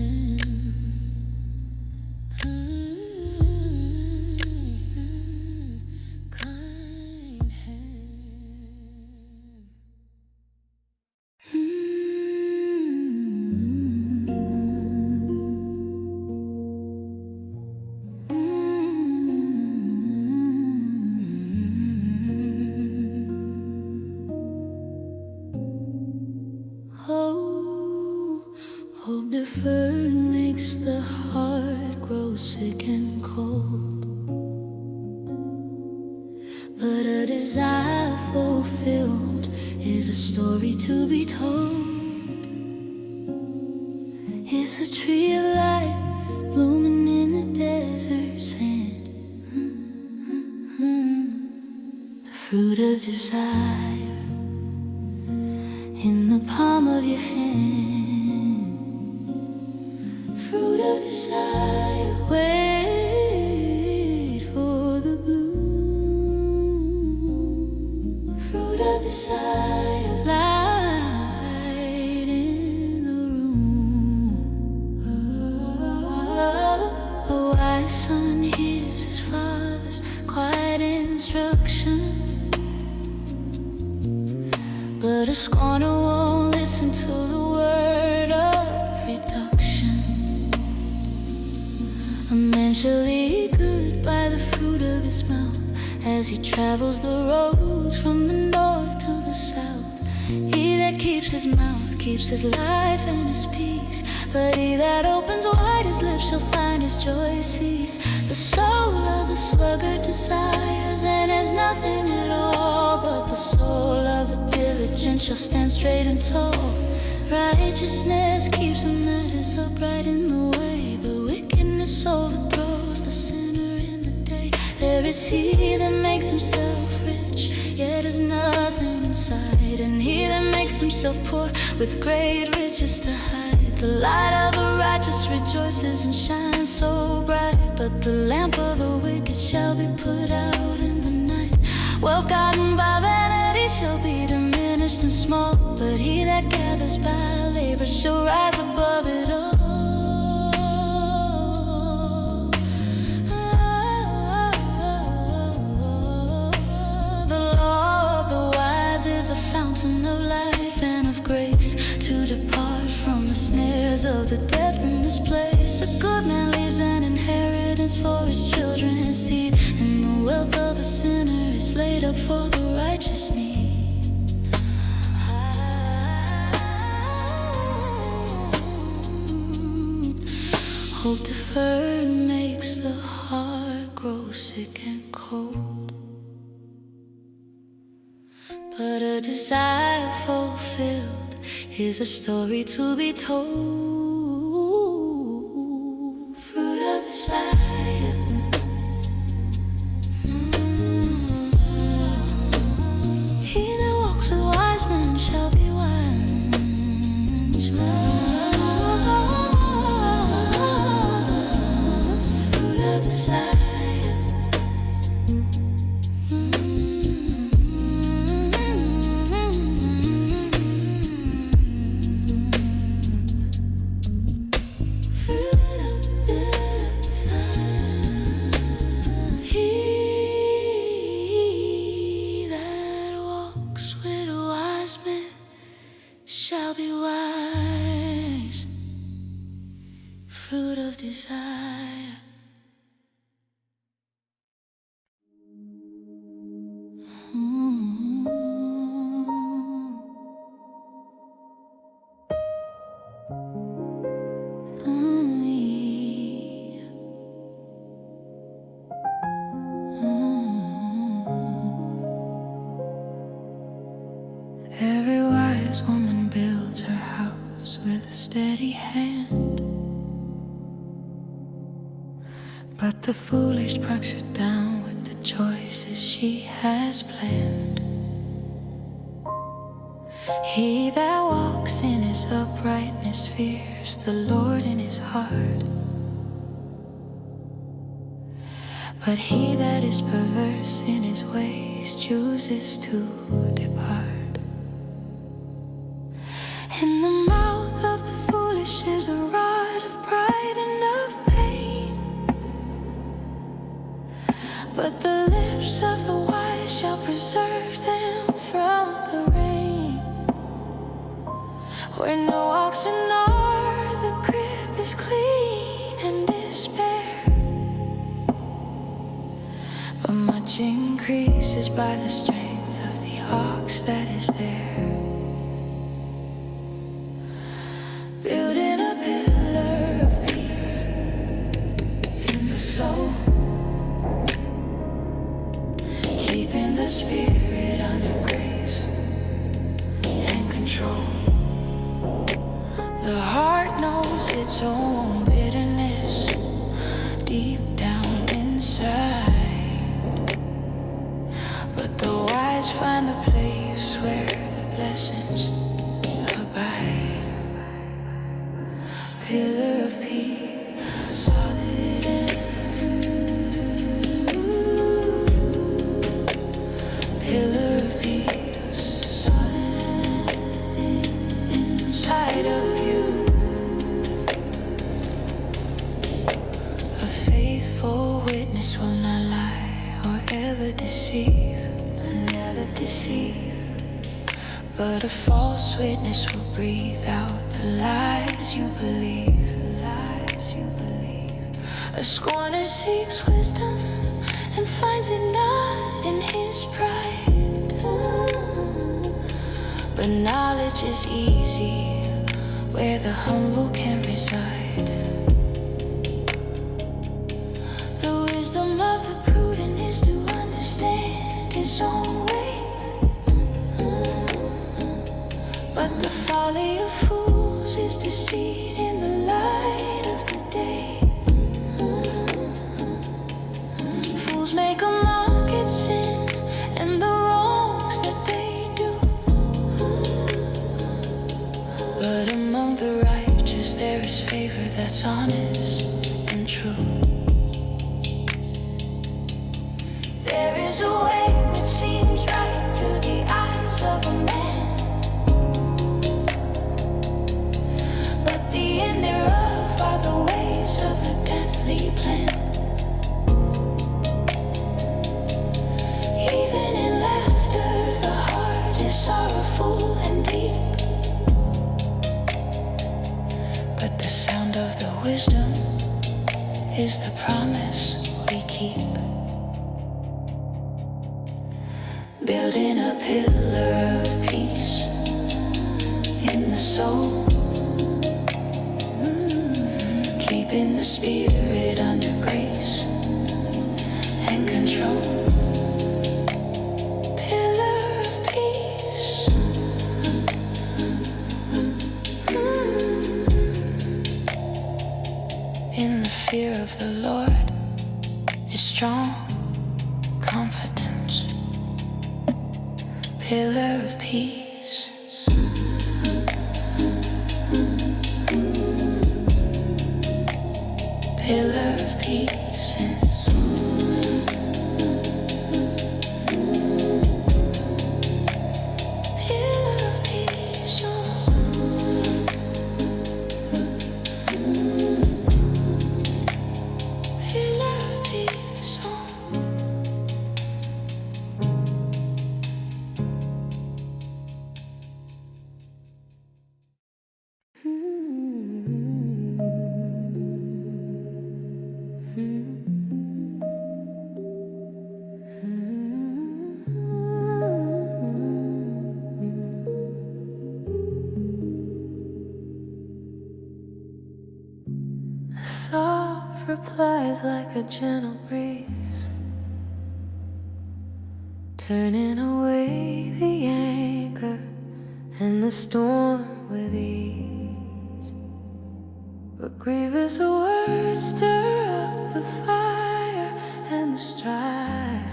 [SPEAKER 1] Hope deferred makes the heart grow sick and cold, but a desire fulfilled is a story to be told. It's a tree of life blooming in the desert sand, the fruit of desire in the palm of your hand. Fruit of desire, wait for the bloom. Fruit of desire, light in the room. A wise son hears his father's quiet instruction, but a scorner won't listen to the word of reduction. A man shall eat good by the fruit of his mouth, as he travels the roads from the north to the south. He that keeps his mouth keeps his life and his peace, but he that opens wide his lips shall find his joy cease. The soul of the sluggard desires and has nothing at all, but the soul of the diligent shall stand straight and tall. Righteousness keeps him that is upright in the way, but wickedness overthrows the sinner in the day. There is he that makes himself rich, yet has nothing inside, and he that makes himself poor with great riches to hide. The light of the righteous rejoices and shines so bright, but the lamp of the wicked shall be put out in the night. Wealth gotten by vanity shall be diminished and small, but he that gathers by labor shall rise above it all. The law of the wise is a fountain of life and of grace, to depart from the snares of the death in this place. A good man leaves an inheritance for his children's seed, and the wealth of the sinner is laid up for the righteous need. Hope deferred makes the heart grow sick and cold, but a desire fulfilled is a story to be told. fruit of desire. Every wise woman builds her house with a steady hand, but the foolish cracks it down with the choices she has planned. He that walks in his uprightness fears the Lord in his heart, but he that is perverse in his ways chooses to depart. In the mouth of the foolish is a rod of pride and of pain, but the lips of the wise shall preserve them from the rain. Where no oxen are, the crib is clean and despair, but much increases by the strength of the ox that is there. Building a pillar of peace in the soul, keeping the spirit under grace and control. The heart knows its own bitterness deep down inside, but the wise find the place where the blessings abide. Pillar of peace, solid pillar of peace, solid inside of you. A faithful witness will not lie or ever deceive, never deceive. But a false witness will breathe out the lies you believe, lies you believe. A scorner seeks wisdom and finds it not in his pride, but knowledge is easy where the humble can reside. The wisdom of the prudent is to understand his own way, but the folly of fools is deceit in the light of the day. Fools make a mock at sin and the wrongs that they do, but among the righteous there is favor that's honest and true. There is a way which seems right to the eyes of a man, the end thereof are the ways of a deathly plan. Even in laughter the heart is sorrowful and deep, but the sound of the wisdom is the promise we keep. Building a pillar of peace in the soul, keeping the spirit under grace and control. Pillar of peace, in the fear of the Lord is strong confidence. Pillar of peace. Pillar of peace and pillar of peace, pillar of peace. replies like a gentle breeze, turning away the anger and the storm with ease. But grievous words stir up the fire and the strife,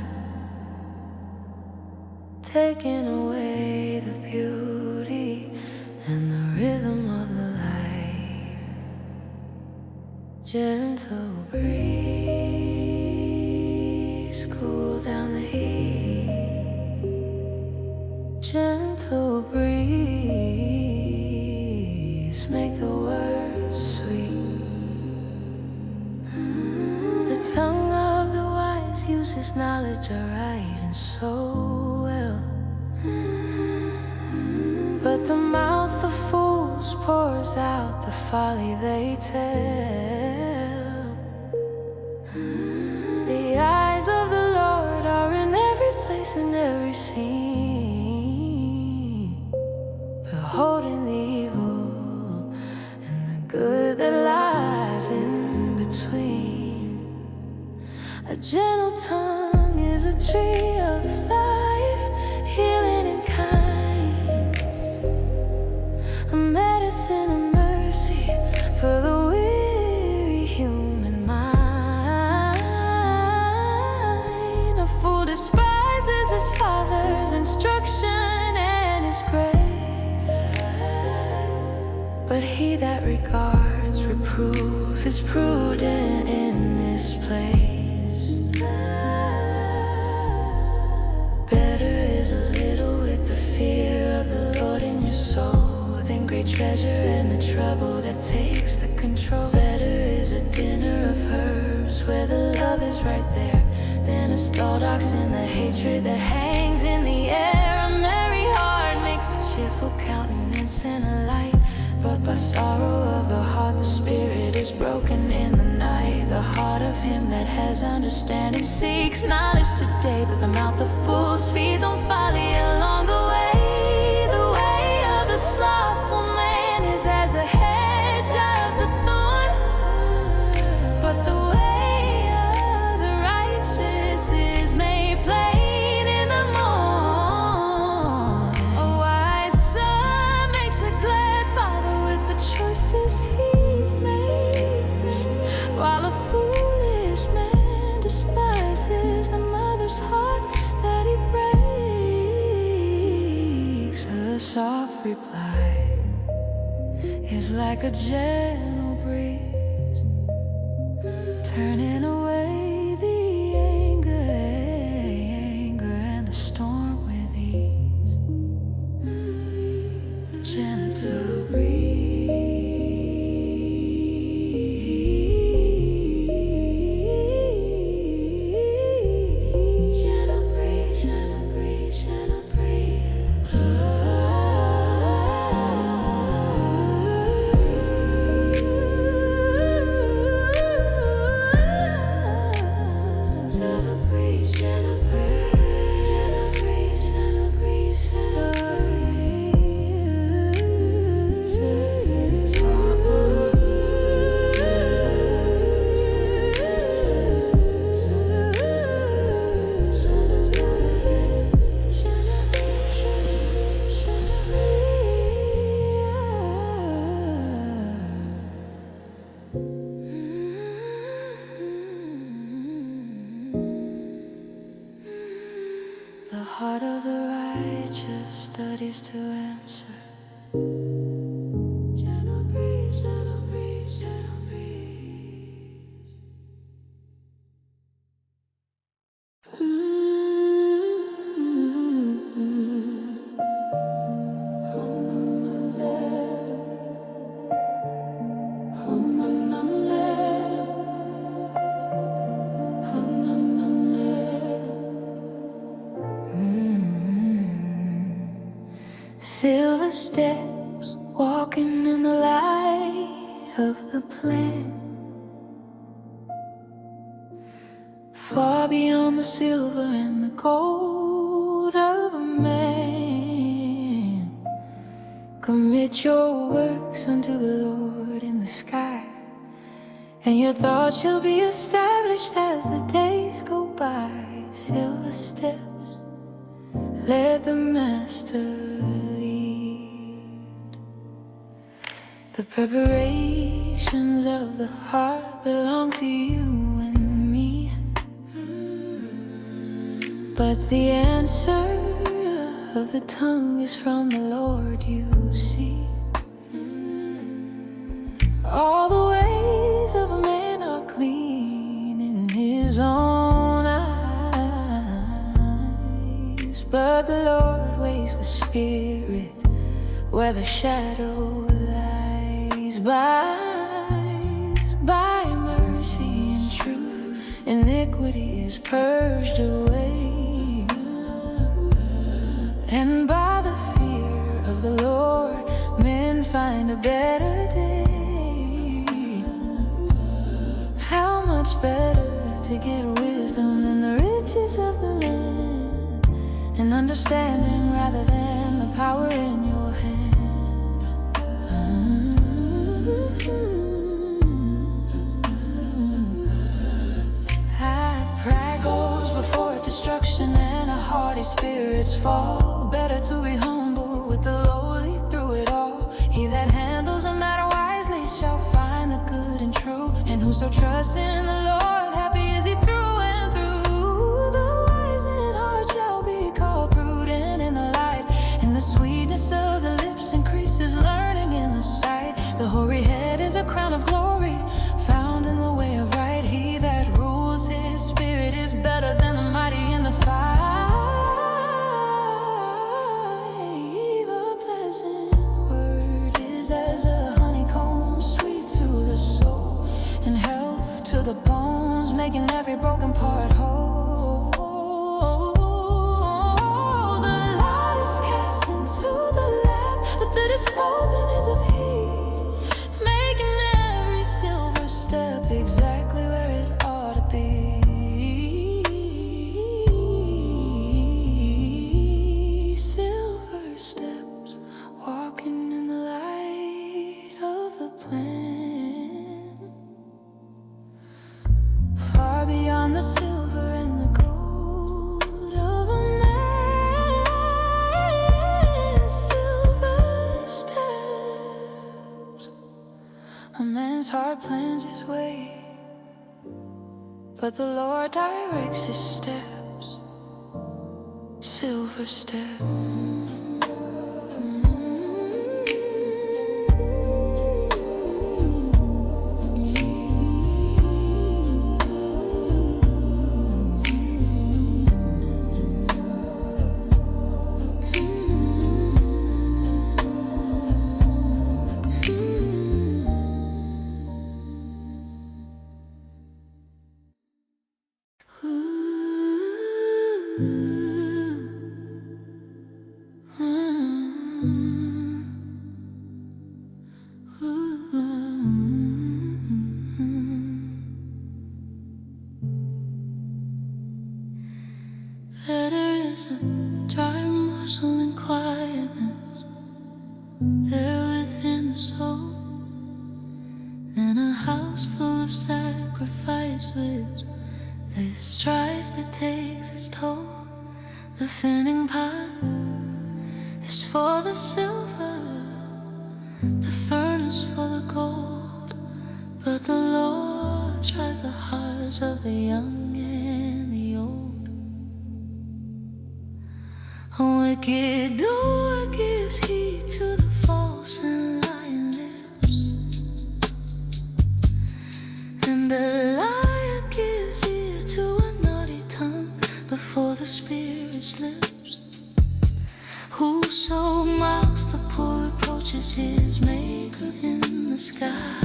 [SPEAKER 1] taking away the beauty and the rhythm of the life. Gentle breeze, cool down the heat. Gentle breeze, make the words sweet. The tongue of the wise uses knowledge aright and so well, but the mouth of fools pours out the folly they tell. The eyes of the Lord are in every place and every scene, beholding the evil and the good that lies in between. A gentle tongue is a tree of life, healing and kind, a medicine of mercy for the weary human mind. A fool despises his father's instruction and his grace, but he that regards reproof is prudent in this place. Better is a little with the fear of the Lord in your soul than great treasure and the trouble that takes the control. Better is a dinner of herbs where the love is right there than a stalled ox in the hatred that hangs in the air. A merry heart makes a cheerful countenance and a light, but by sorrow of the heart the spirit is broken in the night. The heart of him that has understanding seeks knowledge today, but the mouth of fools feeds on folly along the way. The way of the slothful man is as a hedge of the thorn, but the way of the righteous is made plain in the morn. A wise son makes a glad father with the choices he makes, while a foolish man despises the mother's heart that he breaks. A soft reply is like a gentle breeze, turning away the anger and the storm with ease. Gentle breeze, gentle breeze, gentle breeze, gentle breeze. Gentle breeze, gentle breeze, gentle breeze, gentle The heart of the righteous studies to answer. Gentle breeze, gentle breeze, gentle breeze. Silver steps, walking in the light of the plan, far beyond the silver and the gold of a man. Commit your works unto the Lord in the sky, and your thoughts shall be established as the days go by. Silver steps, let the master lead. The preparations of the heart belong to you and me, but the answer of the tongue is from the Lord, you see. All the ways of a man are clean in his own eyes, but the Lord weighs the spirit where the shadow lies. By mercy and truth, iniquity is purged away, and by the fear of the Lord, men find a better day. How much better to get wisdom than the riches of the land, and understanding rather than the power in your hand. High pride goes before destruction, and a haughty spirit's fall. Better to be humble with the lowly through it all. He that handles a matter wisely shall find the good and true, and whoso trusts in the Lord, happy is he through and through. The wise in heart shall be called prudent in the light, and the sweetness of the lips increases learning in the sight. The hoary head is a crown of glory, found in the way of right. He that rules his spirit is better than the mighty in the fight. The pleasant word is as a honeycomb, sweet to the soul, and health to the bones, making every broken part whole. The lot is cast into the lap, but the disposing is of He, making every silver step exactly where it ought to be. Silver steps, walking in the light of the plan, far beyond the silver and the gold of a man. Silver steps, a man's heart plans his way, but the Lord directs his steps. Silver steps. Better is a dry morsel in quietness there within the soul, than a house full of sacrifice with the strife that takes its toll. The finning pot is for the silver, the furnace for the gold, but the Lord tries the hearts of the young and the old. A wicked door gives heed to the false and lying lips, and a liar gives ear to a naughty tongue before the Spirit's lips. Whoso mocks the poor approaches his Maker in the sky,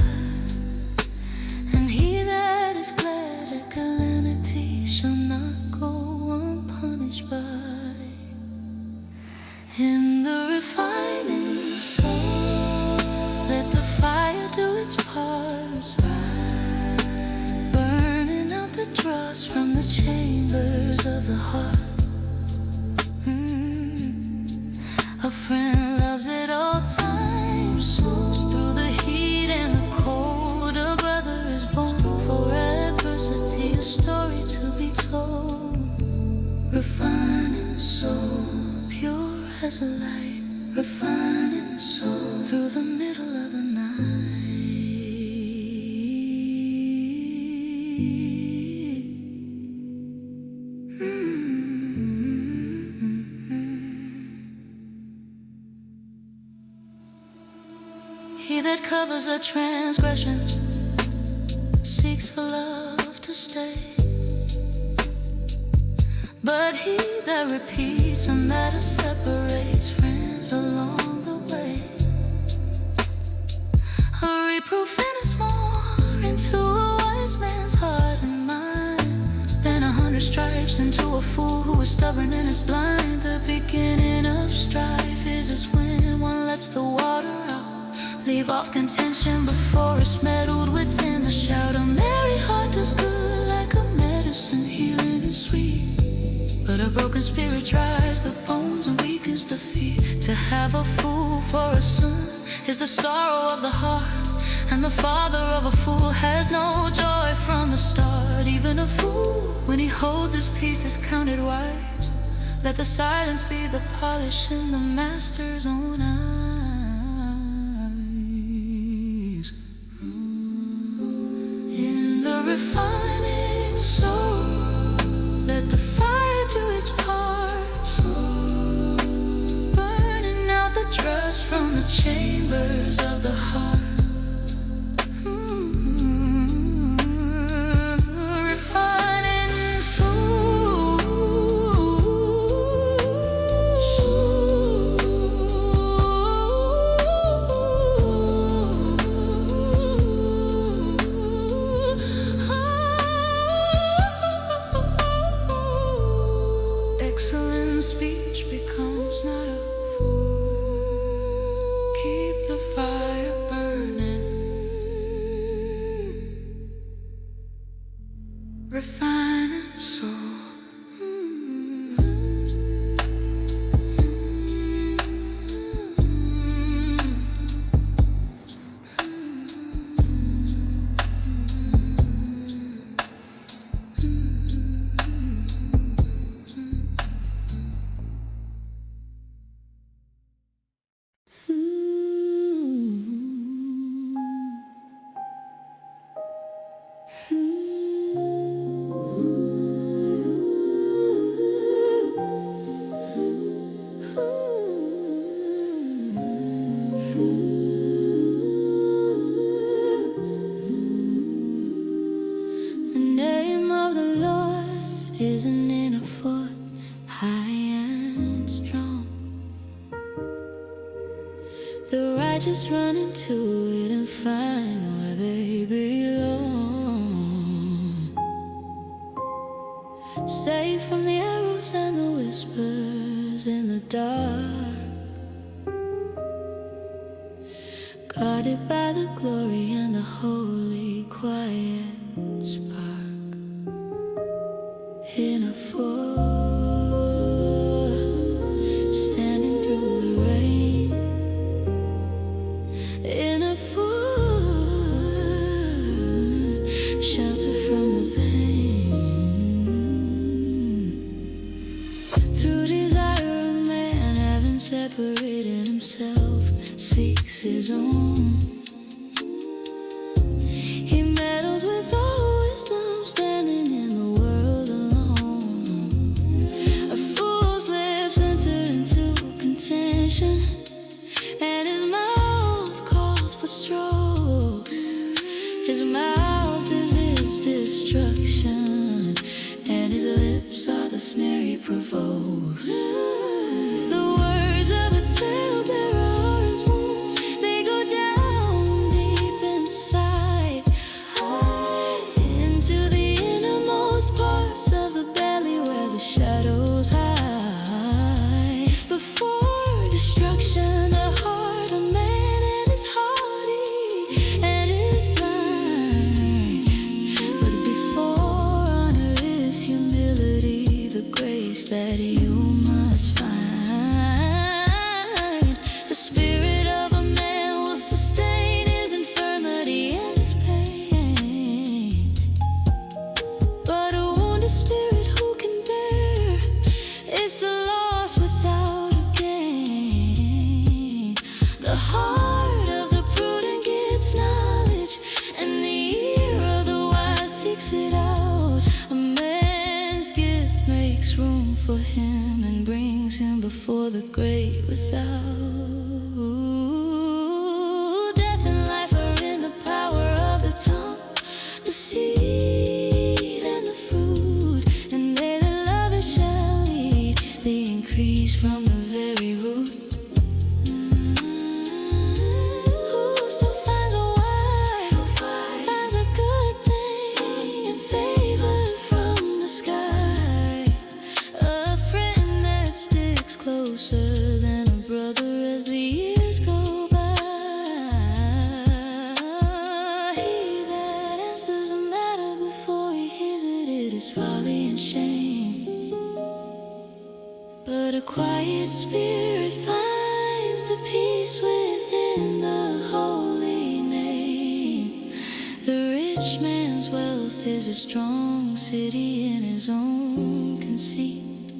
[SPEAKER 1] and he that is glad at calamity shall not go unpunished by. In the refining soul, let the fire do its part, burning out the dross from the chambers of the heart. A friend loves at all times, moves through the heat and the cold. A brother is born a light, refining soul through the middle of the night. He that covers a transgression seeks for love to stay, but he that repeats a matter separates friends along the way. A reproof in is more into a wise man's heart and mind than 100 stripes into a fool who is stubborn and is blind. The beginning of strife is as when one lets the water out, leave off contention before it's meddled within. The shout, a merry heart does good like a medicine, healing is sweet, but a broken spirit dries the bones and weakens the feet. To have a fool for a son is the sorrow of the heart, and the father of a fool has no joy from the start. Even a fool, when he holds his peace, is counted wise. Let the silence be the polish in the master's own eyes. In the refining soul, let the fire do its part, burning out the dross from the chambers of the heart. Refining soul, excellent speech becomes not a fool. Keep the fire burning. Refining soul. The name of the Lord is an inner foot, high and strong. The righteous run into it and find where they belong. Safe from the arrows and the whispers in the dark, guarded by the glory and the holy quiet spark. In a fort, standing through the rain. In a fort, shelter from the pain. Through desire, a man, having separated himself, seeks his own. He meddles with all wisdom, standing in the world alone. A fool's lips enter into contention, and his mouth calls for strokes. His mouth is his destruction, and his lips are the snare he provokes. The words of a talebearer are his wounds. They go down deep inside, into the innermost parts of the belly where the shadows hide. Before destruction, the heart of man and is haughty and is blind. But before honor is humility, the grace that you must find. for him and brings him before the great without. Death and life are in the power of the tongue, the seed and the fruit, and they that love it shall eat the increase from the very root. Whoso finds a wife finds a good thing and favor from the sky, a friend that sticks closer than a brother as the years go by. He that answers a matter before he hears it, it is folly and shame. But a quiet spirit finds the peace within the holy name. The rich man's wealth is a strong city in his own conceit,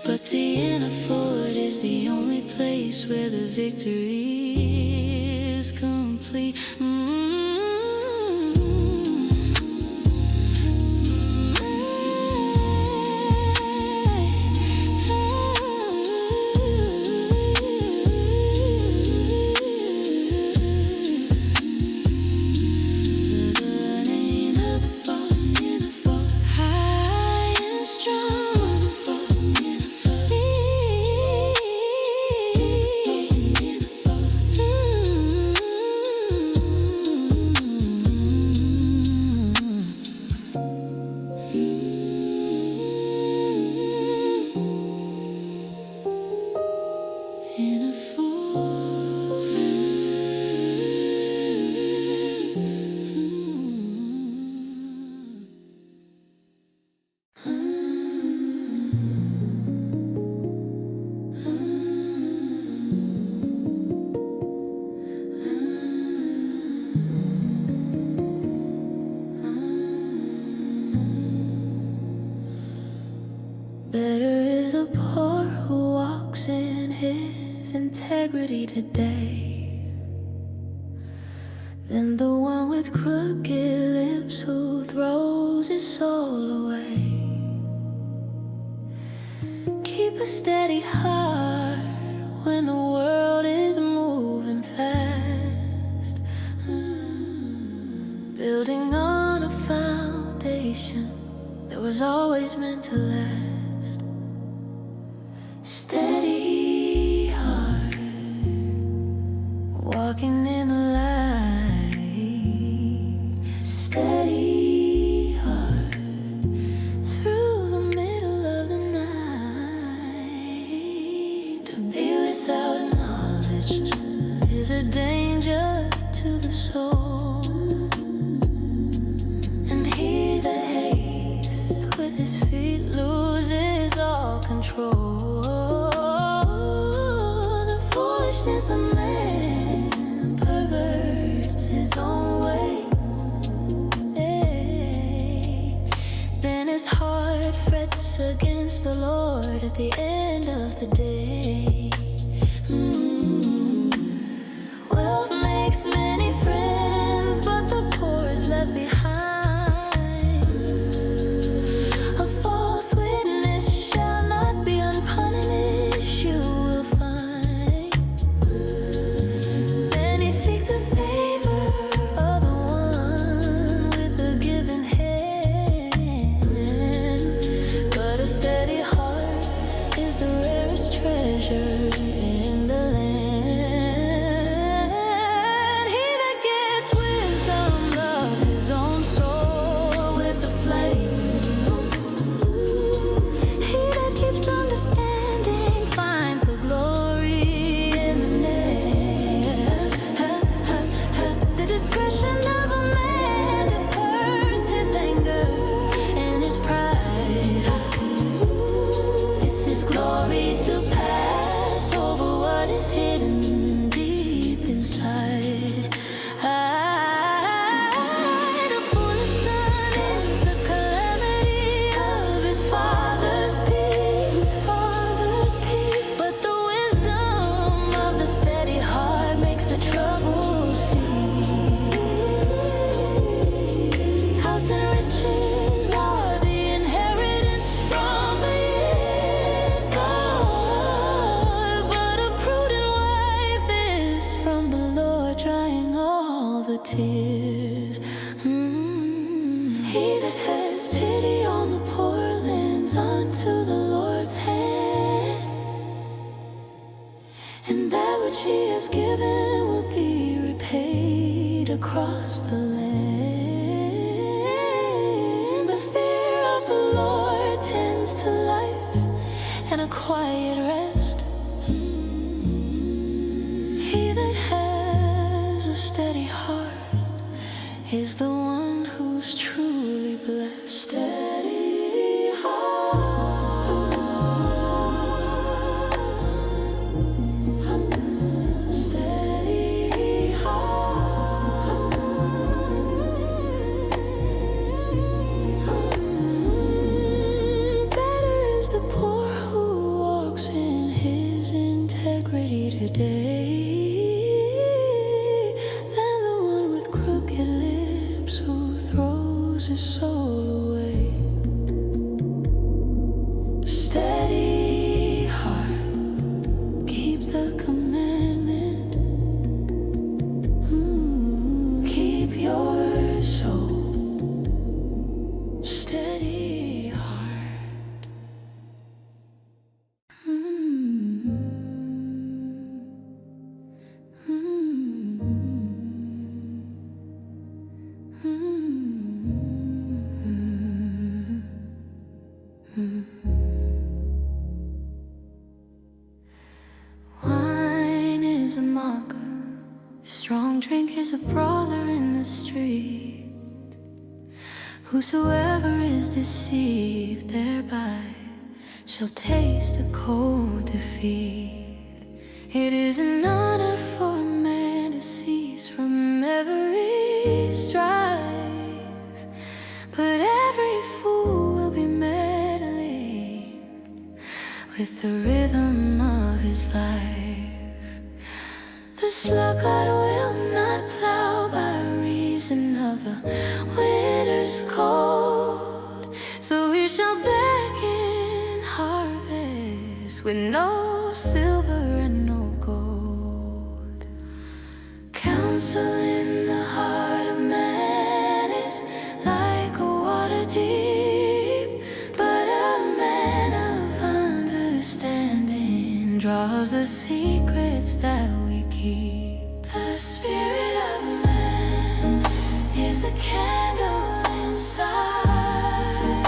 [SPEAKER 1] but the inner fort is the only place where the victory is complete. High and strong, in a fool. Better is the poor who walks in his integrity today than the one with crooked lips who throws his soul away. Keep a steady heart when the world is moving fast, building on a foundation that was always meant to last. Steady heart, walking in the light. Steady heart, through the middle of the night. To be without knowledge is a danger to the soul, and he that hates with his feet loses all control. The foolishness of man perverts his own way. Then his heart frets against the Lord at the end of the day. Wealth makes many friends, but the poor is left behind. A false witness shall not be unpunished, you will find. Many seek the favor of the one with the given hand, but a steady heart is the rarest treasure. tears. He that has pity on the poor lends unto the Lord's hand, and that which he has given will be repaid across the land. The fear of the Lord tends to life and a quiet rest. He that has a steady heart is the one who's truly blessed. Steady heart, steady heart. Better is the poor who walks in his integrity today than the one with crooked lips who throws his soul away. Steady heart, keep the commandment. Keep your soul. Steady heart. Wine is a mocker, strong drink is a brawler in the street. Whosoever is deceived thereby shall taste a cold defeat. It is an honor for a man to cease from every strife, but every fool will be meddling with the rhythm of his life. The sluggard will not plow by reason of the winter's cold, so he shall beg in harvest with no silver and no gold. Counsel in the heart of man is like a water deep, but a man of understanding draws the secrets that we keep. The spirit of man is a candle inside,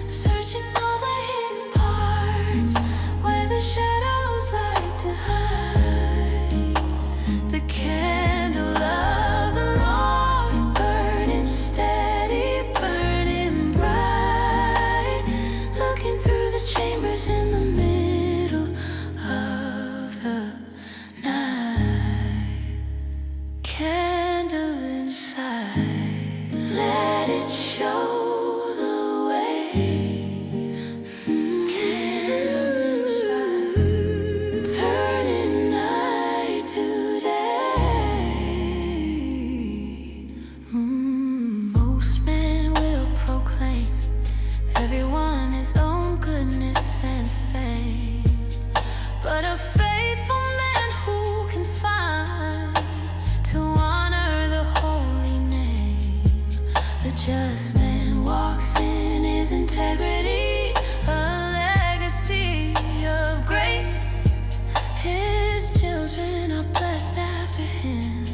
[SPEAKER 1] searching all the hidden parts where the shadows like to hide. The candle of the Lord burning steady, burning bright, looking through the chambers in the middle of the night. Candle inside, let it show the way. Candle inside, turning night to day. Most men will proclaim everyone his own goodness and fame, but a faithful man who can find to honor the holy name. The just man walks in his integrity, a legacy of grace. His children are blessed after him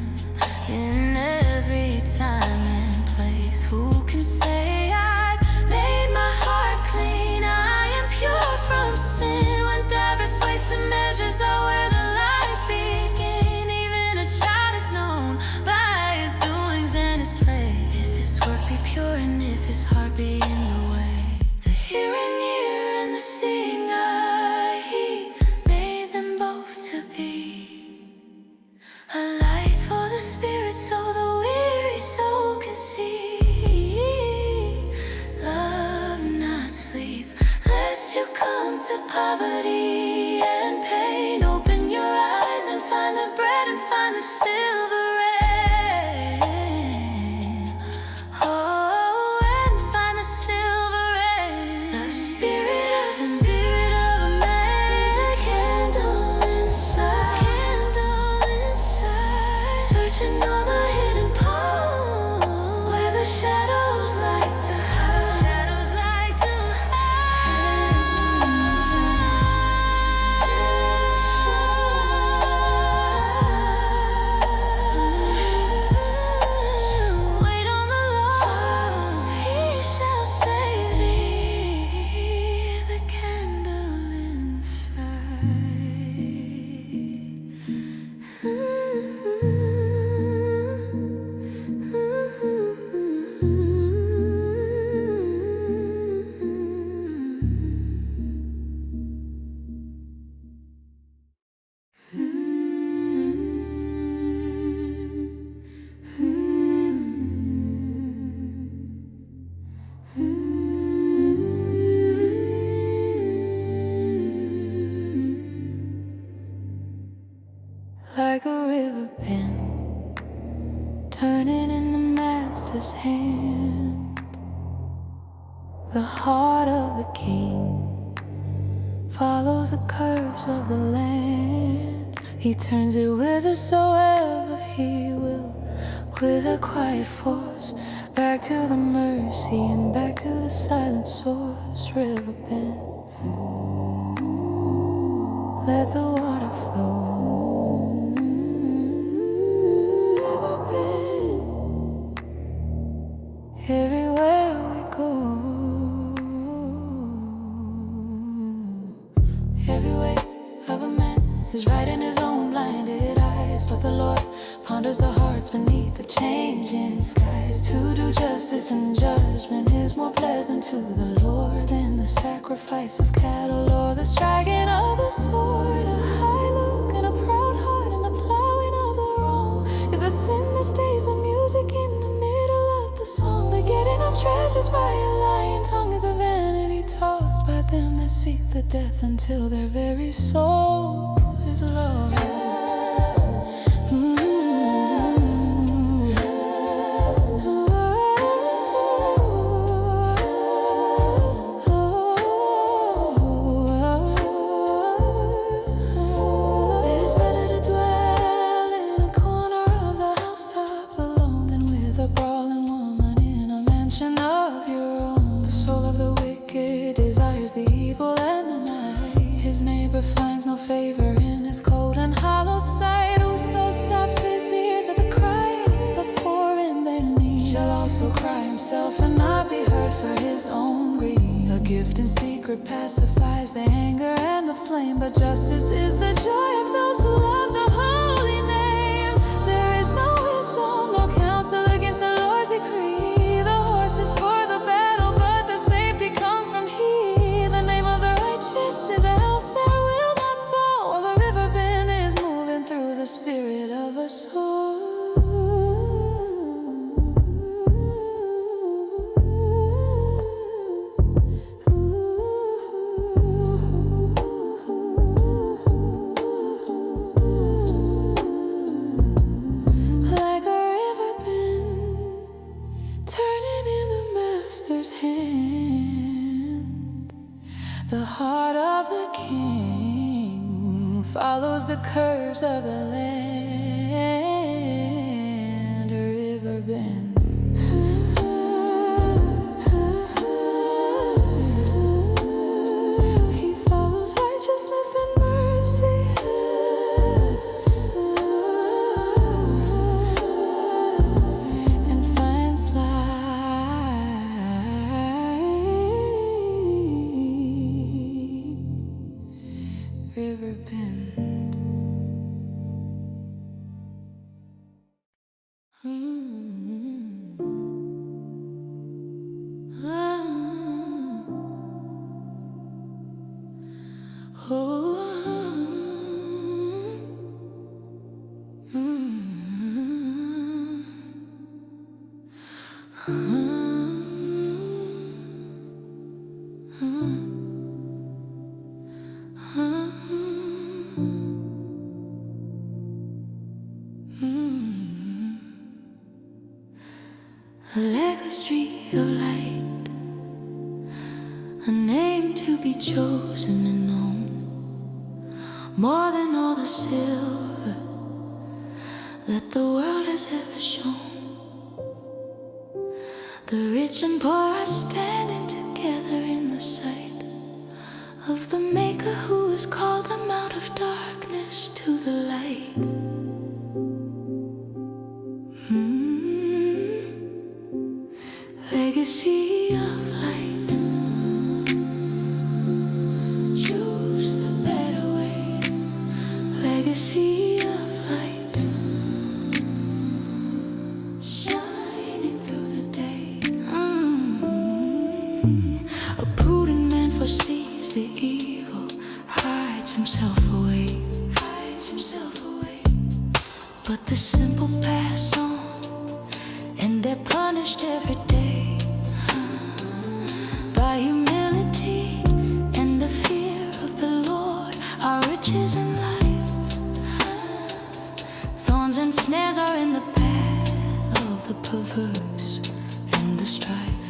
[SPEAKER 1] in every time and place. Who can say I've made my heart clean? I am pure from sin. When diverse weights and measures are where the lies begin. Even a child is known by his doings and his play. If his work be pure and if his heart be in the way. The hearing ear and the seeing eye, he made them both to be a light for the spirit, so the weary soul can see. Love not sleep, lest you come to poverty and pain. Open your eyes and find the bread and find the silver rain. Oh, and find the silver rain. The spirit of a man is a candle inside, searching all the hidden parts master's hand. The heart of the king follows the curves of the land. He turns it whithersoever he will, with a quiet force, back to the mercy and back to the silent source. River bend, let the water flow. River bend, everywhere we go. Every way of a man is right in his own blinded eyes, but the Lord ponders the hearts beneath the changing skies. To do justice and judgment is more pleasant to the Lord than the sacrifice of cattle or the striking of the sword. A high look and a proud heart and the plowing of the wrong is a sin that stays the music in the middle of the song. The getting of treasures by a lying tongue is a vanity tossed by them that seek the death until their very soul is lost. His neighbor finds no favor in his cold and hollow sight. Whoso stops his ears at the cry of the poor in their need shall also cry himself and not be heard for his own greed. A gift in secret pacifies the anger and the flame, but justice is the joy of those who love the holy name. There is no wisdom, no counsel against the Lord's decree. The horse is for the battle, but the safety comes from He. The name of the righteous is a the spirit of a soul. Like a river bend, turning in the master's hand. The heart of the king follows the curves of the land. A river bend. He follows righteousness and mercy, and finds light. River bend. Like the street of light, a name to be chosen and known, more than all the silver that the world has ever shown. The rich and poor are standing together in the sight of the Maker who has called them out of darkness to the light. Legacy of light. Choose the better way. Legacy of light. Shining through the day. A prudent man foresees the evil, hides himself away. But the simple pass on, and they're punished every day. By humility and the fear of the Lord are riches and life. Thorns and snares are in the path of the perverse in the strife.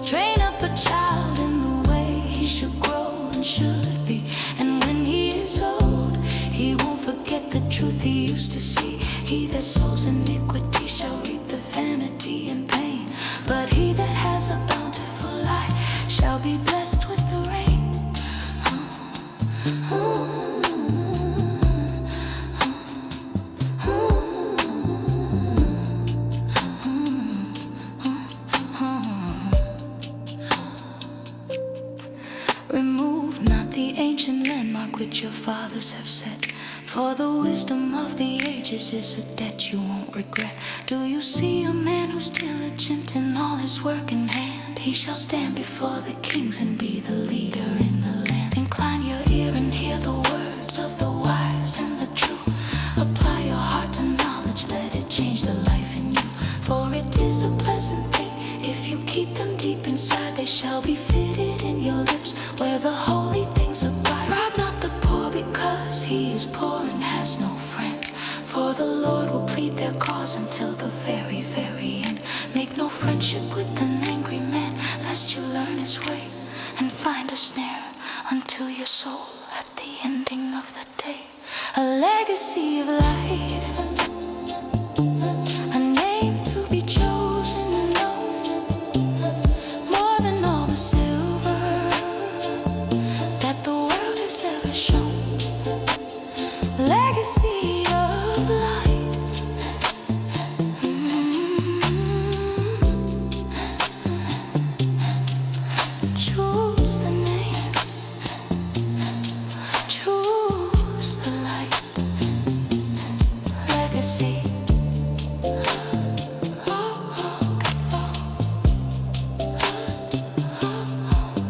[SPEAKER 1] Train up a child in the way he should grow and should be, and when he is old, he won't forget the truth he used to see. He that sows iniquity shall reap the vanity and pain, but he that has a bountiful life shall be blessed with the rain. Remove not the ancient landmark which your fathers have set, for the wisdom of the ages is a debt you won't regret. Do you see a man who's diligent in all his work in hand? He shall stand before the kings and be the leader in the land. Incline your ear and hear the words of the wise and the true. Apply your heart to knowledge, let it change the life in you. For it is a pleasant thing if you keep them deep inside. They shall be fitted in your lips where the holy things abide. Rob not the poor because he is poor and has no friend, for the Lord will plead their cause until the very, very end. Make no friendship with an angry man, lest you learn his way and find a snare unto your soul at the ending of the day. A legacy of light, a name to be chosen and known, more than all the silver that the world has ever shown. Legacy of light, choose the name, choose the light. Legacy.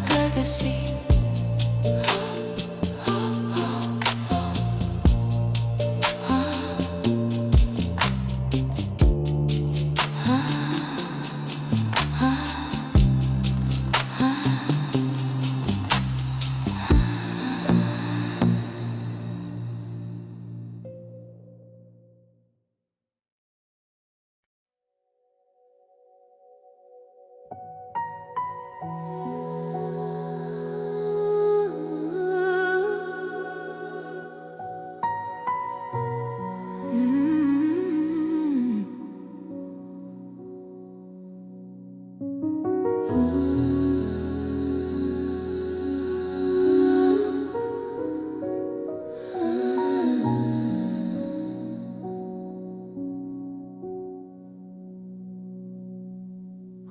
[SPEAKER 1] Legacy.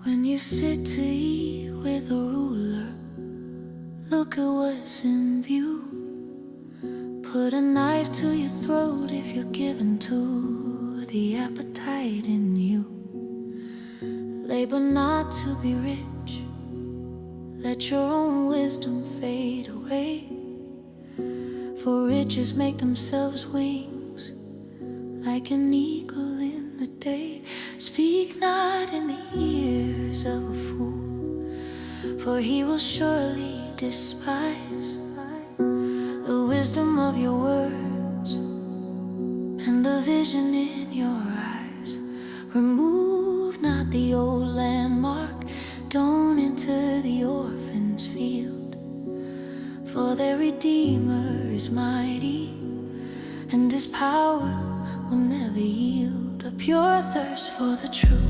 [SPEAKER 1] When you sit to eat with a ruler, look at what's in view. Put a knife to your throat if you're given to the appetite in you. Labor not to be rich, let your own wisdom fade away. For riches make themselves wings, like an eagle in the day. Speak not in the ears of a fool, for he will surely despise the wisdom of your words and the vision in your eyes. Remove not the old landmark, don't enter the orphan's field, for their Redeemer is mighty, and his power will never yield. A pure thirst for the truth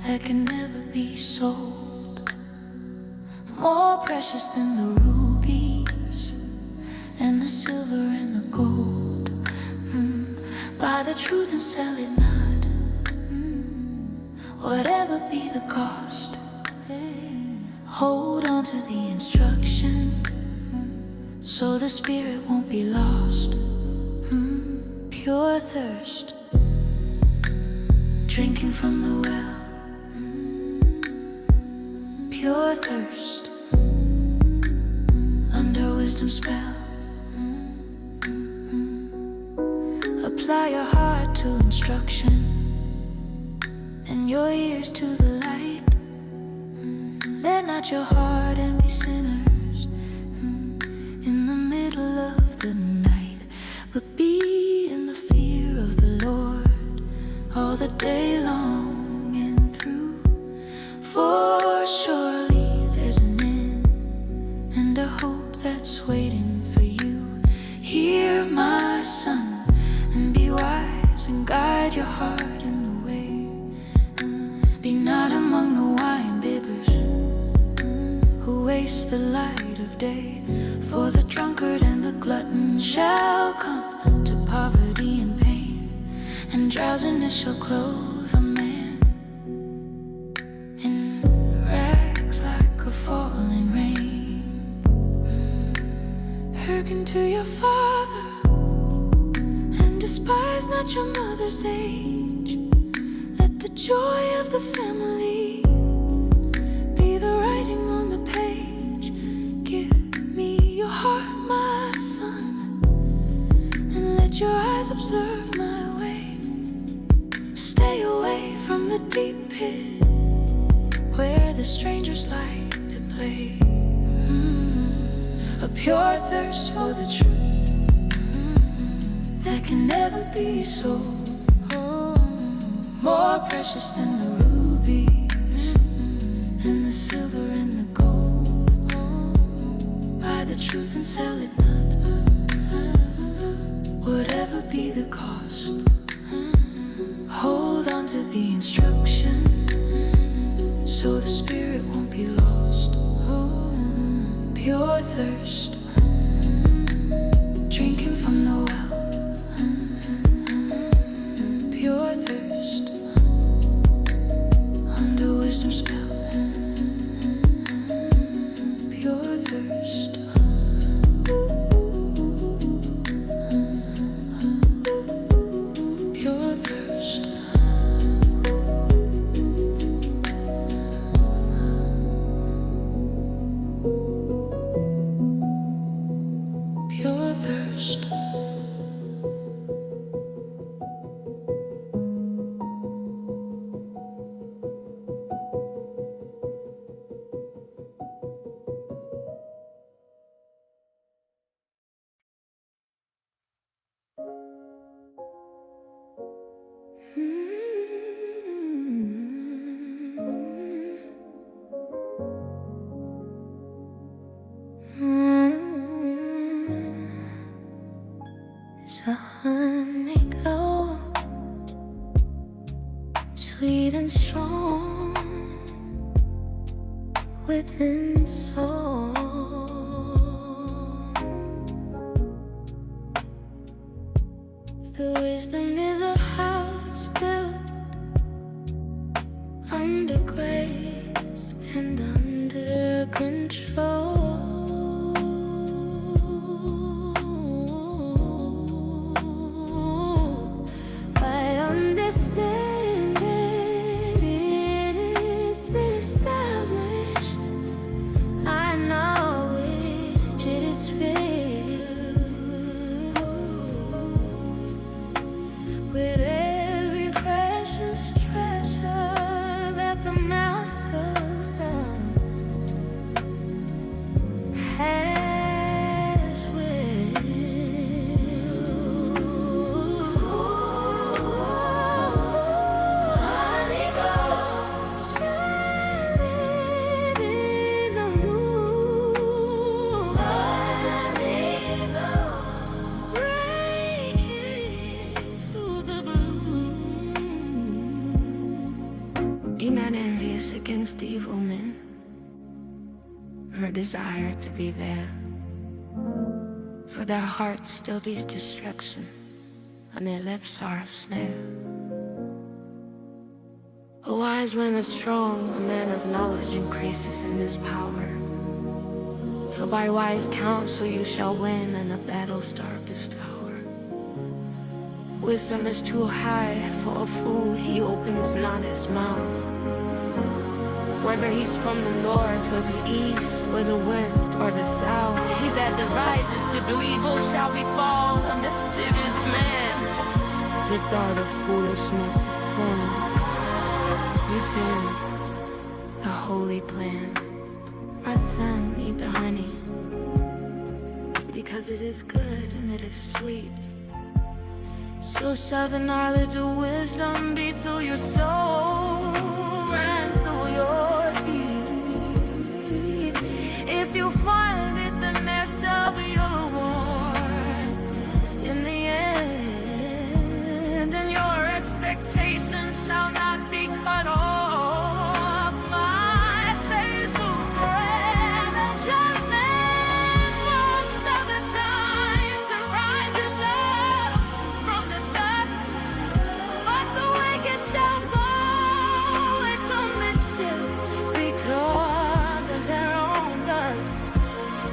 [SPEAKER 1] that can never be sold, more precious than the rubies and the silver and the gold. Buy the truth and sell it not, whatever be the cost. Hold on to the instruction, so the spirit won't be lost. Pure thirst, drinking from the well. Pure thirst, under wisdom's spell. Apply your heart to instruction and your ears to the light. Let not your heart envy sinners in the middle of the night, but be in the fear of the Lord the day long and through. For surely there's an end and a hope that's waiting for you. Hear my son and be wise and guide your heart in the way. Be not among the wine bibbers who waste the light of day. For the drunkard and the glutton shall come to poverty and pain, and drowsiness shall clothe a man in rags like a falling rain. Hearken to your father and despise not your mother's age. Let the joy of the family be the writing on the page. Give me your heart, my son, and let your eyes observe my way. Stay away from the deep pit where the strangers like to play. A pure thirst for the truth that can never be sold. More precious than the rubies and the silver and the gold. Buy the truth and sell it not, whatever be the cost. Hold on to the instruction so the spirit won't be lost. Pure thirst, drinking from the well. Pure thirst, under wisdom's spell. Pure thirst. Pure thirst. Pure thirst. It's a honeycomb, sweet and strong within soul. The wisdom is a house built under grace and under control. I understand that it is established. I know which it is filled with every precious treasure that the Master's hand has willed. Honeycomb, shining in the moon. Honeycomb, breaking through the bloom. Be not envious against evil men, or desire to be there, for their hearts still beats destruction, and their lips are a snare. A wise man is strong, a man of knowledge increases in his power. Till by wise counsel you shall win in the battle's darkest hour. Wisdom is too high for a fool, he opens not his mouth. Whether he's from the north or the east, or the west or the south, he that devises to do evil shall befall a mischievous man. The dart of foolishness is sin within the holy plan. My son, eat the honey, because it is good and it is sweet. So shall the knowledge of wisdom be me till your soul runs through your feet. If you find it, then there shall be a reward in the end, and your expectations shall not be cut off. My faith will brand and judgment most of the times it rises up from the dust, but the wicked shall fall into mischief because of their own lust.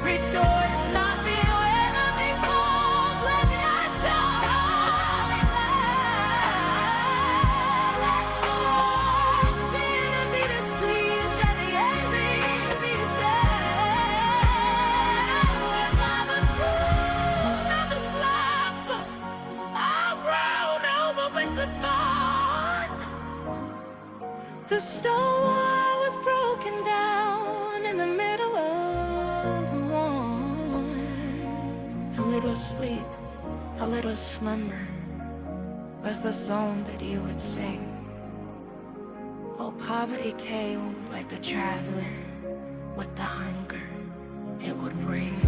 [SPEAKER 1] Rejoice not when your enemy falls, let not your heart be glad. Let the Lord see and be displeased, and the enemy be sad. By the fruit of the slough, I'll grown over with the thorn. The stone wall was broken down in the middle of the morn. A little sleep, a little slumber was the song that you would sing. Oh, poverty came like the traveler with the hunger it would bring.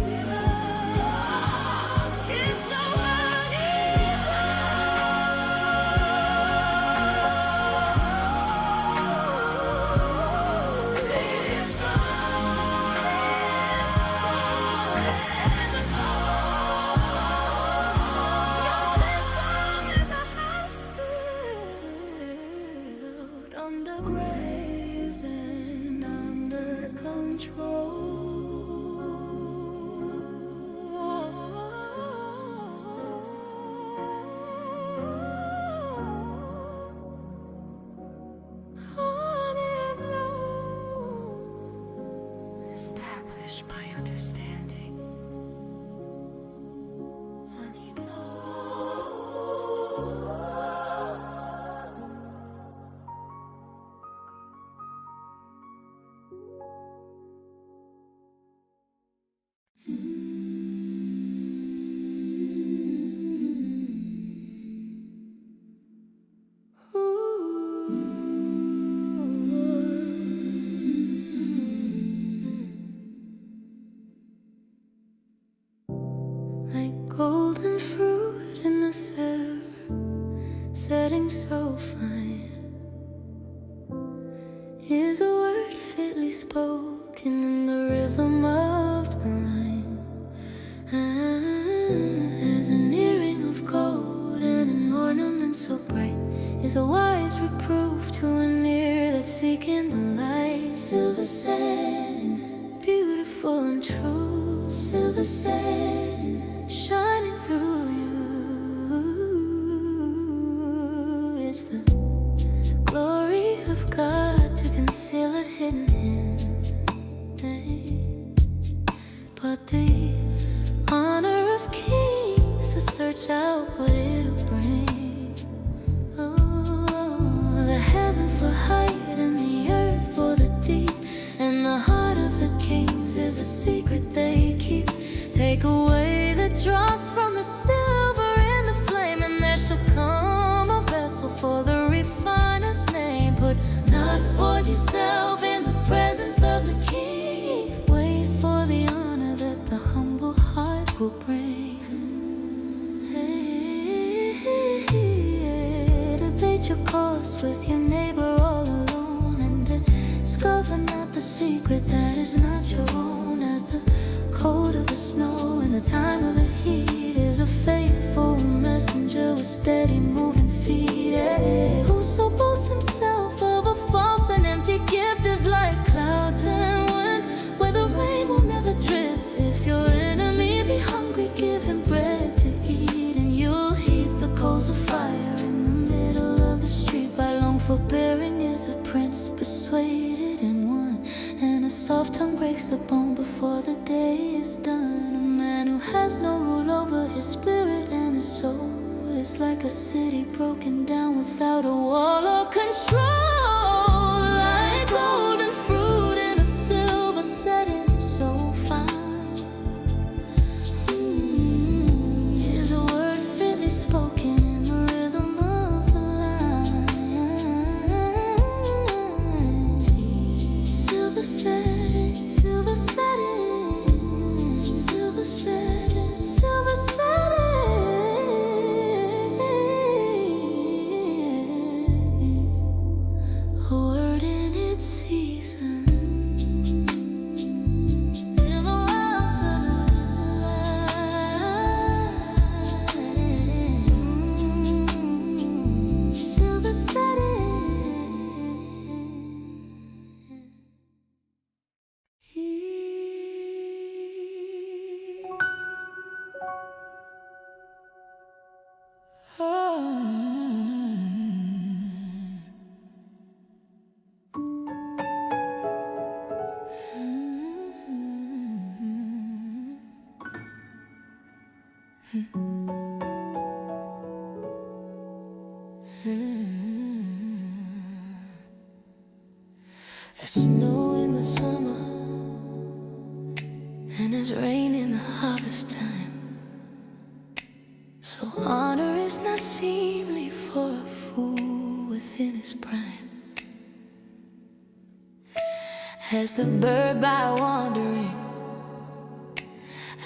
[SPEAKER 1] It's so under graves and under control. Established by understanding. Like golden fruit in a syrup, setting so fine, is a word fitly spoken in the rhythm of the line. As an earring of gold and an ornament so bright, is a wise reproof to an ear that's seeking the light. Silver setting, beautiful and true, silver setting, shining through you. It's the glory of God to conceal a hidden hymn, but the honor of kings to search out what it'll bring. Oh, the heaven for height and the earth for the deep, and the heart of the kings is a secret they keep. Take away the dross from the silver in the flame, and there shall come a vessel for the refiner's name. Put not for yourself in the presence of the king. Wait for the honor that the humble heart will bring. Debate your cause with your neighbor all alone, and discover not the secret that is not your own. As the cold of the snow in the time of the heat is a faithful messenger with steady moving feet. Whoso boasts himself of a false and empty gift is like clouds and wind, where the rain will never drift. If your enemy be hungry, give him bread to eat, and you'll heap the coals of fire in the middle of the street. By long forbearing is a prince persuaded and won, and a soft tongue breaks the bone before the day is done. A man who has no rule over his spirit and his soul is like a city broken down without a wall or control. Like golden fruit in a silver setting so fine, is a word fitly spoken in the rhythm of the line. There's snow in the summer, and it's rain in the harvest time. So honor is not seemly for a fool within his prime. As the bird by wandering,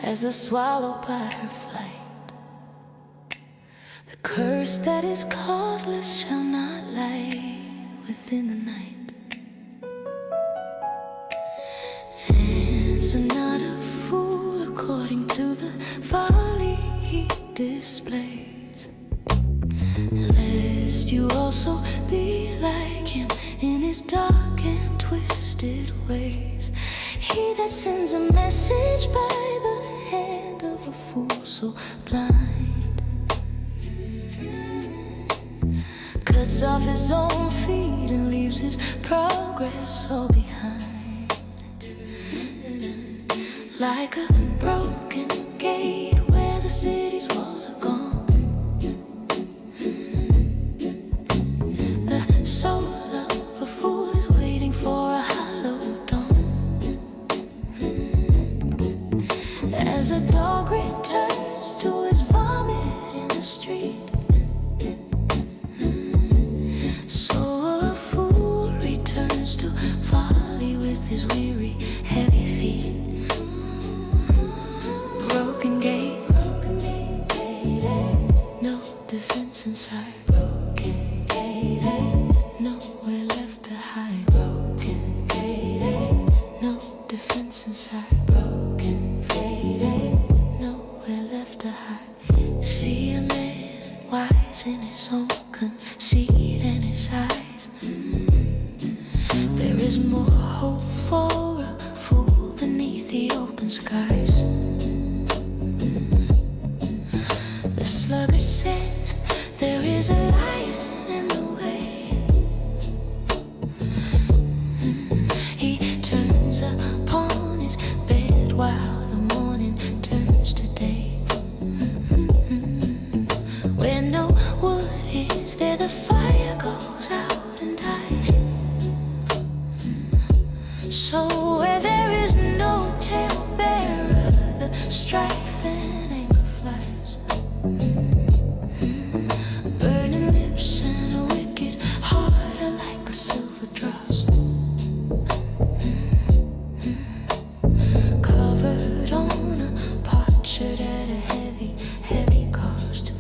[SPEAKER 1] as the swallow by her flight, the curse that is causeless shall not lie within the night. And so not a fool according to the folly he displays, lest you also be like him in his dark and twisted ways. He that sends a message by the hand of a fool so blind cuts off his own feet and leaves his progress all behind. Like a broken gate where the city's walls are gone, the soul of a fool is waiting for a hollow dawn. As a dog returns to his vomit in the street, so a fool returns to folly with his weary, heavy feet. Broken gate, no defense inside. Broken gate, nowhere left to hide. Broken gate, no defense inside. Broken gate, nowhere left to hide. See a man wise in his own conceit and his eyes. There is more hope for a fool beneath the open skies. The sluggard says there is a lion in the way. He turns upon his bed while the morning turns to day. Where no wood is, there the fire goes out and dies. So where there is no talebearer, the strife and anger flies. Burning lips and a wicked heart are like a silver dross, covered on a potsherd at a heavy, heavy cost.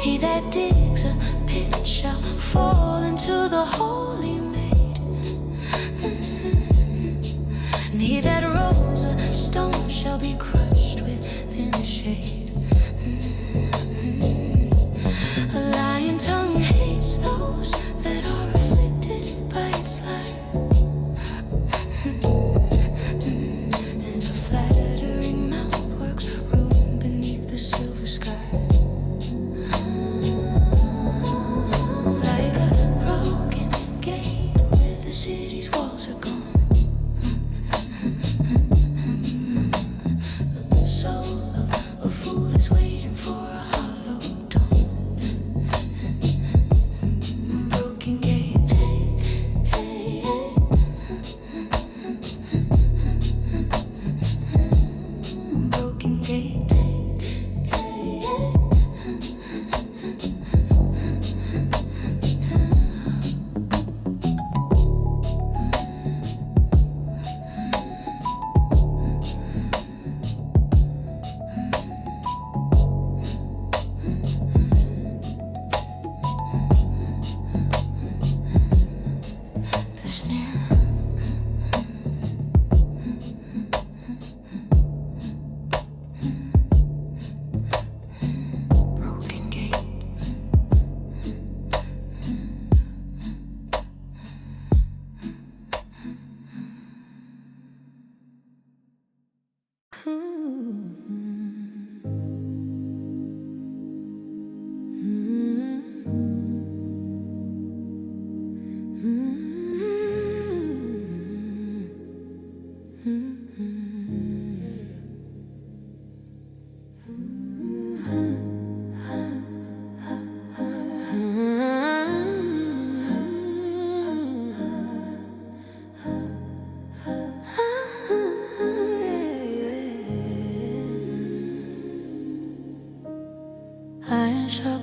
[SPEAKER 1] He that digs a pit shall fall into the hole he made, and he that rolls a stone shall be crushed within the shade. A lying tongue hates those that are afflicted by its light, and a flattering mouth works ruin beneath the silver sky. Like a broken gate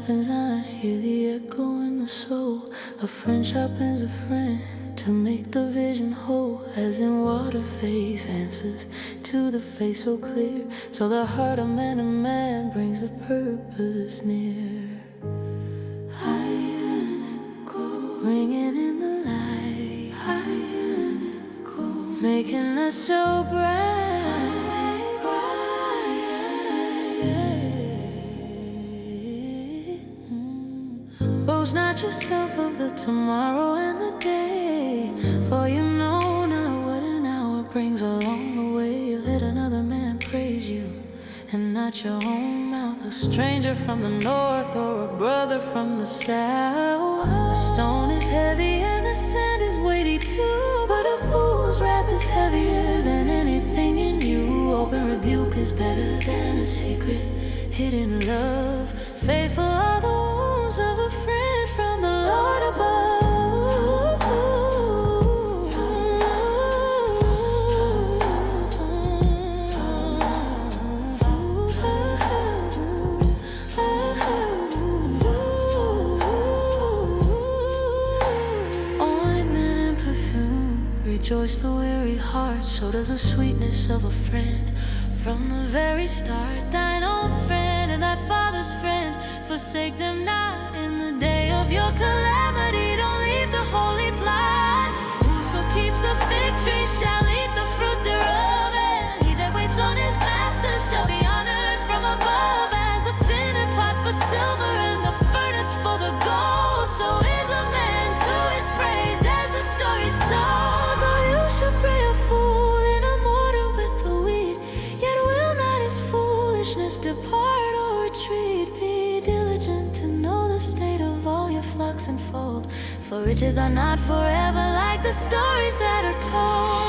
[SPEAKER 1] sharpens iron, hear the echo in the soul. A friend sharpens a friend to make the vision whole. As in water face answers to the face so clear, so the heart of man brings a purpose near. High and cold, ringing in the light. High and cold, making us so bright. Boast not yourself of the tomorrow and the day, for you know not what an hour brings along the way. Let another man praise you, and not your own mouth. A stranger from the north or a brother from the south. The stone is heavy and the sand is weighty too, but a fool's wrath is heavier than anything in you. Open rebuke is better than a secret hidden love. Faithful are the wounds of a friend from the Lord above. Ointment and perfume rejoice the weary heart. So does the sweetness of a friend. From the very start, thine own friend and thy father's friend, forsake them not in the day of your calamity. Don't leave the holy blood. Whoso keeps the fig tree shall eat the fruit thereof, and he that waits on his master shall be honored from above. As the finer pot for silver and the furnace for the gold, so is a man to his praise as the story's told. Though you should pray a fool in a mortar with the wheat, yet will not his foolishness depart or retreat. Be diligent to know the state of all your flocks and fold, for riches are not forever like the stories that are told.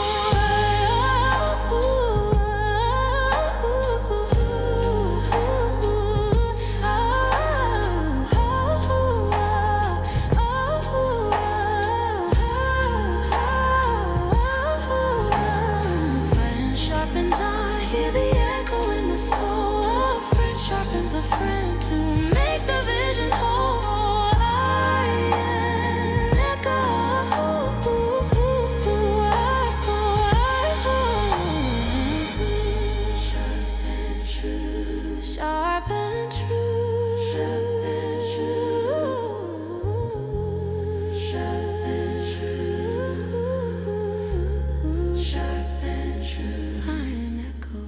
[SPEAKER 1] Friend sharpens iron, hear the echo in the soul. A friend sharpens a friend to make the vision whole. Sharp and true, sharp and true, sharp and true, sharp and true. Iron echo.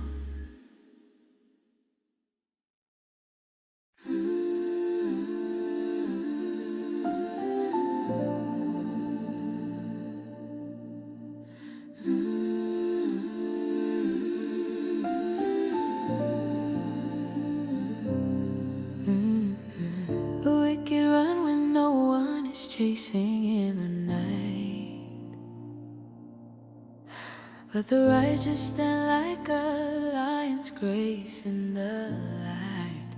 [SPEAKER 1] The wicked run when no one is chasing in the night, but the righteous stand like a lion's grace in the light.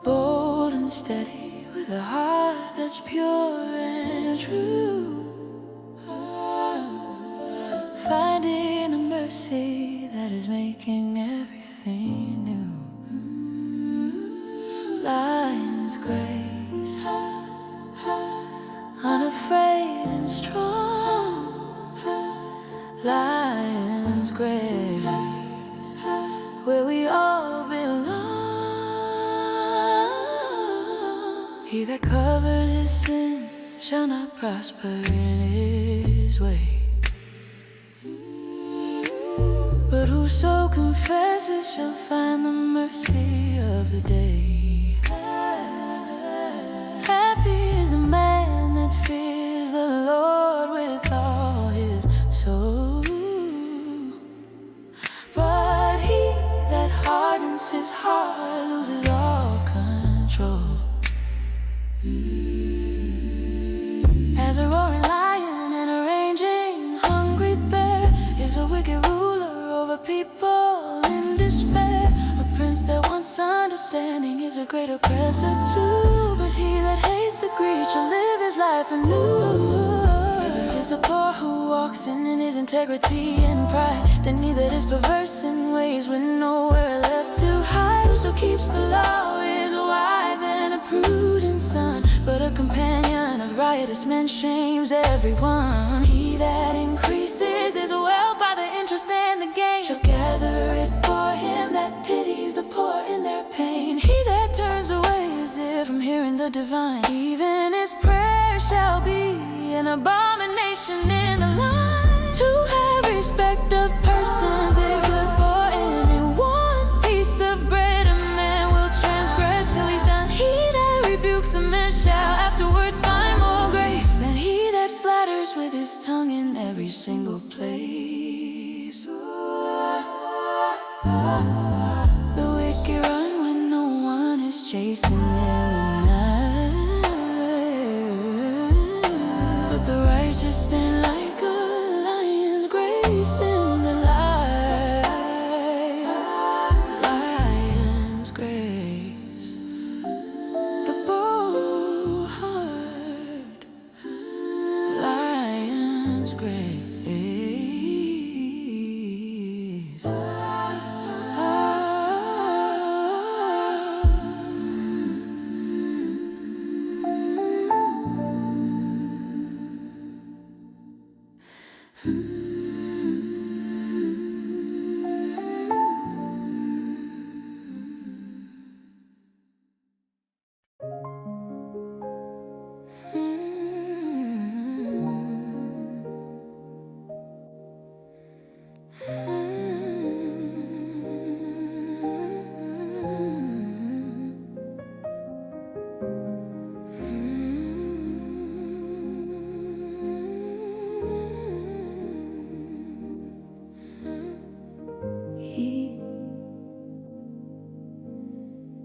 [SPEAKER 1] Bold and steady with a heart that's pure and true, finding a mercy that is making everything new. Lion's grace, unafraid and strong. Lion's grace, where we all belong. He that covers his sin shall not prosper in his way, but whoso confesses shall find the mercy of the day. Happy is the man that fears the Lord with all his soul, but he that hardens his heart loses all control. As a roaring lion and a raging hungry bear is a wicked ruler over people in despair. A prince that wants understanding is a great oppressor too, but he that hates the greed shall live his life anew. Is the poor who walks in his integrity and pride, then he that is perverse in ways with nowhere left to hide. Whoso keeps the law is wise and a prudent son, but a companion of riotous men shames everyone. He that increases his wealth by the interest and the gain shall gather it for him that pities the poor in their pain. He that turns away his ear from hearing the divine, even his prayer shall be an abomination in the line. To have respect of persons is good for anyone. Piece of bread a man will transgress till he's done. He that rebukes a man shall afterwards find more grace than he that flatters with his tongue in every single place. The wicked run when no one is chasing in the night, but the righteous stand like a lion's grace in the light. Lion's grace. The bold heart. Lion's grace.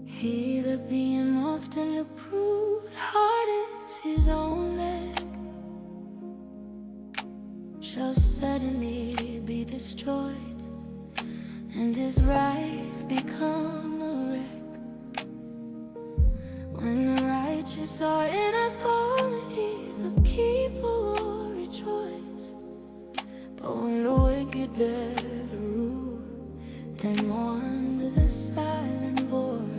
[SPEAKER 1] He that being often approved hardens his own leg shall suddenly be destroyed, and his life become a wreck. When the righteous are in authority, the people will rejoice. But when the wicked bear rule, then mourn with a silent voice.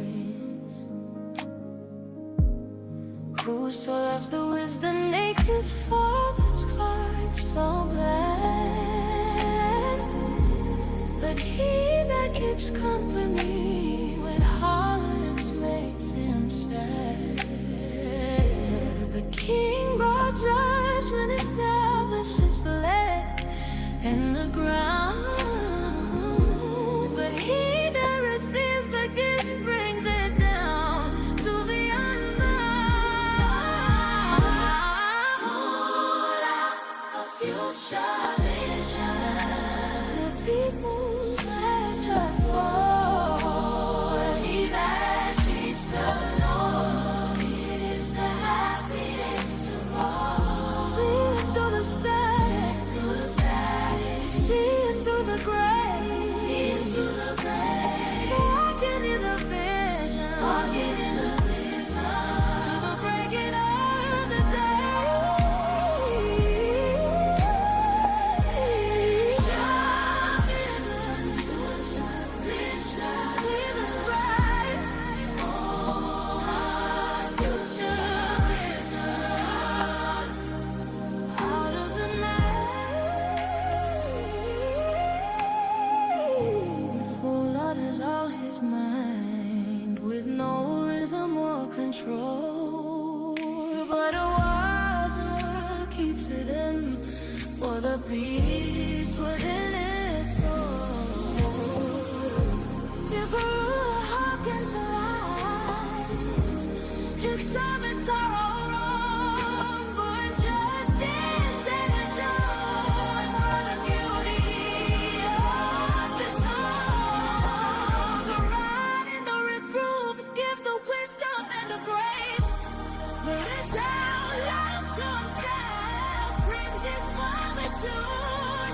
[SPEAKER 1] Whoso loves the wisdom nature's father's heart so glad, but he that keeps company with harlots makes him sad. The king brought judgment, establishes the land and the ground, but he that receives the gift brings it down to the future vision. The people search for he that treats the Lord is the happiest of all. Seeing through the static, seeing through the gray, walking in the vision, to the breaking of the day. Control, but a wiser keeps it in for the peace within his soul. If a ruler hearkens to lies, his servants are all wrong, but justice and the joy for the beauty of the song. The rod and the reproof give the wisdom and the grace, but it's our love to himself brings his multitude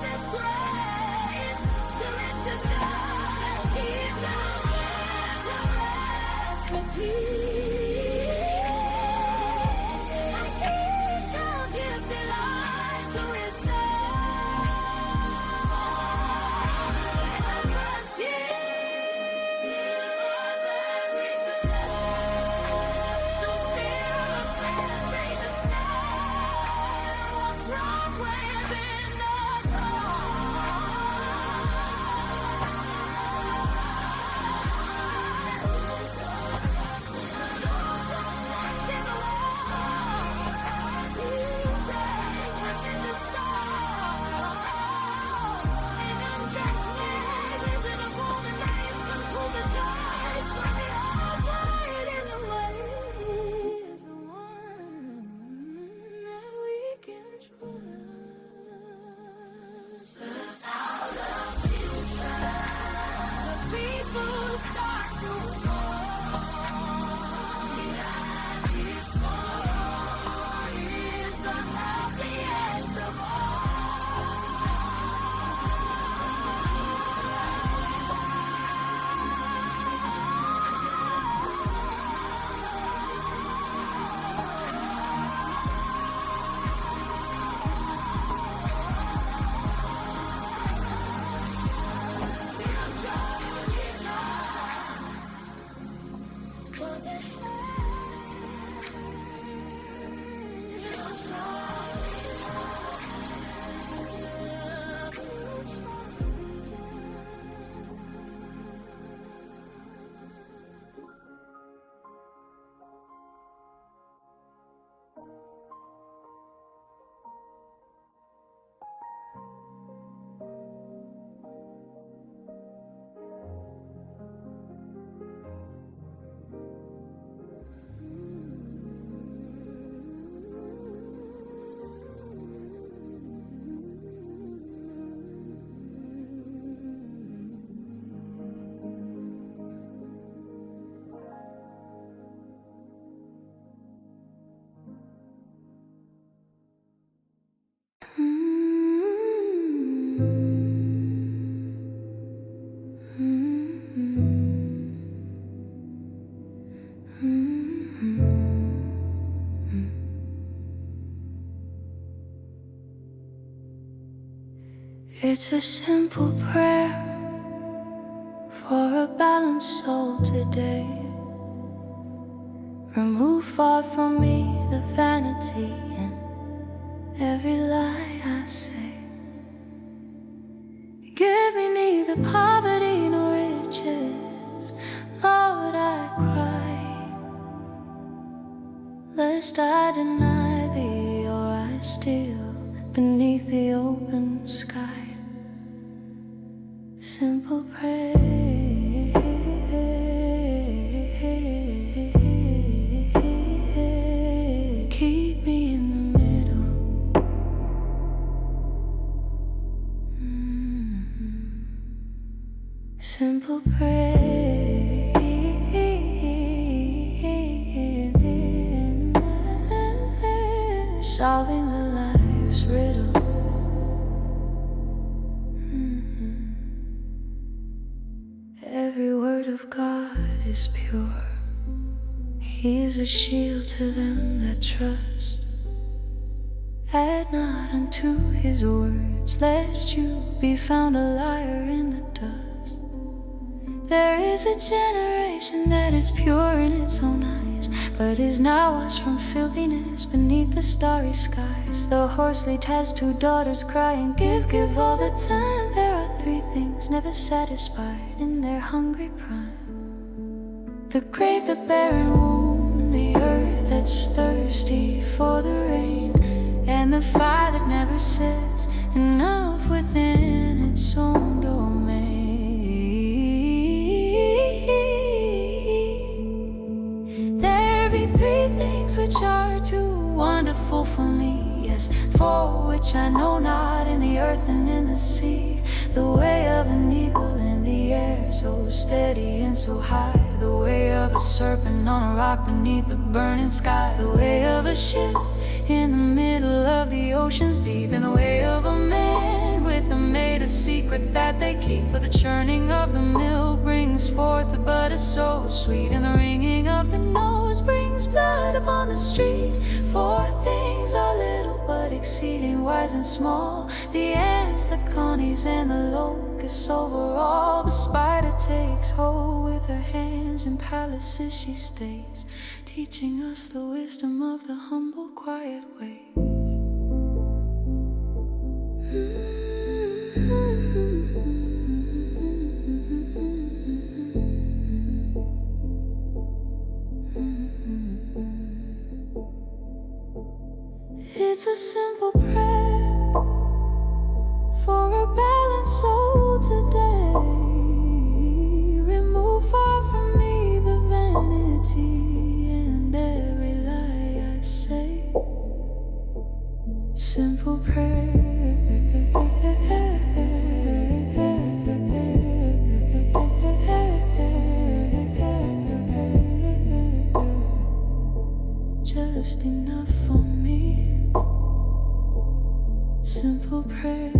[SPEAKER 1] It's a simple prayer for a balanced soul today. Remove far from me the vanity and every lie I say. Give me neither poverty nor riches, Lord, I cry, lest I deny thee or I steal beneath the open sky. Simple prayer. Keep me in the middle. Simple prayer. Solving the life's riddle. Every word of God is pure. He is a shield to them that trust. Add not unto his words, lest you be found a liar in the dust. There is a generation that is pure in its own eyes, but is now washed from filthiness beneath the starry skies. The horse-lead has two daughters crying, give, give all the time. There are three things never satisfied in their hungry prime: the grave, the barren womb, the earth that's thirsty for the rain, and the fire that never says enough within its own domain. There be three things which are too wonderful for me, yes, for which I know not, in the earth and in the sea. The way of an eagle in the air, so steady and so high. The way of a serpent on a rock beneath the burning sky. The way of a ship in the middle of the ocean's deep. And the way of a man with a maid, a secret that they keep. For the churning of the milk brings forth the butter so sweet, and the ringing of the nose brings blood upon the street. Four things are little but exceeding wise and small: the ants, the connies, and the locusts over all. The spider takes hold with her hands, in palaces she stays, teaching us the wisdom of the humble, quiet ways. It's a simple prayer for a balanced soul today. Remove far from me the vanity and every lie I say. Simple prayer. Just enough for me. Simple prayer.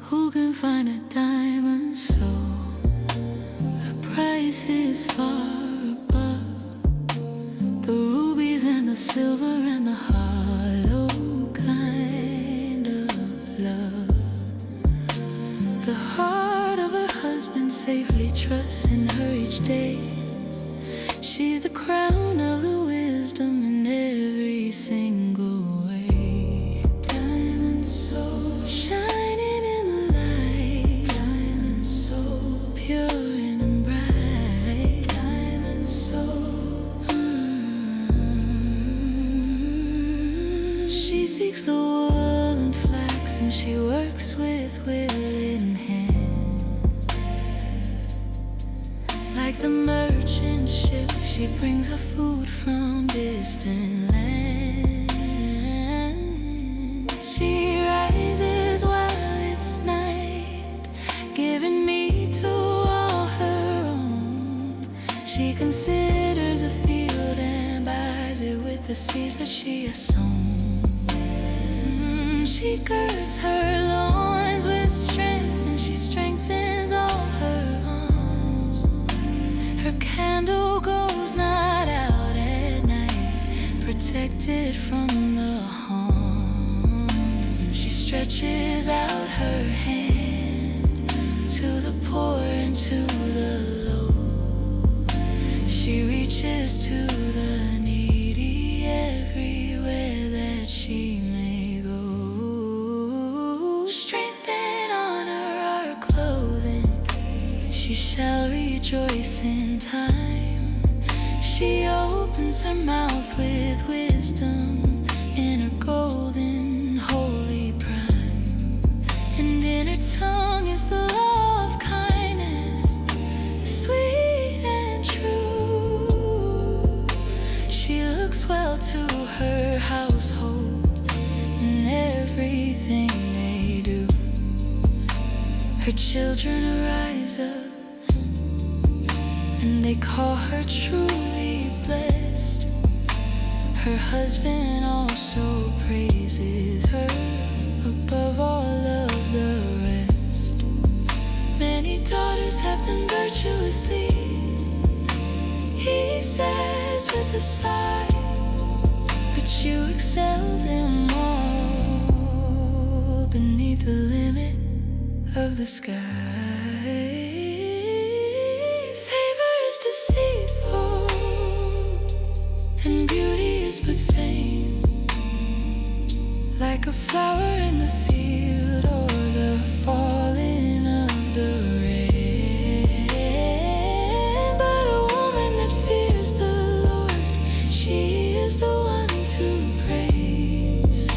[SPEAKER 1] Who can find a diamond soul? The price is far above the rubies and the silver and the hollow kind of love. The heart of a husband safely trusts in her each day. She's the crown of the wisdom in every single way. Diamond soul, shining in the light. Diamond soul, pure and bright. Diamond soul. She seeks the wool and flax, and she works with willing hands. Like the merchant ships, she brings her food from distant lands. She rises while it's night, giving me to all her own. She considers a field and buys it with the seeds that she has sown. She girds her loins with strength, and she strengthens all her arms. Her candle goes not out at night, protected from the harm. She stretches out her hand to the poor and to the low. She reaches to the needy everywhere that she may go. Strength and honor are clothing. She shall rejoice in time. She opens her mouth with wisdom in her golden holy prime. And in her tongue is the law of kindness, sweet and true. She looks well to her household in everything they do. Her children rise up, and they call her truly blessed. Her husband also praises her above all of the rest. Many daughters have done virtuously, he says with a sigh, but you excel them all beneath the limit of the sky. Favor is deceitful, and beauty is but vain. Like a flower in the field, or the falling of the rain. But a woman that fears the Lord, she is the one to praise.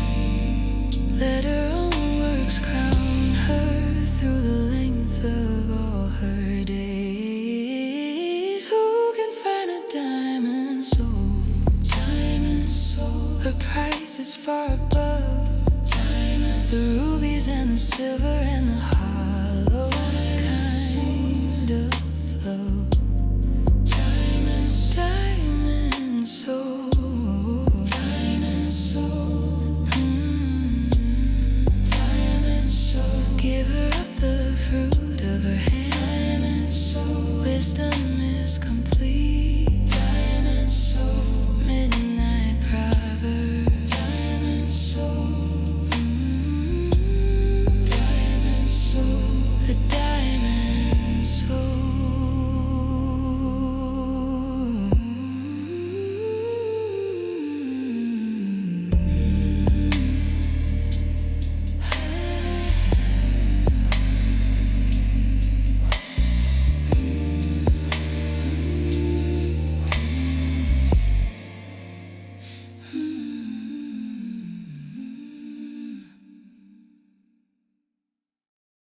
[SPEAKER 1] Let her own works crown her through the length of all her days. Who can find a diamond soul? Diamond soul. Her price is far above the rubies and the silver and the hollow kind of